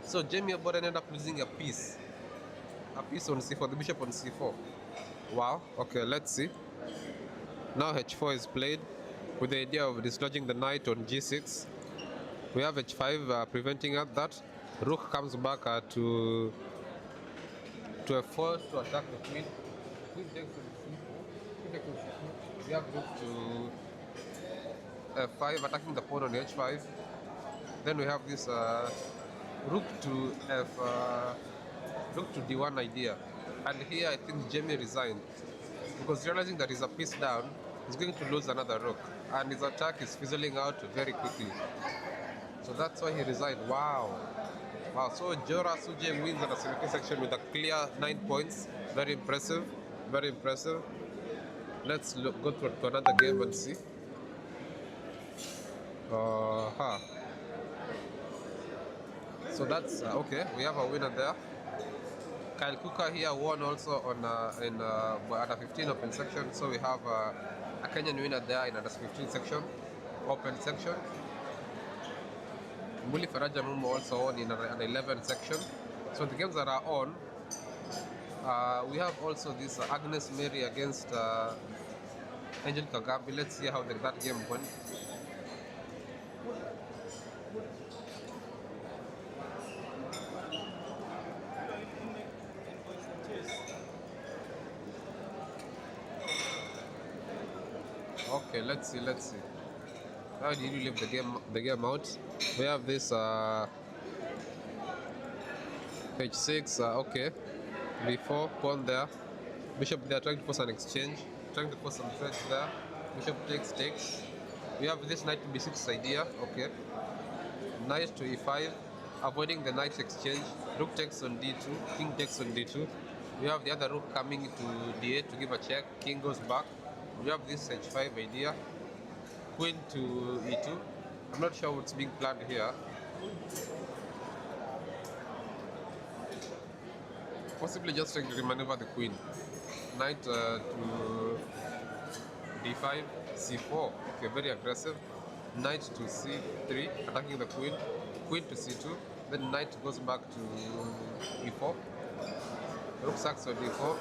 so Jamie Obora ended up losing a piece on c4, the bishop on c4. Wow. Okay, let's see. Now h4 is played with the idea of dislodging the knight on g6. We have h5 preventing that. Rook comes back to f4 to attack the queen. Queen takes on c4. We have rook to f5 attacking the pawn on h5. Then we have this rook to d1 idea, and here I think Jamie resigned because realizing that he's a piece down, he's going to lose another rook, and his attack is fizzling out very quickly. So that's why he resigned. Wow. So Jora Suje wins at a semifinal section with a clear 9 points. Very impressive. Let's go to another game and see. So that's okay. We have a winner there. Kyle Kuka here won also on in under 15 open section. So we have a Kenyan winner there in under 15 section, open section. Muli Faraja Mumo also won in an 11 section. So the games that are on, we have also this Agnes Mary against Angel Kagabi. Let's see how that game went. Okay, let's see. How did you leave the game out? We have this page 6. Okay, b4 pawn there. Bishop there, trying to force an exchange, trying to force some threats there. Bishop takes. We have this knight to b6 idea. Okay, knight to e5, avoiding the knight exchange. Rook takes on d2, king takes on d2. We have the other rook coming to d8 to give a check. King goes back. We have this h5 idea. Queen to e2. I'm not sure what's being planned here. Possibly just trying to remaneuver the queen. Knight to d5, c4. Okay, very aggressive. Knight to c3, attacking the queen. Queen to c2. Then knight goes back to e4. Rook sacks on d4.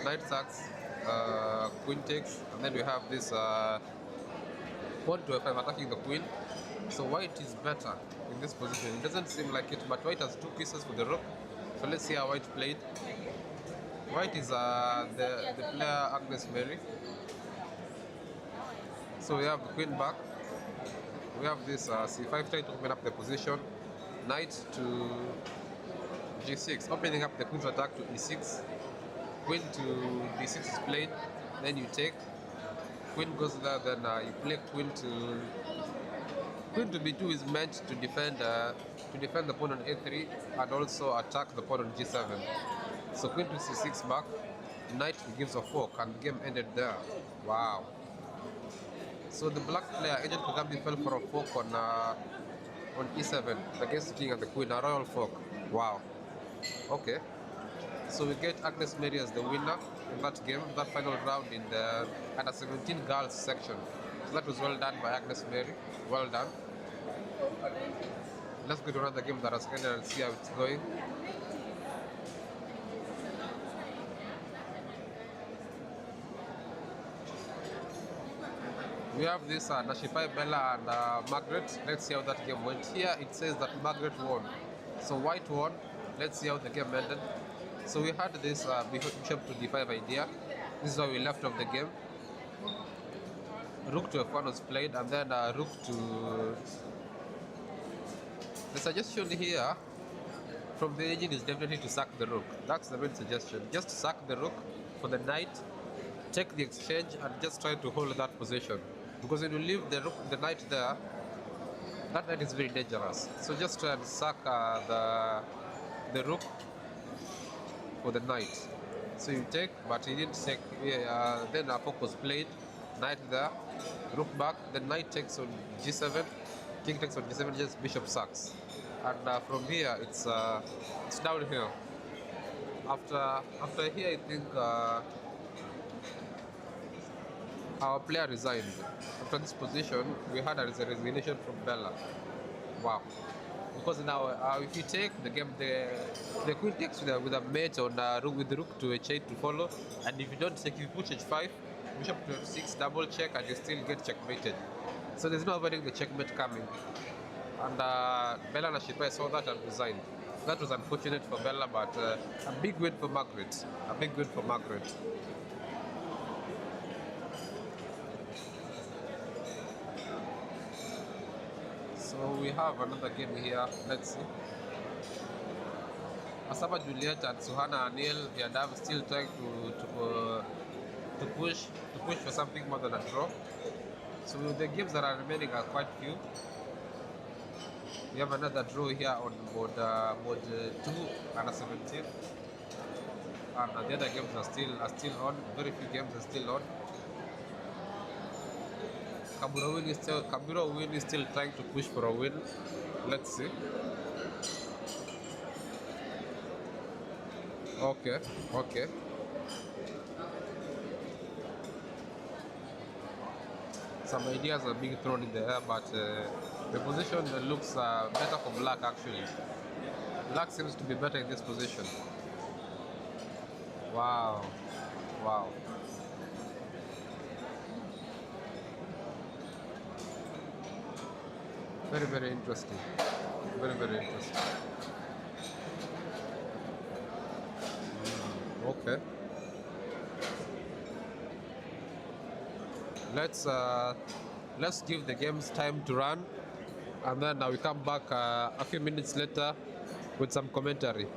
Knight sacks. Queen takes. And then we have this pawn to f5 attacking the queen. So white is better in this position. It doesn't seem like it, but white has 2 pieces for the rook. So let's see how white played. White is the player Agnes Mary. So we have the queen back. We have this c5 trying to open up the position. Knight to g6, opening up the queen's attack to e6. Queen to d6 is played. Then you take. Queen goes there. Then you play queen to b2 is meant to defend the pawn on a3 and also attack the pawn on g7. So queen to c6 back, knight gives a fork, and the game ended there. Wow. So the black player Agent Kagami fell for a fork on e7 against the king and the queen, a royal fork. Wow. Okay. So we get Agnes Mary as the winner in that game, that final round in the under 17 girls section. So that was well done by Agnes Mary. Well done. Let's go to another game that has ended and see how it's going. We have this Nashipai Bella and Margaret. Let's see how that game went. Here it says that Margaret won. So white won. Let's see how the game ended. So we had this bishop to d5 idea. This is how we left off the game. Rook to f1 was played, and then rook to... The suggestion here from the agent is definitely to sack the rook. That's the main suggestion. Just sack the rook for the knight, take the exchange, and just try to hold that position. Because when you leave the knight there, that knight is very dangerous. So just try and sack the rook for the knight. So you take, but he didn't take. Then a fork was played. Knight there, rook back. The knight takes on g7. King takes on g7. Just bishop sacks. And from here, it's downhill. After here, I think our player resigned. After this position, we had a resignation from Bella. Wow. Because now, if you take the game, the queen takes with a mate on with the rook to h8 to follow, and if you don't take, if you push h5, bishop to f6, double check, and you still get checkmated. So there's no avoiding the checkmate coming. And Bella and Nashipai saw that and resigned. That was unfortunate for Bella, but a big win for Margaret. A big win for Margaret. So we have another game here. Let's see. Asaba Juliet and Suhana Anil, they are still trying to push for something more than a draw. So the games that are remaining are quite few. We have another draw here on mode 2 under 17, and the other games are still on. Very few games are still on. Kabura Win is still trying to push for a win. Let's see. Okay. Some ideas are being thrown in the air, but the position looks better for black actually. Black seems to be better in this position. Wow. Very, very interesting. Very, very interesting. Okay. Let's give the games time to run, and then we come back a few minutes later with some commentary.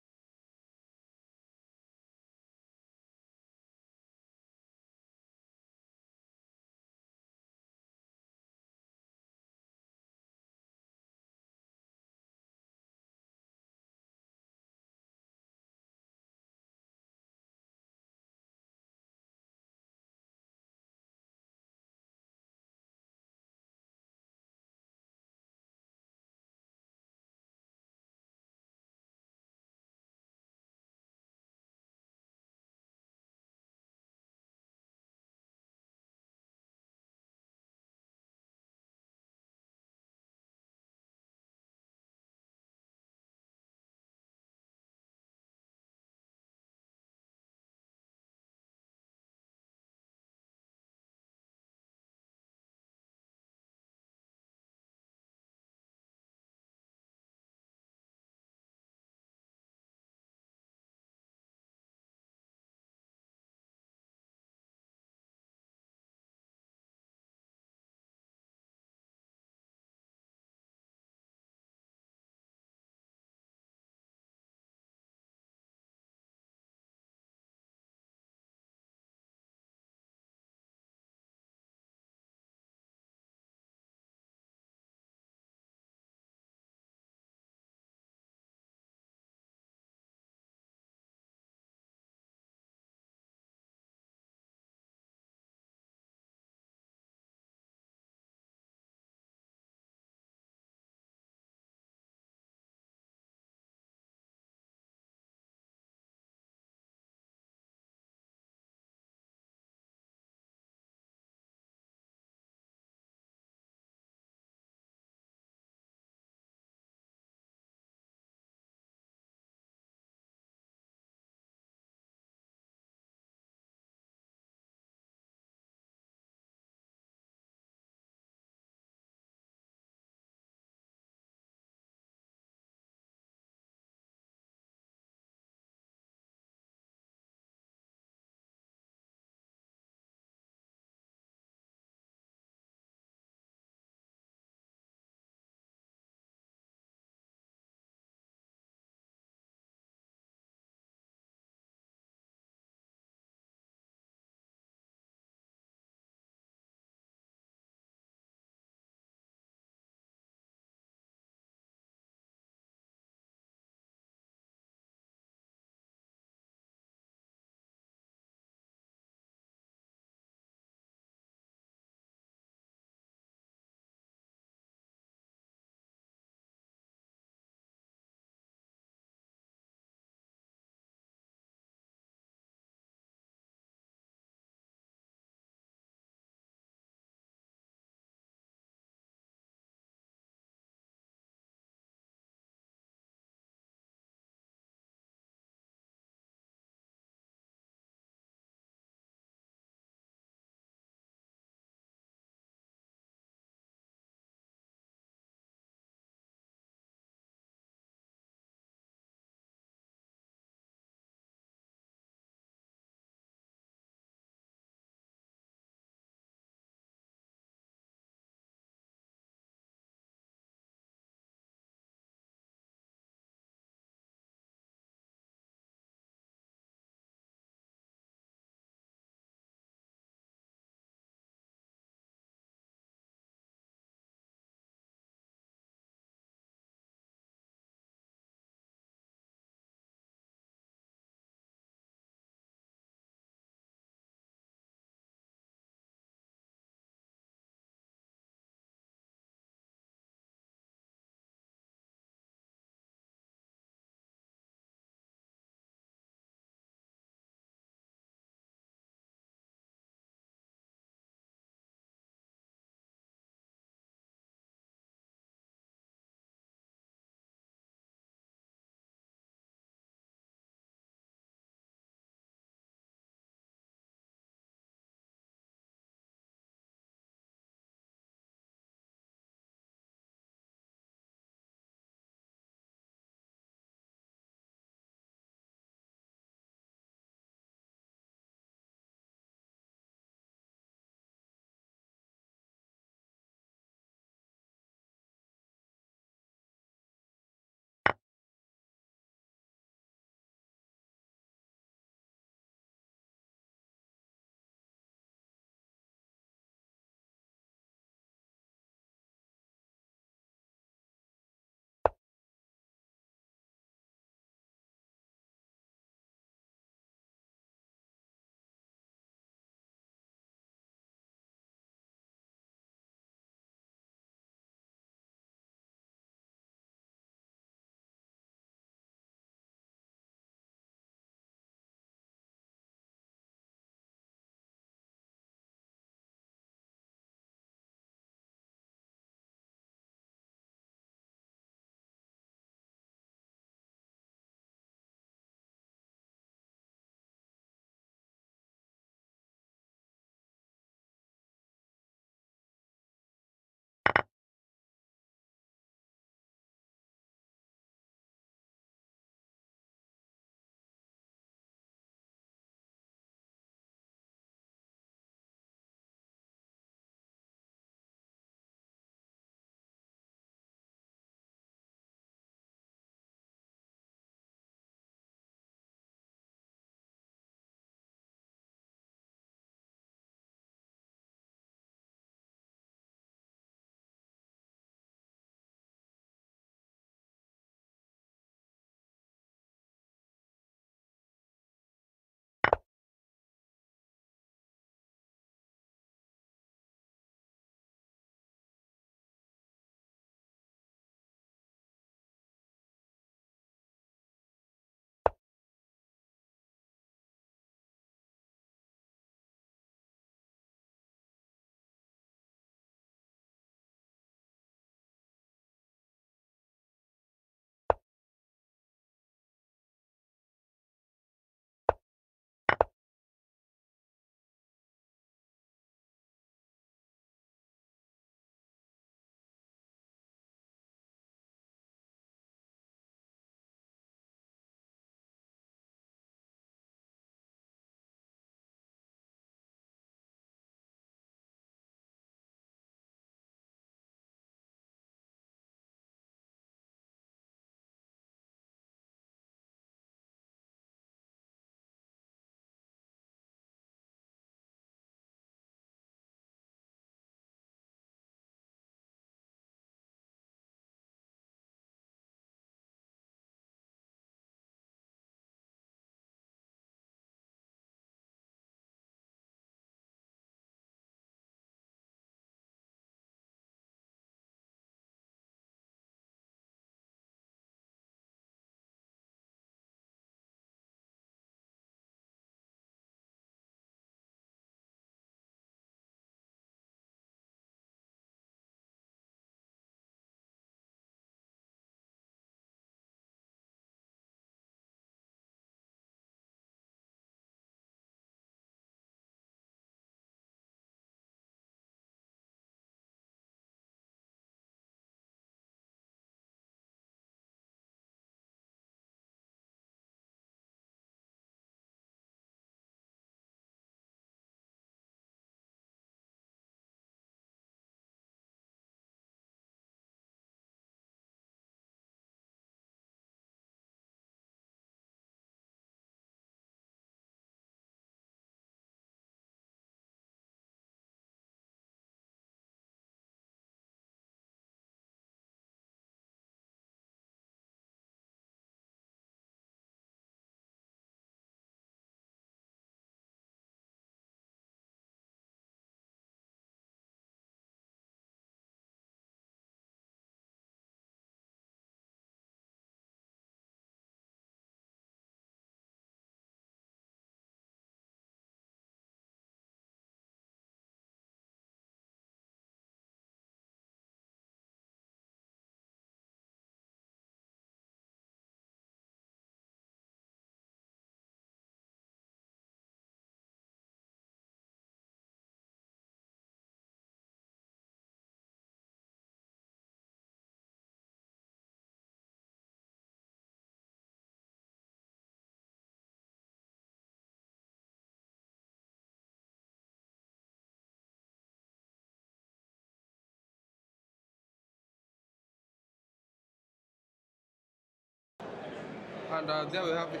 And there we have it.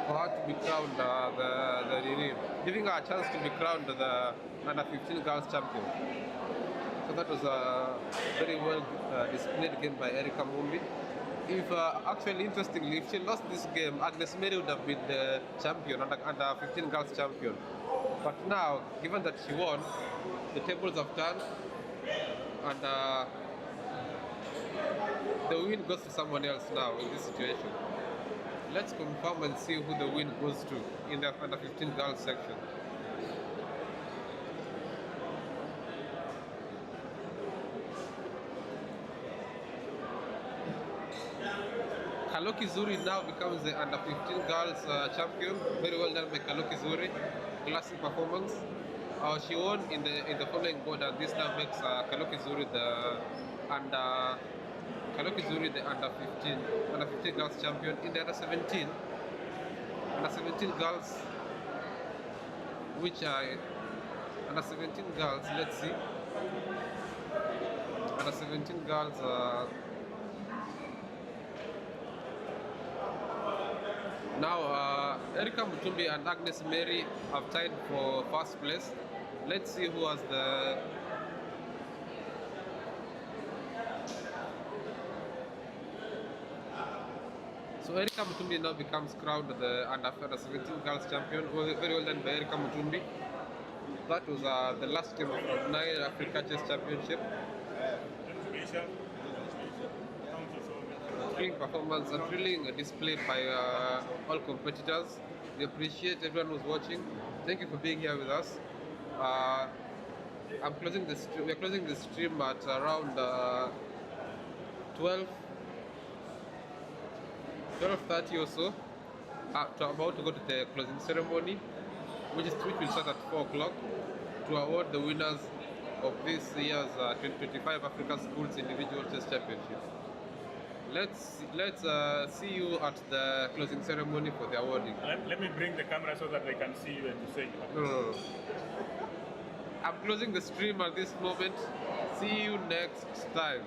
For her to be crowned giving her a chance to be crowned the under 15 girls champion. So that was a very well displayed game by Erika Mumbi. If actually, interestingly, if she lost this game, Agnes Mary would have been the champion, under 15 girls champion. But now, given that she won, the tables have turned, and the win goes to someone else now in this situation. Let's confirm and see who the win goes to in the under 15 girls section. Kaloki Zuri now becomes the under 15 girls champion. Very well done by Kaloki Zuri. Classic performance. She won in the following board, and this now makes Kaloki Zuri the under 15 girls champion. In the under 17 girls, which are under 17 girls. Let's see. Under 17 girls. Now, Erika Mutumbi and Agnes Mary have tied for first place. Let's see who has the... So Erika Mutumbi now becomes crowned the under 17 girls champion. Very well done by Erika Mutumbi. That was the last game of round 9 Africa Chess Championship. Thrilling performance, a thrilling display by all competitors. We appreciate everyone who's watching. Thank you for being here with us. I'm closing the stream. We're closing the stream at around 12:30 or so. About to go to the closing ceremony, which will start at 4 o'clock to award the winners of this year's 2025 Africa Schools Individual Chess Championship. Let's see you at the closing ceremony for the awarding. Let me bring the camera so that they can see you and to say. No. I'm closing the stream at this moment. See you next time.